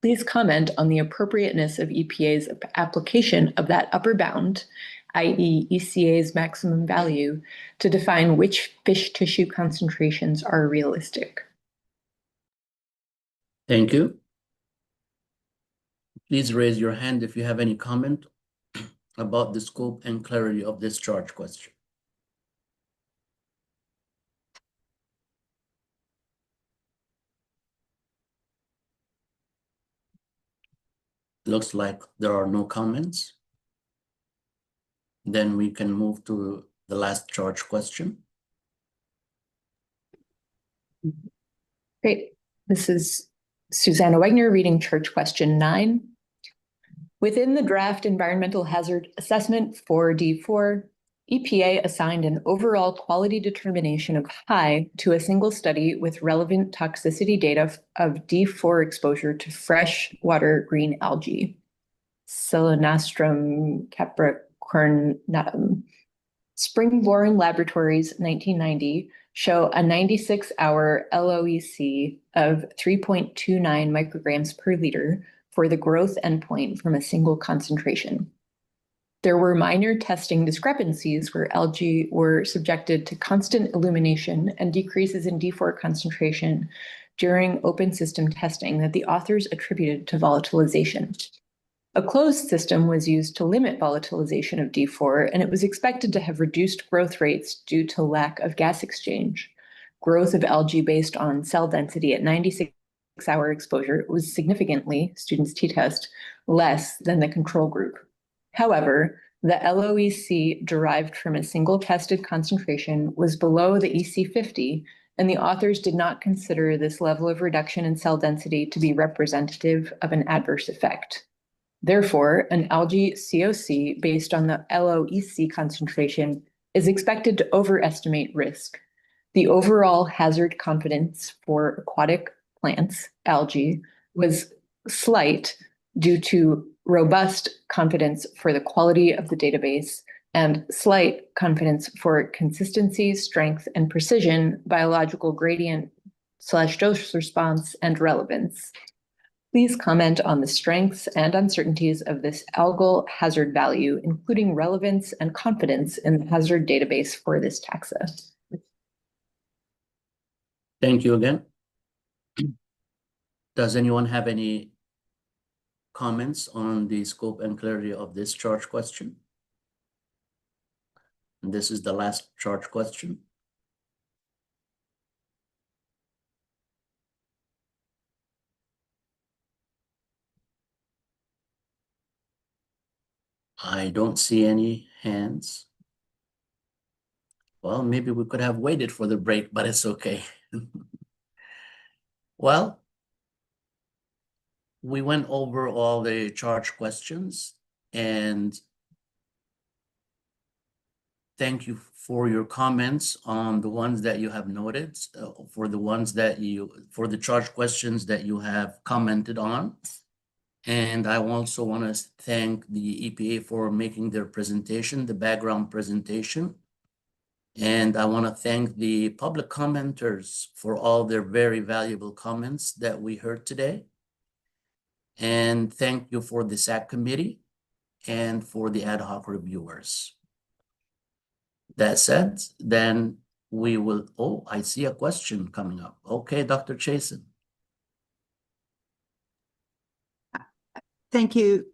S18: Please comment on the appropriateness of EPA's application of that upper bound, i.e. ECA's maximum value, to define which fish tissue concentrations are realistic.
S2: Thank you. Please raise your hand if you have any comment about the scope and clarity of this charge question. Looks like there are no comments. Then we can move to the last charge question.
S18: Great. This is Susanna Wegner reading charge question 9. Within the draft environmental hazard assessment for D4, EPA assigned an overall quality determination of high to a single study with relevant toxicity data of D4 exposure to freshwater green algae, Selenastrum capricornatum. Springborn Laboratories 1990 show a 96-hour LOEC of 3.29 micrograms per liter for the growth endpoint from a single concentration. There were minor testing discrepancies where algae were subjected to constant illumination and decreases in D4 concentration during open system testing that the authors attributed to volatilization. A closed system was used to limit volatilization of D4, and it was expected to have reduced growth rates due to lack of gas exchange. Growth of algae based on cell density at 96-hour exposure was significantly, students t-test, less than the control group. However, the LOEC derived from a single tested concentration was below the EC50, and the authors did not consider this level of reduction in cell density to be representative of an adverse effect. Therefore, an algae COC based on the LOEC concentration is expected to overestimate risk. The overall hazard confidence for aquatic plants, algae, was slight due to robust confidence for the quality of the database and slight confidence for consistency, strength, and precision, biological gradient / dose response, and relevance. Please comment on the strengths and uncertainties of this algal hazard value, including relevance and confidence in the hazard database for this taxa.
S2: Thank you again. Does anyone have any comments on the scope and clarity of this charge question? And this is the last charge question. I don't see any hands. Well, maybe we could have waited for the break, but it's okay. Well, we went over all the charge questions, and thank you for your comments on the ones that you have noted, for the charge questions that you have commented on. And I also want to thank the EPA for making their presentation, the background presentation. And I want to thank the public commenters for all their very valuable comments that we heard today. And thank you for the SAC committee and for the ad hoc reviewers. That said, then we will, oh, I see a question coming up. Okay, Dr. Chasen.
S8: Thank you.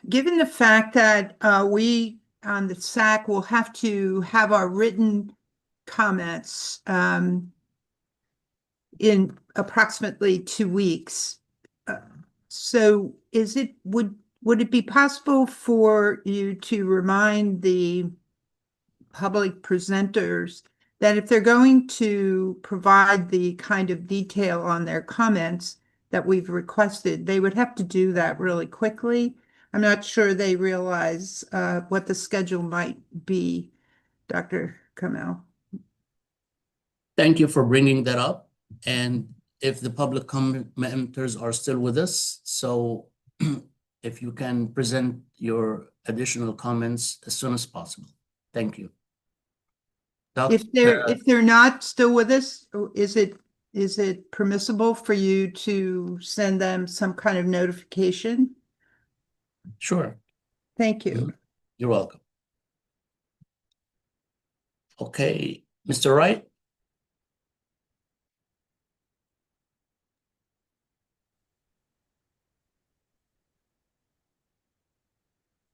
S8: Given the fact that we on the SAC will have to have our written comments in approximately 2 weeks, so would it be possible for you to remind the public presenters that if they're going to provide the kind of detail on their comments that we've requested, they would have to do that really quickly? I'm not sure they realize what the schedule might be, Dr. Kamel.
S2: Thank you for bringing that up. And if the public commenters are still with us, so if you can present your additional comments as soon as possible. Thank you.
S8: If they're not still with us, is it permissible for you to send them some kind of notification?
S2: Sure.
S8: Thank you.
S2: You're welcome. Okay, Mr. Wright.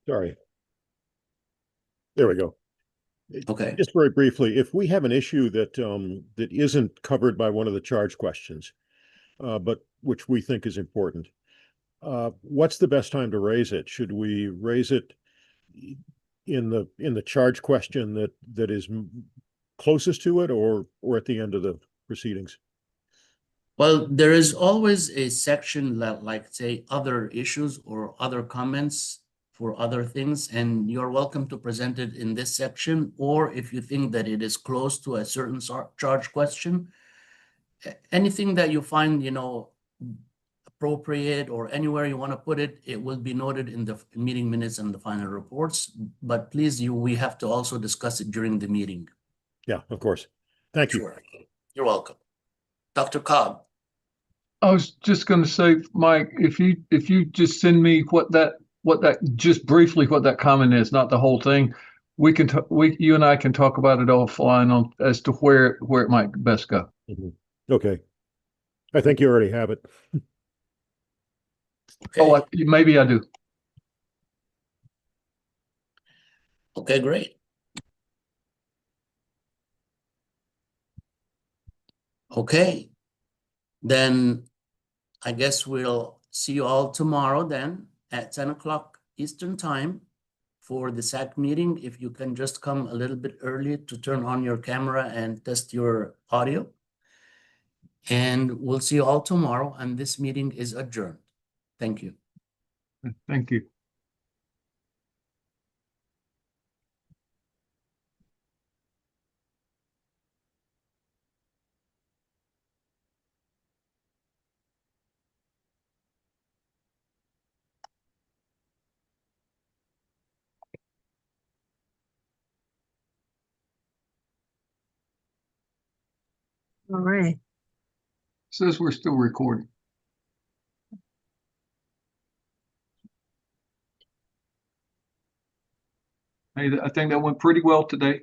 S17: Sorry. There we go.
S2: Okay.
S17: Just very briefly, if we have an issue that that isn't covered by one of the charge questions, but which we think is important, what's the best time to raise it? Should we raise it in the charge question that is closest to it, or at the end of the proceedings?
S2: Well, there is always a section that, like, say, other issues or other comments for other things, and you're welcome to present it in this section, or if you think that it is close to a certain charge question, anything that you find, appropriate, or anywhere you want to put it, it will be noted in the meeting minutes and the final reports. But please, we have to also discuss it during the meeting.
S17: Yeah, of course. Thank you.
S2: Sure. You're welcome. Dr. Cobb.
S1: I was just going to say, Mike, if you just send me what that what that, just briefly what that comment is, not the whole thing. You and I can talk about it offline as to where it might best go.
S17: Okay. I think you already have it.
S2: Okay.
S1: Oh, maybe I do.
S2: Okay, great. Okay, then I guess we'll see you all tomorrow then at 10 o'clock Eastern time for the SAC meeting. If you can just come a little bit early to turn on your camera and test your audio. And we'll see you all tomorrow, and this meeting is adjourned. Thank you.
S1: Thank you.
S23: All right.
S1: Says we're still recording. Hey, I think that went pretty well today.